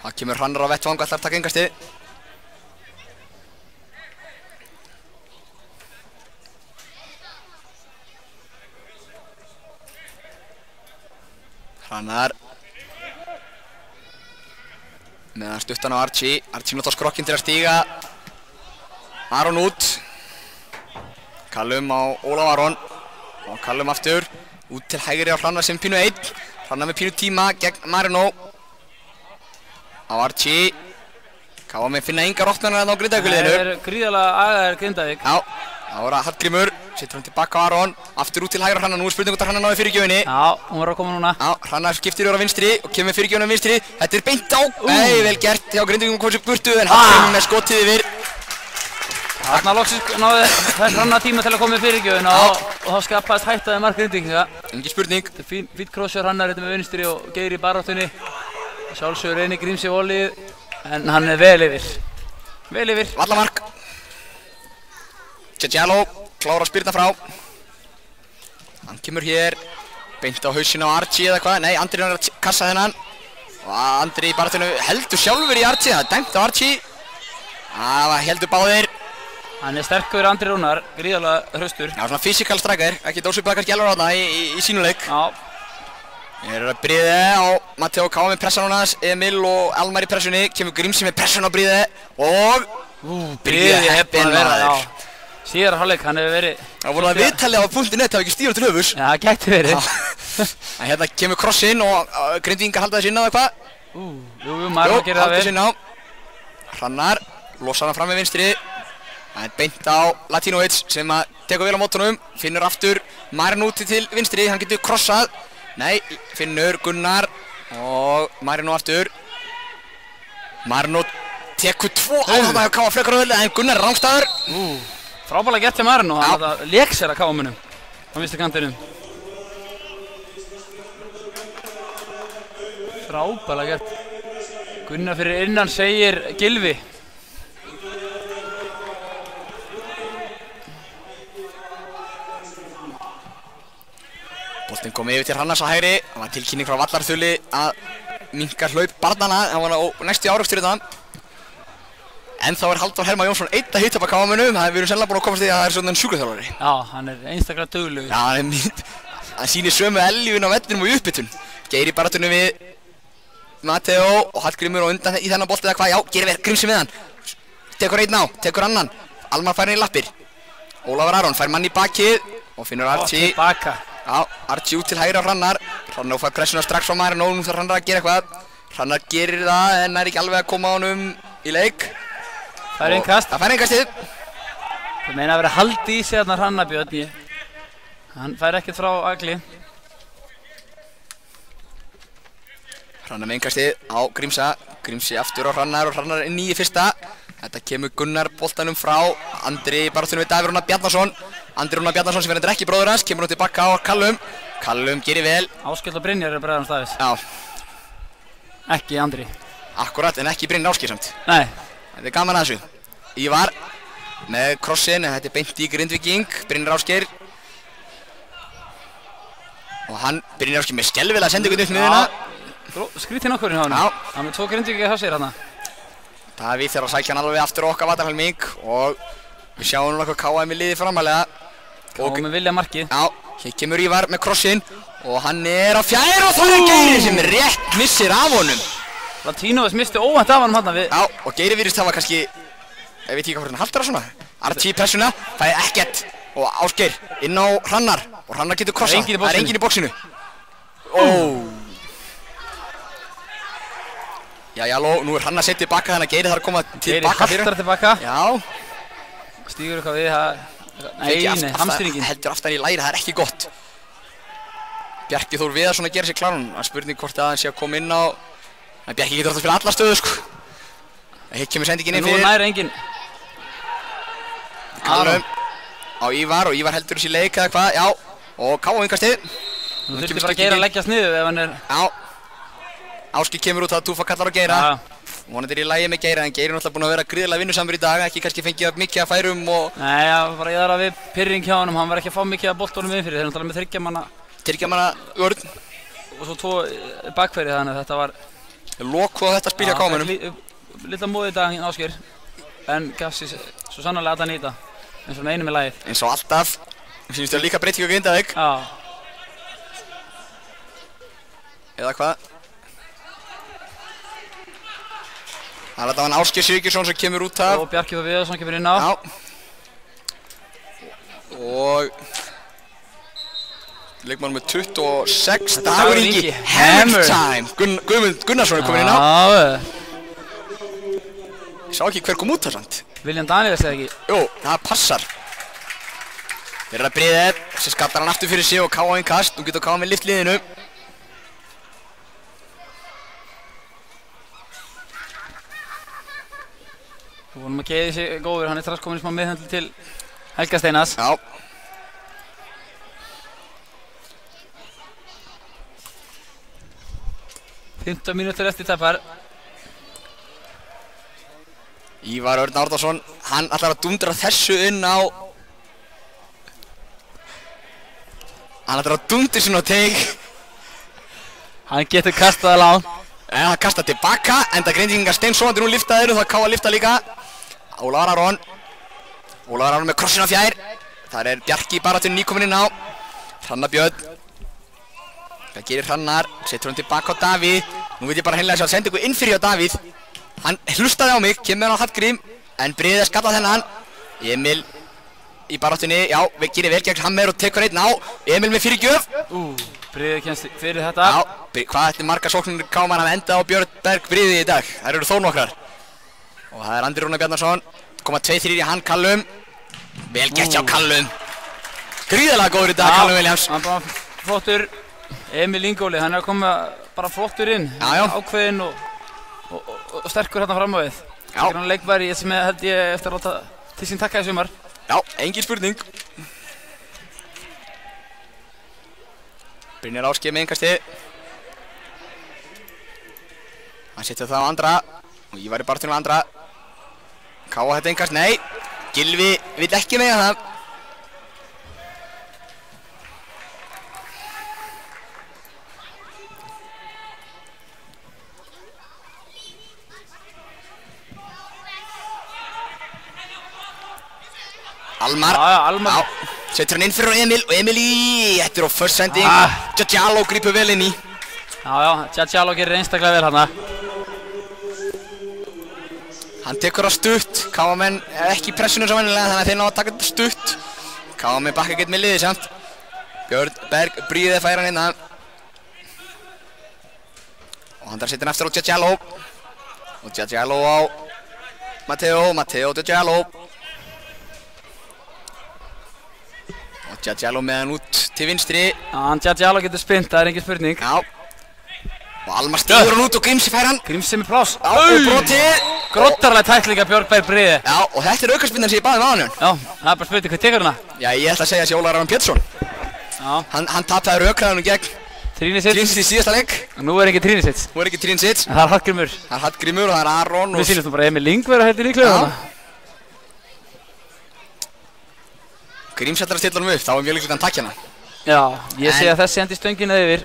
Það kemur Hrannar á vettvang, ætlar að taka engastið. Hrannar meðan stuttan á Archie nota skrokkinn til að stíga Aron út Callum á Ólaf Aron og Callum aftur út til hægri á Hrannar sem pínu 1 Hrannar með pínu tíma gegn Marino á Archie Káa með finna engar opnanar á Grindavíkurliðinu Það gríðarlega agaðir Grindavík Já, það voru Hallgrímur setur hann tilbaka á Aron aftur út til hægri á Hrannar, nú spurning hvort Hrannar náði fyrirgjöfinni Já, hún var að koma núna Já, Hrannar skiptir yfir á vinstri og kemur með fyrirgjöfina á vinstri Þetta beint á, nei, vel gert hjá Grindavíkum komið sér burtu en Hallgrímur með skotið yfir Þarna loksins náði Hrannar tíma til að koma með fyrirgjöfina og þá skapaðist hættaði mark Grindvíkinga Engin spurning Þetta fínt krossjör Hrannar þetta með vinstri og Geir í baráttunni Sjálfsögur Reynir Grímsi volið en hann vel yfir Vallamark Tjadjalo klára að spyrna frá Hann kemur hér beint á hausinn á Archie eða hvað Nei, Andri er að kassa þennan og Andri í baráttunni heldur sjálfur í Archie Það er dæmt á Archie Það heldur báðir Hann sterkur Andri Rúnar, gríðarlega hraustur Já, svona physical striker, ekki dósuplega kannski elvar á þarna í sínuleik Já Ég að Bríði á Matteo Káa með pressan á hans Emil og Almar í pressunni Kemur Grímsi með pressun á Bríði og Bríði heppinn maður Síðar hálfleik, hann hefur verið Það voru það viðtalið á .net, það var ekki stíður til höfus Já, það gæti verið En hérna kemur krossinn og Grindvíkingar halda þess inn á eða hvað Jú, maður að gera það vel inn á Hrannar, losar hann fram með vinstri Það er beint á Latinovic sem að tekur vel á mótunum Finnur aftur Marino úti til vinstri, hann getur krossað Nei, Finnur, Gunnar og Marino aftur Marino tekur 2 á þetta hjá Káa frekar vel en Gunnar er rangstæður Frábælega gert hjá Marino, hann lék sér að Káa munum á vinstri kantinum Frábælega gert Gunnar fyrir innan segir Gylfi Boltinn kom yfir til Hrannars á hægri Það var tilkynning frá Vallarþuli að minnka hlaup barnana Það var á næstu árekstur þetta En þá er Halldór Hermann Jónsson einn að hitta upp á Káamunum Það við erum sennilega búin að komast því að það er svona sjúkraþjálfari Já, hann er einstaklega duglegur Já, hann sýnir sömu eljun á vellinum og í uppbytun Geir í baráttunni við Matteo og Hallgrímur og undan í þennan bolti eða hvað Já, Geir verð Grímsi með hann Tekur einn á, tekur annan Almar fær hann í lappir Ólafur Aron fær mann í bakið og finnur Archie Já, Archie út til hægri á Hrannar Hrannar fær pressuna strax frá Marino Nú þarf Hrannar að gera eitthvað Hrannar gerir það en er ekki alveg að koma á honum í leik Það er innkast Það fær innkastið Það meina að vera haldi í sig þarna Hrannar Björn Hann fær ekkert frá Agli Hrannar með innkastið á Grímsa Grímsi aftur á Hrannar og Hrannar inn í fyrsta Þetta kemur Gunnar boltanum frá Andri í baráttunni við Davíð Rúnar Bjarnason Andri Rúnar Bjarnason sem verður ekki bróður hans kemur nú tilbaka á Callum Callum gerir vel Áskell og Brynjar eru bræðan staðis Já Ekki Andri Akkurat en ekki Brynjar Ásgeir samt Nei Þetta er gaman að þessu Ívar með krossin en þetta er beint í Grindvíking Brynjar Ásgeir og hann Brynjar Ásgeir með skelvilega sendingu upp miðuna Skrítinn okkur í hann Já Hann með 2 Grindvíkinga hjá sér hann Davíð þegar að sækja hann alveg aftur okkar Vatarhelming og við sjáum núna hvað KM í liði framalega Káa með vilja markið Já, hér kemur Ívar með krossinn og hann er á fjær og það er Geiri sem rétt missir af honum Latinovic misti óvænt af honum hann við Já, og Geiri virðist hafa kannski ég veit ekki hvað hann haldur það svona Archie í pressuna, það er ekkert og Ásgeir inn á Hrannar og Hrannar getur krossað, það er enginn í bóksinu Já, nú er Hrannar sett tilbaka þannig að Geiri þarf að koma tilbaka Geiri haltar tilbaka Já Stígur eitthvað við það Nei, hamstringin heldur aftan í læri, það er ekki gott Bjarki Þór Viðarsson að gera sér klárun Það er spurning hvort að hann sé að koma inn á En Bjarki getur alltaf fyrir alla stöðu sko Hitt kemur sendingin inn fyrir Nú næri enginn Callum á Ívar og Ívar heldur þessi leik eða hvað, já Og Káa yngastið Nú þurfti bara Geir að leggjast niður ef hann er Já Áski kemur út að Túfa kallar á Geira Vonandi er í lagi með Geira en Geiri er náttúrulega búinn að vera gríðarlega vinnusamur í dag Ekki kannski fengið mikið að færum og Nei, já, bara ég þarf að við pyrring hjá honum Hann var ekki að fá mikið að boltunum inn fyrir Þeir náttúrulega með 3 manna vörn Og svo 2 bakverði þannig að þetta var Loku á þetta spil hjá Kámanum Lilla móði í dag Ásgeir En gaf sér svo sannarlega að nýta eins og með einu með lagið Eins og alltaf Mér finnst það líka breyting á Grindavík Já eða hvað? Það er þetta hann Ásgeir Sigurðsson sem kemur út af. Og Bjarki Þór Viðarsson kemur inn á. Já. Og leikmann með 26, Dagur Ingi, Hammer Time. Guðmund Gunnarsson er komin inn á. Já. Ég sá ekki hver kom út þar samt. William Daniels eða ekki? Jú, það passar. Þeir eru að Breiðir, sem skattar hann aftur fyrir sig og K.A. inn kast. Nú getur K.A. með lift liðinu. Þú vonum að Geiði sig góður, hann er strax komin í smá miðhöndli til Helga Steinars. Já. 15 mínútur eftir tæpar. Ívar Örn Árnason, hann ætlar að dundra þessu inn á. Hann ætlar að dundra þessu inn á teig. Hann getur kastað lán. En hann kastar tilbaka, enda Grindvíkingar steinsofandi nú liftaðir og það K.A. lifta líka. Ólafur Aron. Ólafur Aron með krossin á fjær. Þar er Bjarki í baráttunni nýkominn inn á. Hrannar Björn. Hvað gerir Hrannar? Setur hann tilbaka á Davíð. Nú veit ég bara hreinlega að senda ykkur inn fyrir á Davíð. Hann hlustaði á mig, kemur hann á Hallgrím. En Breiðir skallað þennan. Emil í baráttunni, já, gerir vel gegn Hammer og tekur einn á. Emil með fyrirgjöf. Breiðir kemst fyrir þetta. Já, hvað ætli margar sóknir K.A. hafa endað á Björn Berg Breiði í dag? Þær eru þó nokkrar. Og það er Andri Rúnar Bjarnason. Koma 2-3 í hann Callum. Vel gert hjá Callum. Gríðarlega góður í dag Callum Williams. Hann bara flottur. Emil Ingóli, hann er að koma bara flottur inn. Já. Ákveðinn og sterkur hérna fram á við. Já. Það er hann leikmæri sem held ég eftir að láta til sín takka í sumar. Já, engin spurning. Brynjar Ásgeir með innkasti. Hann setur það á Andra. Og Ívar í baráttunni á Andra. K.A. þetta innkast, nei. Gylfi vill ekki mega það. Almar. Já, Almar. Já, setur hann inn fyrir Emil og Emil í, þetta er á first sending. Djadjalo grípur vel inn í. Já, Djadjalo gerir einstaklega vel hana. Hann tekur á stutt, K.A. menn ekki í pressunum svo vennilega þannig að þeir ná að taka þetta stutt. K.A. menn bakka gett með liði samt. Björn Berg Breiði færa hann innan. Og hann þar setur hann eftir á Djadjalo. Og Djadjalo á Matteo Djadjalo. Og Djadjalo með hann út til vinstri. Já, Djadjalo getur spint, það er engin spurning. Já. Og Almar stígur hann út og Grímsi fær hann. Grímsi með pláss. Já, og brotið. Gróttarlega tæklinga Björn Berg Breiði. Já, og þetta er aukaspinnan sem ég baði með á hann. Já, það er bara spurning, hvað tekur hana? Já, ég ætla að segja þessi Ólafur Aron Pétursson. Já. Hann tapaði raukraðanum gegn Trínisits. Trínisits í síðasta leik. Nú er ekki Trínisits. Nú er ekki Trínisits. En það er Hallgrímur. Það er Hallgrímur og það er Aron og... Við sýnumst nú bara Emil Lyng vera heldur líklega hana. Gríms ætlar að stilla honum upp, þá er mjög líklegt að hann takja hana. Já, ég sé að þessi hendi stöngina yfir.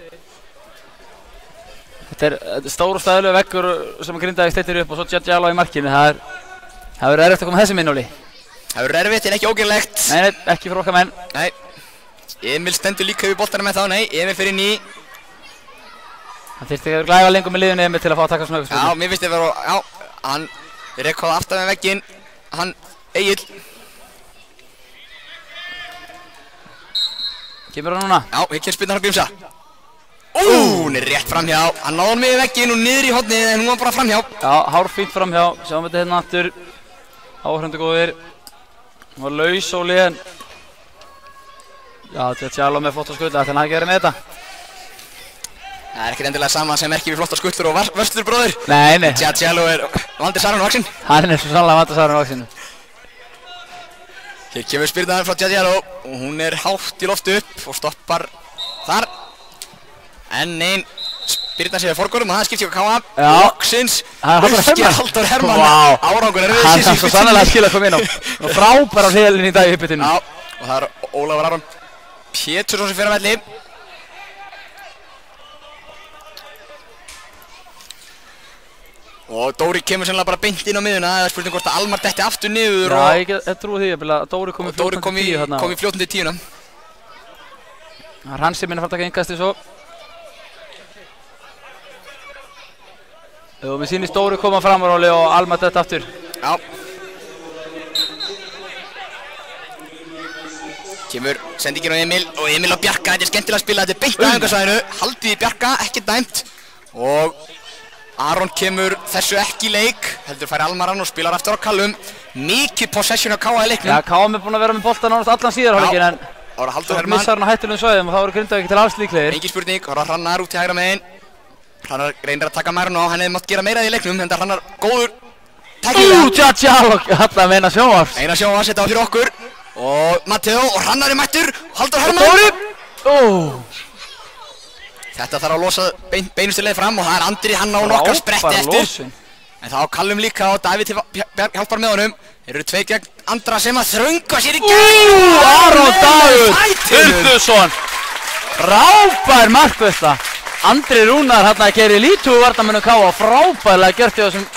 Þetta er stór og staðilega veggur sem Grindavík steytir upp og svo Djadjalo í markinu. Það verður erfitt að koma þessum inn, Óli. Það verður erfitt en ekki ógerlegt. Nei, ekki fyrir okkar menn. Nei. Emil stendur líka yfir boltana með þá, nei, Emil fyrir inn í. Hann þyrfti að glæfa lengur með liðinu Emil til að fá að taka svona aukaspyrnu. Já, mér finnst þið vera, já, hann rekkaði aftan með vegginn, hann Egill. Kemur hann núna? Já, hér kemur spyrnan á Grímsa. Hún er rétt framhjá, hann náði hann með vegginn og niður í hornið en hún var bara framhjá. Já, hárfínt framhjá, sjáum við þetta hérna aftur. Áhröndu góðir. Hún var laus Óli en... Já, Djadjalo með flott á skutla, þannig að hann gerir með þetta. Það er ekkert endilega sama sem merkir við flotta skutlur og vörslur bróðir. Nei. Djadjalo er Vandi Sarun vaxinn. Hann er svo sannlega Vandi Sarun vaxinn. Hér kemur spyrnaðan frá Djadjalo og hún er hátt í loftu upp og stoppar þar. Enn einn spyrna sér forgórum og það skiptir K.A. Loksins. Halldór Hermann. Árangur er hann er svo sannlega að skila að koma inn á. Og frábæra hliðalinn í dag í uppbyttunum. Já, og það er Ólafur Aron Pétursson sem fyrir að velli. Og Dóri kemur sennilega bara beint inn á miðuna. Það er spurning hvort að Almar detti aftur niður. Já, ég trúi því að Dóri kom í 14.10 þarna. Kom í 14.10. Það er hans sem minna að fara að taka innkasti svo. Jú, við sýnum Stóri koma framaráli og Alma þetta aftur. Já. Kemur sendingin á Emil og Emil á Bjarka, þetta er skemmtilega að spila, þetta er beint á æfingasvæðinu, haldið í Bjarka, ekki dæmt og Aron kemur þessu ekki í leik, heldur færi Almaran og spilar aftur á Callum, mikið possession á K.A. í leiknum. Já, K.A. er búinn að vera með boltan nánast allan síðarhálfleikinn en svo missar hann á hættulegum svæðum og þá eru Grindavík til alls líklegir. Engin spurning, Hrannar út í hægra megin, Hrannar reynir að taka Marino, hann hefði mátt gera meira í leiknum, en Hrannar góður tæknilega. Tjatjáló, þetta meina sjónvars. Eina sjónvars, þetta var fyrir okkur og Matteo og Hrannar er mættur, Halldór Hermann. Þetta þarf að losa beinustu leið fram og það er Andri, hann á nokkar spretti eftir. En það á Callum líka og Davíð hjálpar með honum. Þeir eru tveir gegn Andra sem að þrönga sér í gegn. Aron Dagur Ulfusson. Frábær markveisla. Andri Rúnar hérna að gera lítið úr varnarmönnum K.A. Frábærlega gert í þessum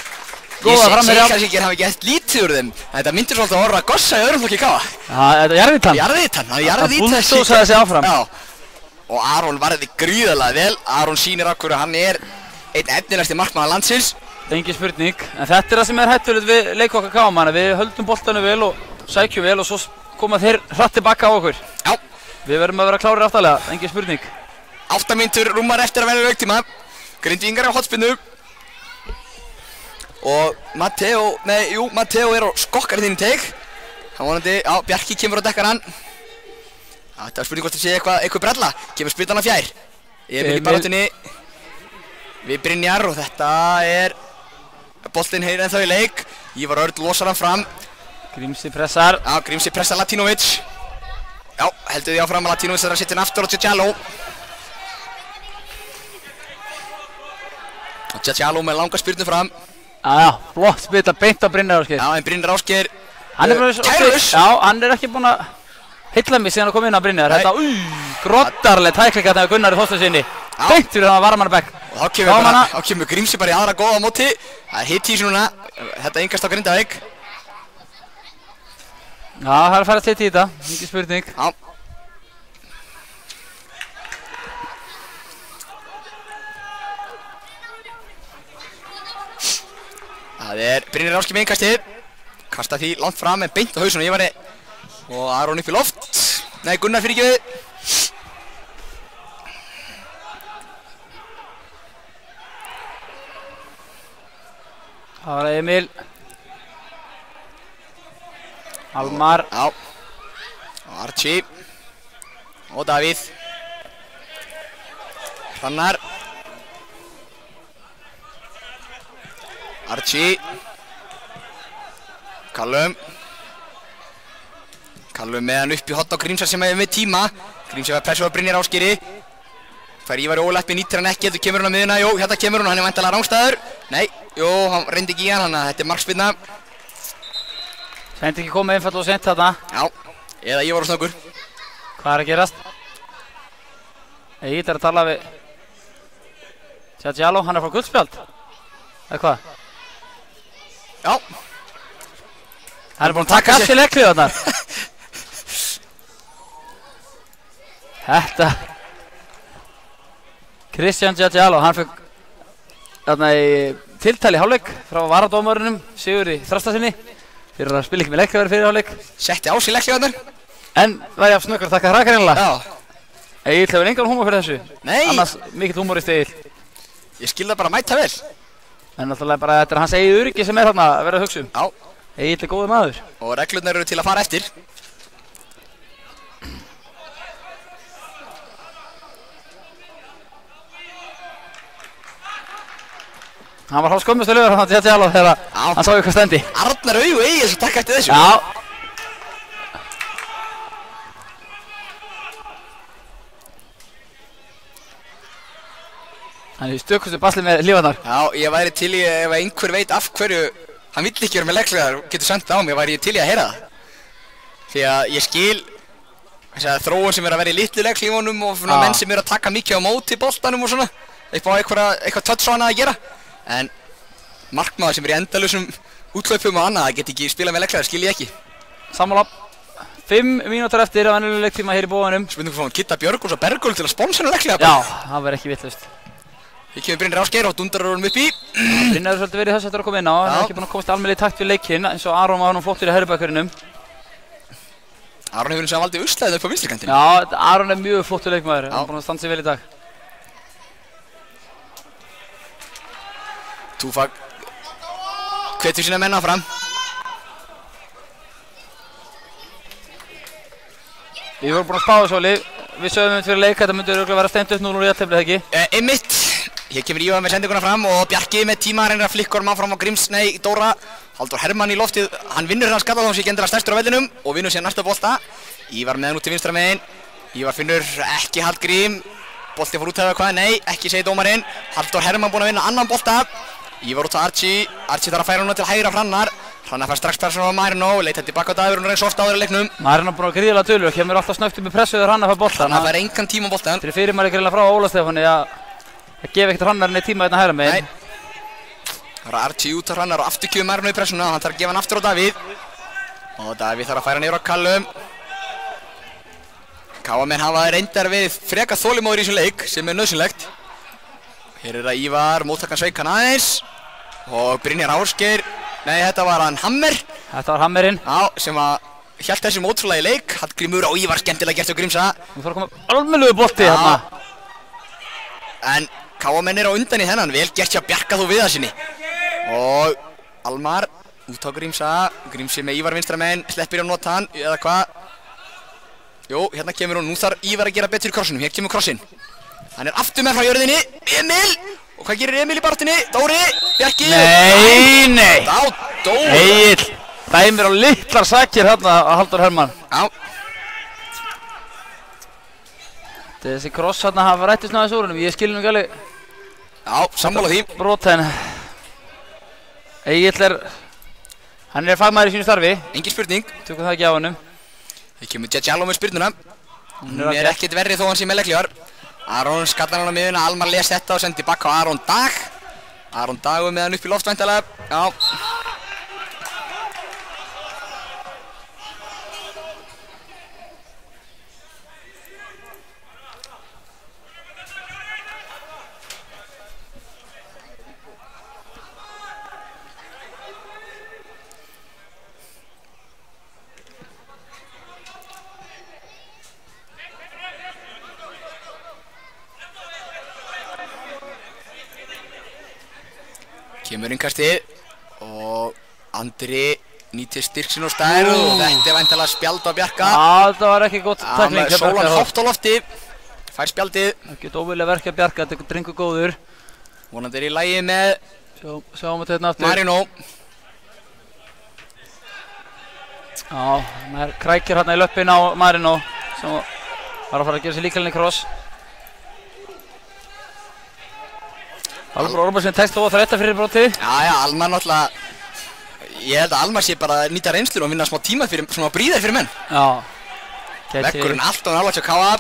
góða framherja. Ég segi kannski ekki að hafa gert lítið úr þeim. Þetta myndir svolítið að orra gossa í öðrum flokki K.A. Þetta er jarðvítan. Jarðvítan. Búlstósaði sig áfram. Já. Og Aron varði gríðarlega vel. Aron sýnir okkur að hann er einn efnilegasti markmaður landsins. Engin spurning, en þetta er það sem er hættulegt við leik okkar K.A. Við höldum boltanum vel og sækjum vel og svo koma þeir hratt tilbaka á okkur. Já. Við verðum að vera klárir aftarlega, engin spurning. 8 mínútur rúmar eftir að vera leiktíma. Grindvíkingar á hotspinnu. Og Matteo er á skokkarinn í teik. Hann vonandi, já, Bjarki kemur á dekkarann. Þetta er spurning hvort það sé eitthvað brella. Kemur spiltan á fjær. Emil í baráttunni við Brynjar og þetta er boltinn heyrir ennþá í leik. Ívar Örn losar hann fram. Grímsi pressar. Já, Grímsi pressar Latinovic. Já, heldur því áfram að Latinovic þarf að setja hann aftur á Tjatjáló. Og Tjatjáló með langa spyrnu fram. Já, flott spilta beint á Brynjar Ásgeir. Já, en Brynjar Ásgeir kærus. Já, hann er ekki búinn að heilla mig síðan að koma inn á Brynjar. Þetta grottarleg tækling hérna hjá Gunnari Þorsteinssyni. Beint fyrir það að varmannabekk. Og þá kemur Grímsi bara í aðra góða á móti. Það er hitt í þessu núna. Þetta yngast á Grindavík. Já, það er að fara hitt í þetta. Ekki spurning. Já. Það er Brynjar Ásgeir með innkastið. Kasta því langt fram en beint á hausun og ég var og Aron upp í loft. Nei, Gunnar fyrir ekki. Það var Emil. Almar. Já. Og Archie. Og Davíð. Hrannar. Archie. Callum. Callum með hann upp í hotn á Grímsa sem hefur með tíma. Grímsa var pressu á Brynjar Ásgeiri. Fær Ívar í ólæppi, nýttir hann ekki, heldur kemur hann á miðuna, jú, hérna kemur hann, hann er væntanlega rangstæður. Nei, jú, hann reyndi ekki í hann, þannig að þetta er markspyrna. Seint ekki komið einfall og seint þarna. Já, eða Ívar og snöggur. Hvað er að gerast? Egil er að tala við Tjatjáló, hann er frá guldspjald. Eða hvað? Já. Hann er búinn að taka allt í leikhlið þarna. Þetta Kristján Tjatjáló, hann fekk þarna í tiltali hálfleik frá varadómarunum Sigurði Þrastasinni fyrir að spila ekki með leikhljóðar fyrir hálfleik. Setti á sig leikhljóðarnar. En væri af snöggur að taka hrakar einlega. Já. Egil hefur engan húmor fyrir þessu. Nei. Annars mikill húmorist Egil. Ég skil það bara mæta vel. En náttúrulega bara þetta er hans eigið öryggi sem er þarna að vera að hugsa um. Já. Egil er góður maður. Og reglurnar eru til að fara eftir. Hann var hálf skömmustu lögur hann til Tjatjáló þegar hann sá ykkur stendi. Arnar augu Egil sem takk eftir þessu. Já. Hann er í stökustu basli með lífarnar. Já, ég væri til í ef einhver veit af hverju hann vill ekki vera með leikhljóðar getur sendt það á mig, væri ég til í að heyra það. Því að ég skil þess að þróun sem er að vera í litlu leikhljóðunum og menn sem eru að taka mikið á móti boltanum og svona eitthvað touch á hana að gera. En markmaður sem er í endalausum úthlaupum og annað, það get ekki spilað með leikhljóðar, skil ég ekki. Sammála. 5 mínútur eftir af venjulegum leiktíma hér í bóðanum. Spurningu frá Kitta Björgúls og Bergúl til að sponsa hennar leikhljóðar. Já, það verður ekki vitlaust. Hér kemur Brynjar Ásgeir og dundrar honum upp í. Brynjar svolítið verið þess að koma inn á, hann er ekki búinn að komast almennilega í takt við leikinn eins og Aron var nú flottur í hægribakverðinum. Aron hefur eins og valdið uslæðið upp á vinstri kantinn. Já, Aron er mjög flottur leikmaður, hann er búinn að standa sig vel í dag. Tufag hvetur sína menn áfram. Við vorum búin að spá þessu, Óli. Við sögum fyrir leik að þetta myndi örugglega vera steint upp 0 úr jafntefli, eða ekki? Einmitt. Hér kemur Ívar með sendinguna fram og Bjarki með tíma reynir að flikka honum áfram á Dóra. Halldór Hermann í loftið, hann vinnur hérna skalla þó sem sé ekki endilega stærstur á vellinum og vinnur síðan næsta bolta. Ívar með hann út til vinstra megin. Ívar finnur ekki Hallgrím. Bolti fór út af hvað? Nei, ekki segir dómarinn. Halldór Hermann búinn að vinna annan bolta. Ívar út á Archie. Archie þarf að færa hann til hægra Hrannar. Hrannar fær strax persónu á Marino, leitar tilbaka á Davíð og reyns ofta áður í leiknum. Marino búinn að gríðarlega dulur og kemur alltaf snöggt upp með pressu þegar Hrannar fær boltann. Hrannar fær engan tíma á boltann. Þetta er fyrirmæli greinlega frá Óla Stefáni að gefa ekkert Hrannar neitt tíma hérna hægra megin. Það er Archie út á Hrannar og aftur kemur Marino í pressuna og hann þarf að gefa hann aftur á Davíð. Og Davíð þarf að færa niður á Callum. KM hafa reyndar verið frekar þolinmóðir í þessum leik sem er nauðsynlegt. Hér er það Ívar, móttakan sveik hann aðeins. Og Brynjar Ásgeir, nei þetta var hann Hammer. Þetta var Hammerinn. Já, sem að hélt þessum ótrúlega í leik. Hallgrímur og Ívar skemmtilega gert á Grímsa. Nú þarf að koma almennilegur bolti hérna. En KM er á undan í þennan, vel gert sér að bjarga þú við það sinni. Og Almar út á Grímsa, Grímsi með Ívar vinstra megin, sleppir á nota hann, eða hvað? Jú, hérna kemur hún, nú þarf Ívar að gera betur í krossinum, hér kemur krossinn. Hann er aftur með frá jörðinni, Emil! Og hvað gerir Emil í baráttunni? Dóri, Bjarki! Nei! Dóri! Egill, dæmir á litlar sakir hérna að Halldór Hermann. Já. Þessi kross hérna hafa rættist náðins úr hennum, ég skil nú ekki alveg. Já, sammála því. Broten. Egill hann er fagmaður í sínu starfi. Engin spurning. Tökum það ekki á hennum. Hér kemur Djadjaló með spyrnuna. Hún er ekkert verri þó hann sé með leiklegar. Aron skallar hann á miðuna, Almar les þetta og sendi bakk á Aron Dag. Aron Dag með hann upp í loft væntanlega. Já. Kemur innkastið og Andri nýtir styrk sinn og stærð og þetta er væntanlega spjald á Bjarka. Það var ekki gott tækling. Sólan hátt á lofti, fær spjaldið. Ekki óvilja verkja Bjarka, þetta er drengur góður. Vonandi er í lagi með Sjáum við þetta aftur. Marino. Já, maður krækir hérna í löppin á Marino sem var að fara að gera sér líkaleginni kross. Almar Ormarsson tekst þó að það rétta fyrir brotið. Já, Almar náttúrulega, ég held að Almar sé bara að nýta reynslur og vinna smá tíma fyrir, svona að bríða fyrir menn. Já. Vekkurinn allt og nálega til að káa.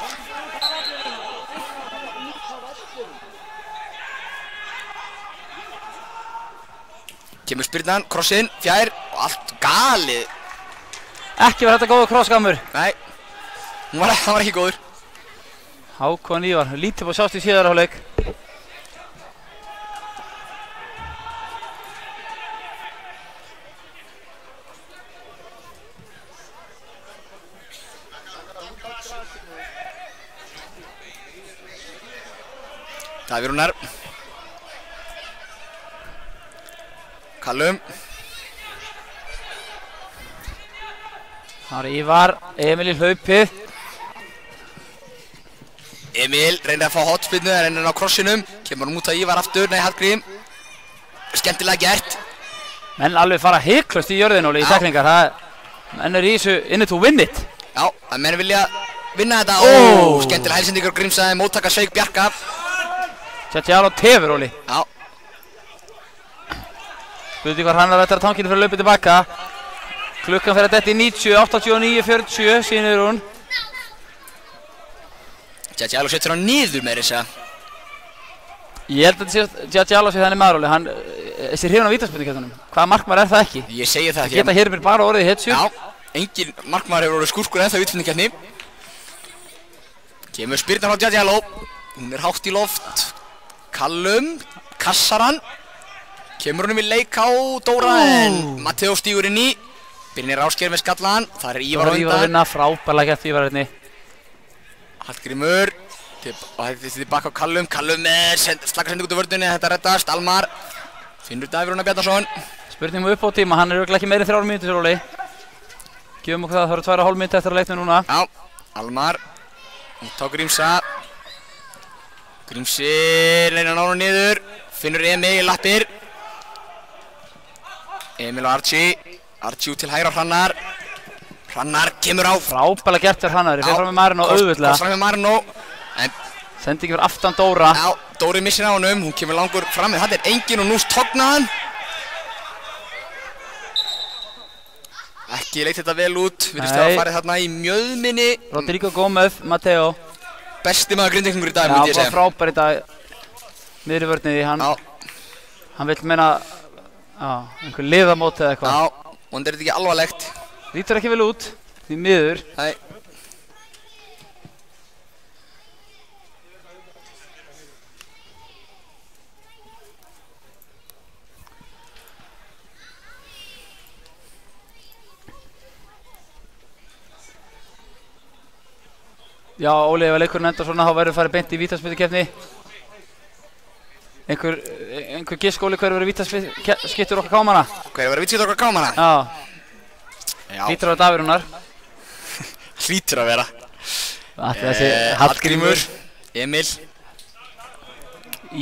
Kemur spyrnan, krossinn, fjær og allt galið. Ekki var þetta góður krossgamur. Nei, hann var ekki góður. Hákon Ívar, lítið búið sjást í síðara hálfleik. Davíð Rúnar. Callum. Það er Ívar, Emil í hlaupið. Emil reynir að fá hotspinnu, reynir á krossinum. Kemur hann út að Ívar aftur, nei Hallgrím. Skemmtilega gert. Menn alveg fara hiklaust í jörðinu í tæklingar. Menn er í þessu in it to win it. Já, að menn vilja vinna þetta. Skemmtilega hælsendingur Grímsaði, móttaka sveik Bjarka. Djadjaló tefur, Óli. Já. Spurði hvað hann er eftir að tankinu fyrir að laupa tilbaka. Klukkan fyrir að detta í 90, 89, 40, sýnir hún. Djadjaló setur hann niður með þess að. Ég held að Djadjaló sé þannig maður, Óli. Hann sé hrifinn á vítaspyrnukefnunum. Hvaða markmaður er það ekki? Ég segi það. Það geta hér mér bara orðið hitsju. Já, engin markmaður hefur orðið skúrkur ennþá í vítaspyrnukefni. Kemur spyrnan á Djadjaló. Hún er hátt í loft. Callum, kassar hann. Kemur honum í leik á Dóra en Matteo stígur inn í. Birnir Ásgeir með skallaðan, það Ívar á Ívar að vinna, frábærlega gert Ívar hérna. Hallgrímur, og þetta er tilbaka á Callum, Callum með slaka sending út af vörðunni, þetta reddast, Almar finnur Davíð Rúnar Bjarnason. Spurning upp á tíma, hann örugglega ekki meiri 3 mínútur Óli. Gefum okkur það, það eru 2,5 mínútur eftir að leiknum núna. Já, Almar, út á Grímsa. Grímsi reynir að ná hann niður, finnur Emil í lappir. Emil og Archie út til hægra á Hrannar. Hrannar kemur á. Frábærlega gert fyrir Hrannar, fyrir fram með Marino auðvitað. Kost fram með Marino. Sendingi fyrir aftan Dóra. Já, Dóri missir á honum, hún kemur langur fram með, þetta engin og nú stognaðan. Ekki leitt þetta vel út, virðist það að farið þarna í mjöðminni. Rodrigo Gómez, Matteo. Besti maður Grindvíkingur í dag, myndi ég segja. Já, var frábær í dag. Miðri vörniði, hann vill meina, einhver liðamóti eða eitthvað. Já, og þetta er ekki alvarlegt. Lítur ekki vel út, því miður. Nei. Já, Óli, ef leikurinn endar svona, þá verður farið beint í vítaspyrnukeppni. Einhver gisk, Óli, hver verður vítaskiptur okkar kámana? Hver verður vítaskiptur okkar kámana? Já. Hlýtur að vera Davíð Rúnar. Hlýtur að vera. Þessi Hallgrímur. Emil.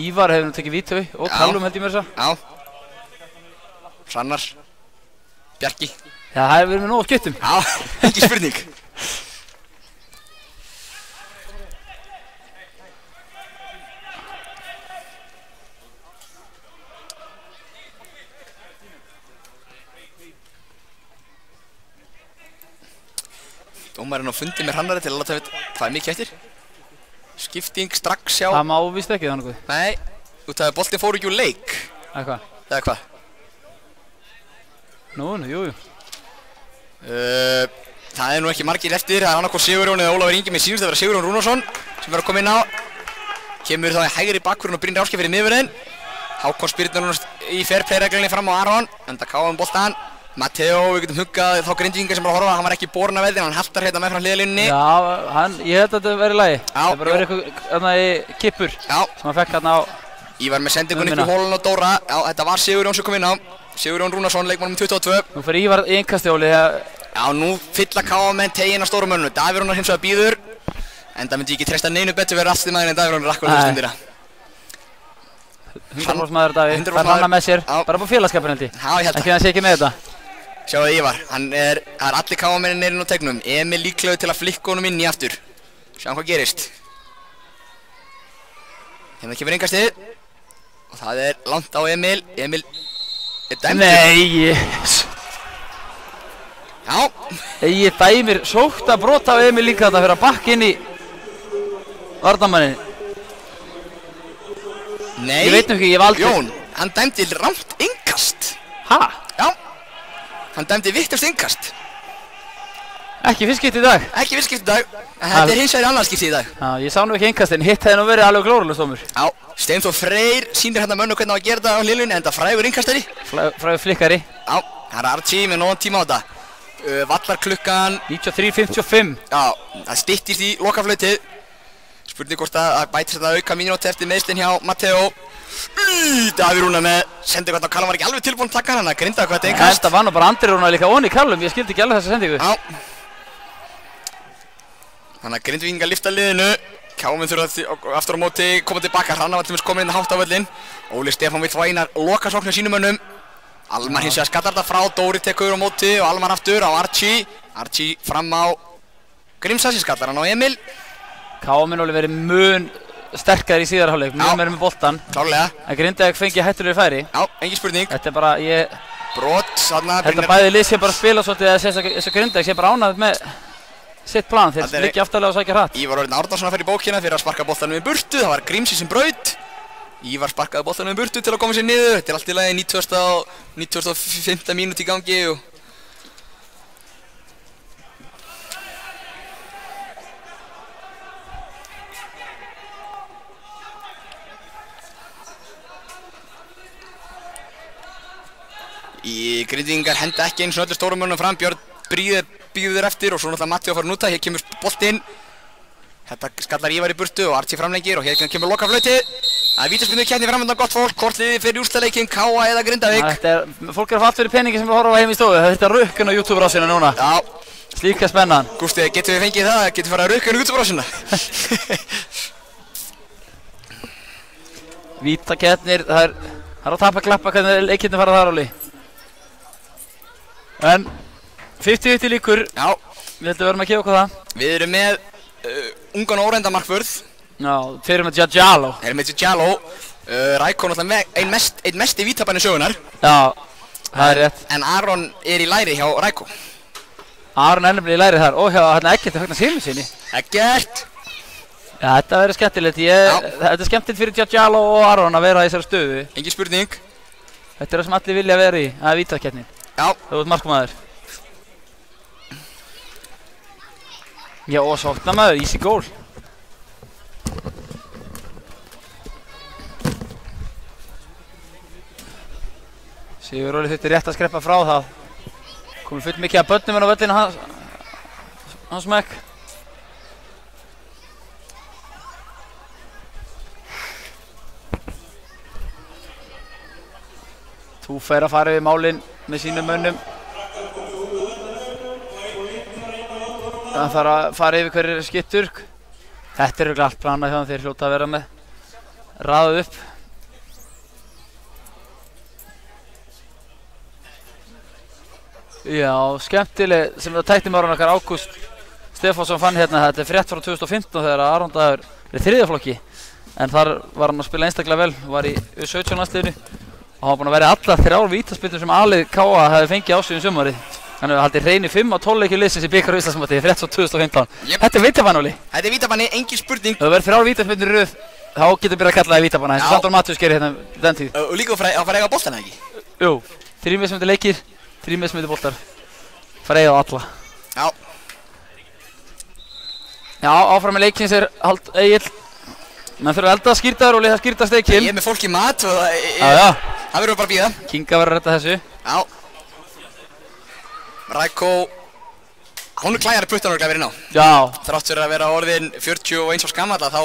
Ívar hefur nú tekið vítu og Callum held ég mér þess að. Já. Hrannar. Bjarki. Já, það hefur verið með nóg skiptum. Já, ekki spurning. Dómarinn á fundi með Hrannari til að láta veit hvað mikið eftir. Skipting strax hjá. Það má víst ekki þannig. Nei, út af að boltinn fór ekki úr leik. Eða hvað? Eða hvað? Jú. Það er nú ekki margir eftir, það er annarkvort Sigurjón eða Ólafur Ingi, mér sýnist að vera Sigurjón Rúnarsson sem verður að koma inn á. Kemur þá í hægri bakvörðin og Brynjar Ásgeir fyrir miðvörðinn. Hákon spyrnir núna í fair play reglunni fram á Aron, enda káðum boltan. Matteo, við getum huggað þá Grindvíkinga sem bara horfa, hann var ekki borinn af veðri, hann haltar hérna með frá hliðalínunni. Já, ég held að þetta verið lagi. Það bara verið eitthvað kippur sem hann fekk hérna á. Ívar með sendingun upp í hólun á Dóra. Já, þetta var Sigurjón sem kom inn á. Sigurjón Rúnarsson, leikmann 22. Nú fyrir Ívar í innkasti, Óli. Já, nú fylla KM teginn á stórum mönnum. Davíð Rúnar hins vegar bíður. Enda myndi ég ekki treysta neinu betur verið afstíðmaður en Davíð Rúnar akkurat þessu stundina. 100% maður Davíð. Það er hann með sér. Bara på félagskapin held ég. Já, ég held það. Ekki það sé ekki með þetta. Sjáðu Ívar, það er allir KM-menn inn á tegnum. Emil líklegur til að flikka honum inn í aftur. Sjáum hvað gerist. Hérna kemur innkastið. Og það er langt á Emil. Emil er dæmdur. Nei, Já. Ég dæmir sótt að brota á Emil líka þetta fyrir að bakka inn í varnarmanninn. Nei. Ég veit nú ekki, ég hef aldrei. Jón, hann dæmdi rangt innkast. Ha? Já. Hann dæmdi vittust innkast. Ekki fyrst skipti í dag. Ekki fyrst skipti í dag. Þetta er hins vegar annað skipti í dag. Já, ég sá nú ekki innkastin. Hitt hefði nú verið alveg glórulaust dómur. Já, Steinþór Freyr sýnir hérna mönnu hvernig á að gera þetta á hliðlunni, enda frægur innkastari. Frægur flikkari. Já, það er Archie með nógan tíma á þetta. Vallarklukkan 93:55. Já, það styttist í lokaflautið. Spurning hvort að bætist þetta auka mínúti eftir meiðslinn hjá Matteo. Davíð Rúnar með sendingu þarna og Callum var ekki alveg tilbúinn að taka hann að grinda hvað þetta er innkast. Þetta var nú bara Andri Rúnar líka onni Callum, ég skildi ekki alveg þessa sendingu. Já. Þannig að Grindvíkingar lyfta liðinu. KM þurfa aftur á móti koma tilbaka. Hrannar var til dæmis komin inn hátt á völlinn. Óli Stefán vill fá einar lokasóknir sínum mönnum. Almar hins vegar skattar þetta frá, Dóri tekur á móti og Almar aftur á Archie. Archie fram á Grímsa sem skattar hann á Emil. KM Óli verið mun sterkar í síðara hálfleik, mjög meira með boltan. Klárlega. En Grindavík fengi hættulegri færi. Já, engin spurning. Þetta er bara, brot, þarna Þetta bæði lið sé bara að spila svolítið þess að Grindavík sé bara ánægð með sitt plan, þeir liggja aftarlega og sækja hratt. Ívar Örn Árnason að fara í bókina fyrir að sparka boltanum í burtu, það var Grímsi sem braut. Ívar sparkaði boltanum í burtu til að koma sér niður, þetta er allt í lagi 95. mínúti í gangi og Í Grindvíkingar henda ekki eins og öllu stórum mönnum fram. Björn býður eftir og svo náttúrulega Matti að fara núta. Hér kemur boltinn. Þetta skallar Ívar í burtu og Archie framlengir og hér kemur lokaflautið. Það er vítaspyrnukeppni framöndan gott fólk. Hvort liðið fyrir úrslitaleikinn KA eða Grindavík. Fólk er að fá allt fyrir peningi sem við horfa heim í stofu. Það þurfti að rukka inn á YouTube-rásina núna. Já. Slíka spennan. Gústi, getum við fengið það? Getum við farið að rukka inn á YouTube-rásina? Vítakeppnir, það er að tapa klappa hvernig leikirnir fara þar áli. En 50-50 líkur. Já. Við ætlum að vera með að gefa okkur það. Við erum með ungan órenda markvörð. Já, þeir eru með Giallo. Þeir eru með Giallo. Rækó náttúrulega einn mesti vítabanni sögunar. Já, það er rétt. En Aron er í læri hjá Rækó. Aron er nefnilega í læri þar og hjá Eggert að högna sími sinni. Eggert! Já, þetta verður skemmtilegt. Þetta er skemmtilegt fyrir Giallo og Aron að vera í þessari stöðu. Engin spurning. Þetta er það sem allir vilja vera í, það er vítakeppnin. Já. Þú ert markmaður. Já, og sóknar maður, easy goal. Sigur Óli þurfti rétt að skreppa frá það. Komið full mikið af börnum á völlinu hans Mekk. Þú fer að fara yfir málin með sínum mönnum. Það þarf að fara yfir hverjir er skyttur. Þetta eru allt planað hjá þeir hljóta að vera með raðað upp. Já, skemmtileg sem það tækti með okkar Ágúst Stefánsson fann hérna. Þetta er frétt frá 2015 þegar Aron Dagur er þriðja flokki. En þar var hann að spila einstaklega vel, var í U17 landsliðinu og hann var búinn að vera allar 3 vítaspyrnur sem A-lið KA hefði fengið á sig um sumarið. Hann hefði haldið hreinu 5 á 12 leikjum liðsins í bikar á Íslandsmóti frétt frá 2015. Þetta er vítabanni, Óli. Þetta er vítabanni, engin spurning. Ef það verður 3 vítaspyrnur í röð, þá getur byrjað að kalla það vítabanna, eins og Sandor Matthews gerir hérna den tíð. Og líka að fara eiga boltana, ekki? Jú, 3 mismunandi leikir, 3 mismunandi boltar. Fara eiga á alla. Já. Já, áfram með leikins er Egill. Menn þurfa að elda skýrtaður, Óli, það skýrtast Egill. Ég er með fólk í mat og það verður bara að bíða. Kinga verður að redda þessu. Já. Rækó, hún er klæjar í puttan og verið ná. Já. Þrátt fyrir að vera orðin 41 árs gamall þá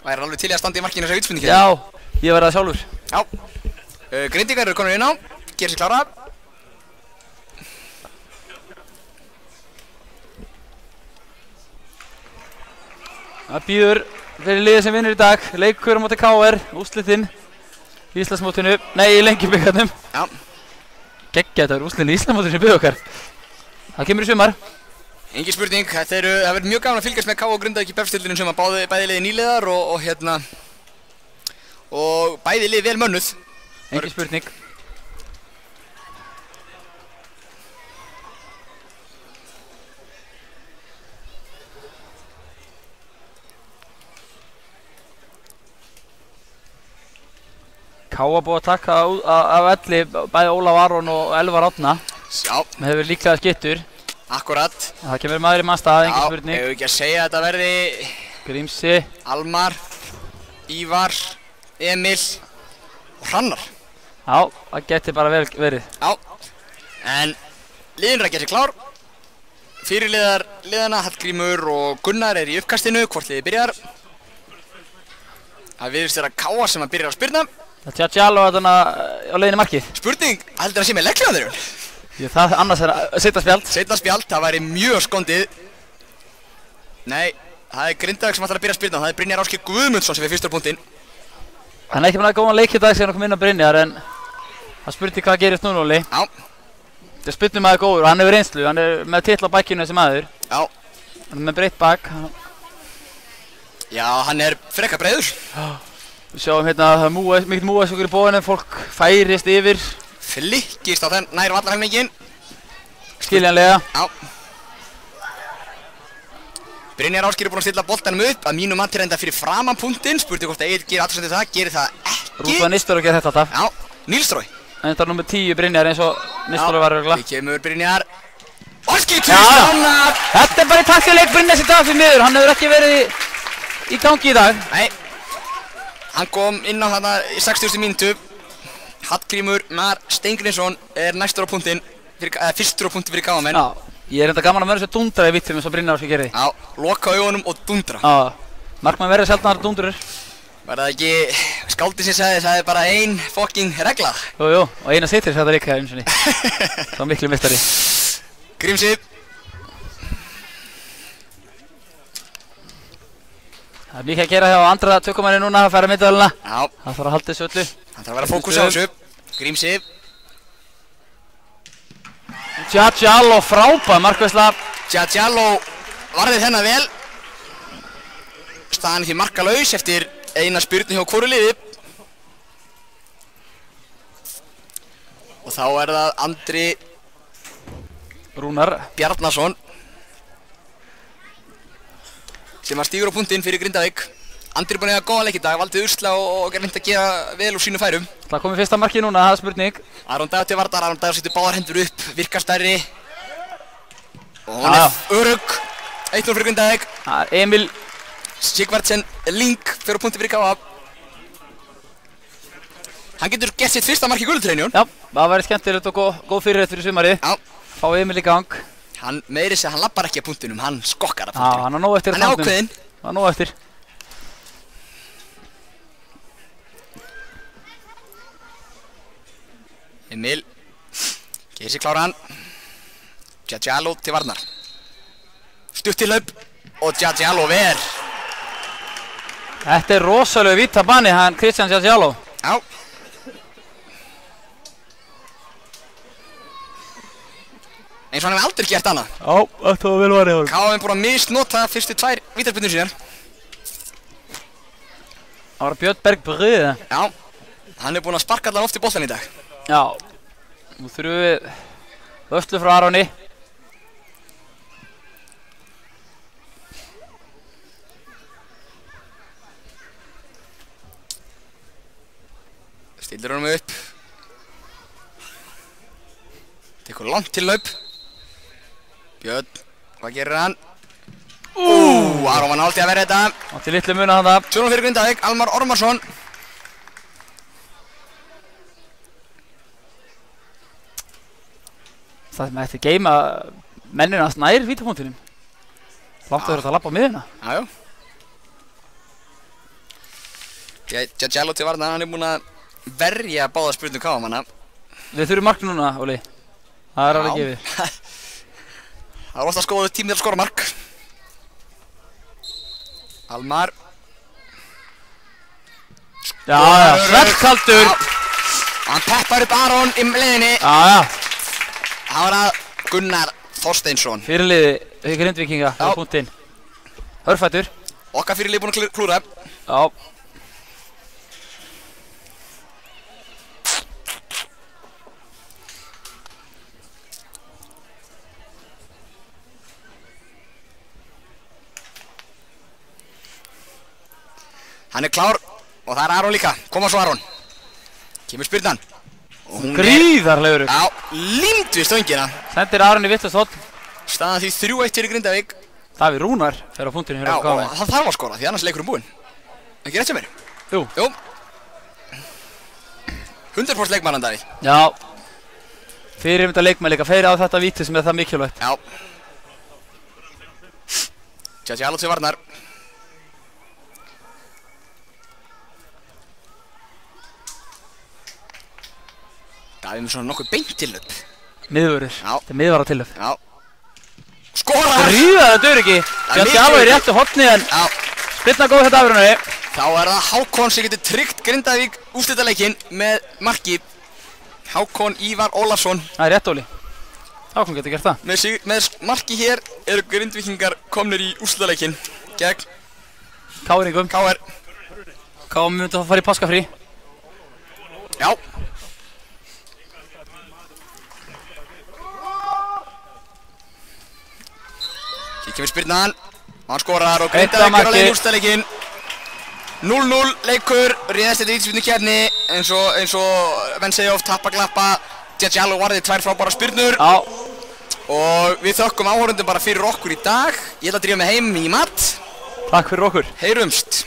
væri alveg til í að standa í markinu þessari vítaspyrnu. Já, ég verði það sjálfur. Já. Grindvíkingar eru konur inn á, gerir sér klára. Það býður fyrir liðið sem vinnur í dag. Leikur á móti KR, úrslitinn í Íslandsmótinu, nei í Lengjubikarnum. Já. Geggja, þetta verður úrslitinn í Íslandsmótinu sem byggði okkar. Það kemur í sumar. Engin spurning, það verður mjög gaman að fylgjast með KA og Grindavík í Befstildinu sem að bæði liði nýliðar og bæði liði vel mönnuð. Engin spurning. KA búið að taka af elli bæði Ólaf Aron og Elvar Árna. Já. Það hefur líklega skyttur. Akkurat. Það kemur maður í mannstað, engin spurning. Já, ef við ekki að segja að þetta verði Grímsi, Almar, Ívar, Emil og Hrannar. Já, það geti bara vel verið. Já. En liðin er að gera sér klár. Fyrirliðar liðana, Hallgrímur og Gunnar er í uppkastinu, hvort liðið byrjar. Það virðist vera KA sem að byrja að spyrna. Það er Giallo þarna á leiðinni markið. Spurning, heldur það sé með legglegaður? Það annars er að setja spjald. Setja spjald, það væri mjög skondið. Nei, það er Grindavík sem ætlar að byrja að spyrna. Það er Brynjar Ásgeir Guðmundsson sem er fyrstur punktinn. Hann er ekki með að góðan leik í dag síðan að koma inn á Brynjar en það spurning hvað gerist núna, Óli. Já. Það er spyrnum maður góður og hann hefur reynslu. Hann er með titl á bakkinu þessi maður. Já. Hann er með breitt bakk. Já, hann er frekar breiður. Við sjáum hérna að það er mikill múasökur í bóðinu, fólk færist yfir. Flikkist á þenn nær vallarhelminginn. Skiljanlega. Já. Brynjar Ásgeir er búinn að stilla boltanum upp, að mínu mati reynda fyrir framan punktinn. Spurði hvort Egill gerir athugasemd við það, gerir það ekki. Rúfa Nistor og gerir þetta alltaf. Já, Nílstrói. En þetta er nummer 10 Brynjar eins og Nistor var örugglega. Við kemur Brynjar. Ásgeir tvist annað. Þetta er bara í takt við leik Brynjars í dag fyrir miður. Hann hefur ekki verið í gangi í dag. Nei. Hann kom inn á þarna í 60. mínútu. Hallgrímur Mar Steingrímsson næstur á punktinn, fyrstur á punkti fyrir KM-menn. Já, ég þetta gaman að vera þessu dundra í vittum eins og Brynjar sem gerði. Já, loka augunum og dundra. Já, markmann verður sjaldnar dundurur. Var það ekki skáldið sem sagði bara ein fucking regla? Jú, og Einar Sittir sagði það líka einu sinni. Það var miklu meistari. Grímsið. Það er mikið að gera hjá andra tökumanni núna að færa myndavæluna. Já. Það þarf að halda þessu öllu. Það þarf að vera fókus á þessu. Grímsið. Djadjalo frábæð markvæsla. Djadjalo varði þennan vel. Staðan því markalaus eftir eina spyrnu hjá hvoru liði. Og þá er það Andri Rúnar Bjarnason sem stígur á punktinn fyrir Grindavík. Andri er búinn að eiga góðan leik í dag, valdið usla og reynt að gera vel úr sínu færum. Það komið fyrsta markið núna, það er spurning. Aron Dagur til varnar, Aron Dagur setur báðar hendur upp, virkar stærri. Og hún er örugg. 1-0 fyrir Grindavík. Emil Sigvartsen Link fyrir á punkti fyrir KA. Hann getur gett sitt fyrsta mark í gullutreyjunni. Já, það væri skemmtilegt og góð fyrirrétt fyrir sumarið. Já. Fá Emil í gang. Hann meiri sig, hann lappar ekki að punktinum, hann skokkar að punktinum. Já, hann er nóg eftir hann er ákveðinn. Hann er nóg eftir. Emil gerir sig kláran. Djadjalo til varnar. Stutt til hlaup og Djadjalo ver. Þetta er rosalega víta bani, hann Kristján Djadjalo. Já. Eins og hann hefði aldrei gert annað. Já, þetta var vel varið honum. KM búinn að misnota fyrstu 2 vítaspyrnur sínar. Það var Björn Berg Bröð. Já, hann er búinn að sparka allan oft í boltan í dag. Já, nú þurfum við vörslu frá Aroni. Stillir honum upp. Tekur langt til hlaup. Björn, hvað gerir hann? Aron var nálægt í að verða þetta. Átti litlu muna þarna. 2-0 fyrir Grindavík, Almar Ormarsson. Það með eftir geima mennina nær vítapunktinum. Langt að vera að labba á miðuna. Jájó. Djadjalo til varnar, hann er búinn að verja báða spyrnu KM-manna. Við þurfum mark núna, Óli. Það er alveg gefið. Það er ofta skoðuð tímið að skora mark. Almar. Já, svellkaldur. Hann peppar upp Aron í leiðinni. Já. Það var að Gunnar Þorsteinsson. Fyrirliði Grindvíkinga á punktinn. Hörfættur. Okkar fyrirliði búinn að klúra. Já. Hann er klár og það er Aron líka. Koma svo Aron. Kemur spyrnan. Gríðarlegur. Já, límt við stöngina. Sendir Aron í vittlust horn. Staðan því 3-1 fyrir Grindavík. Davíð Rúnar fer á punktinu Já, og það þarf að skora því annars leikur búinn. Ekki rétt sem er? Jú. 100% leikmann Davíð. Já. Fyrirmynda leikmann líka, feyri á þetta víti sem er það mikilvægt. Já. Djadjalo til varnar. Davíð með svona nokkuð beint tillöp. Miðvörður. Já. Þetta er miðvara tillöp. Já. Skorar! Gríðar þetta öryggi. Djadjalo í réttu horni en spilna góð þetta afrunari. Þá er það Hákon sem getur tryggt Grindavík úrslitaleikinn með marki. Hákon Ívar Ólafsson. Það er rétt, Óli. Hákon getur gert það. Með marki hér eru Grindvíkingar komnir í úrslitaleikinn gegn Káringum. KR. KR myndi að fara í páskafrí. Já. Hér kemur spyrnan. Hann skorar og Grindavík er á leið í úrslitaleikinn. 0-0 leikur, réðast þetta vítaspyrnukeppni eins og menn segja oft tappa glappa. Djadjalo varði 2 frábærar spyrnur. Já. Og við þökkum áhorfendum bara fyrir okkur í dag. Ég ætla að drífa mig heim í mat. Takk fyrir okkur. Heyrumst.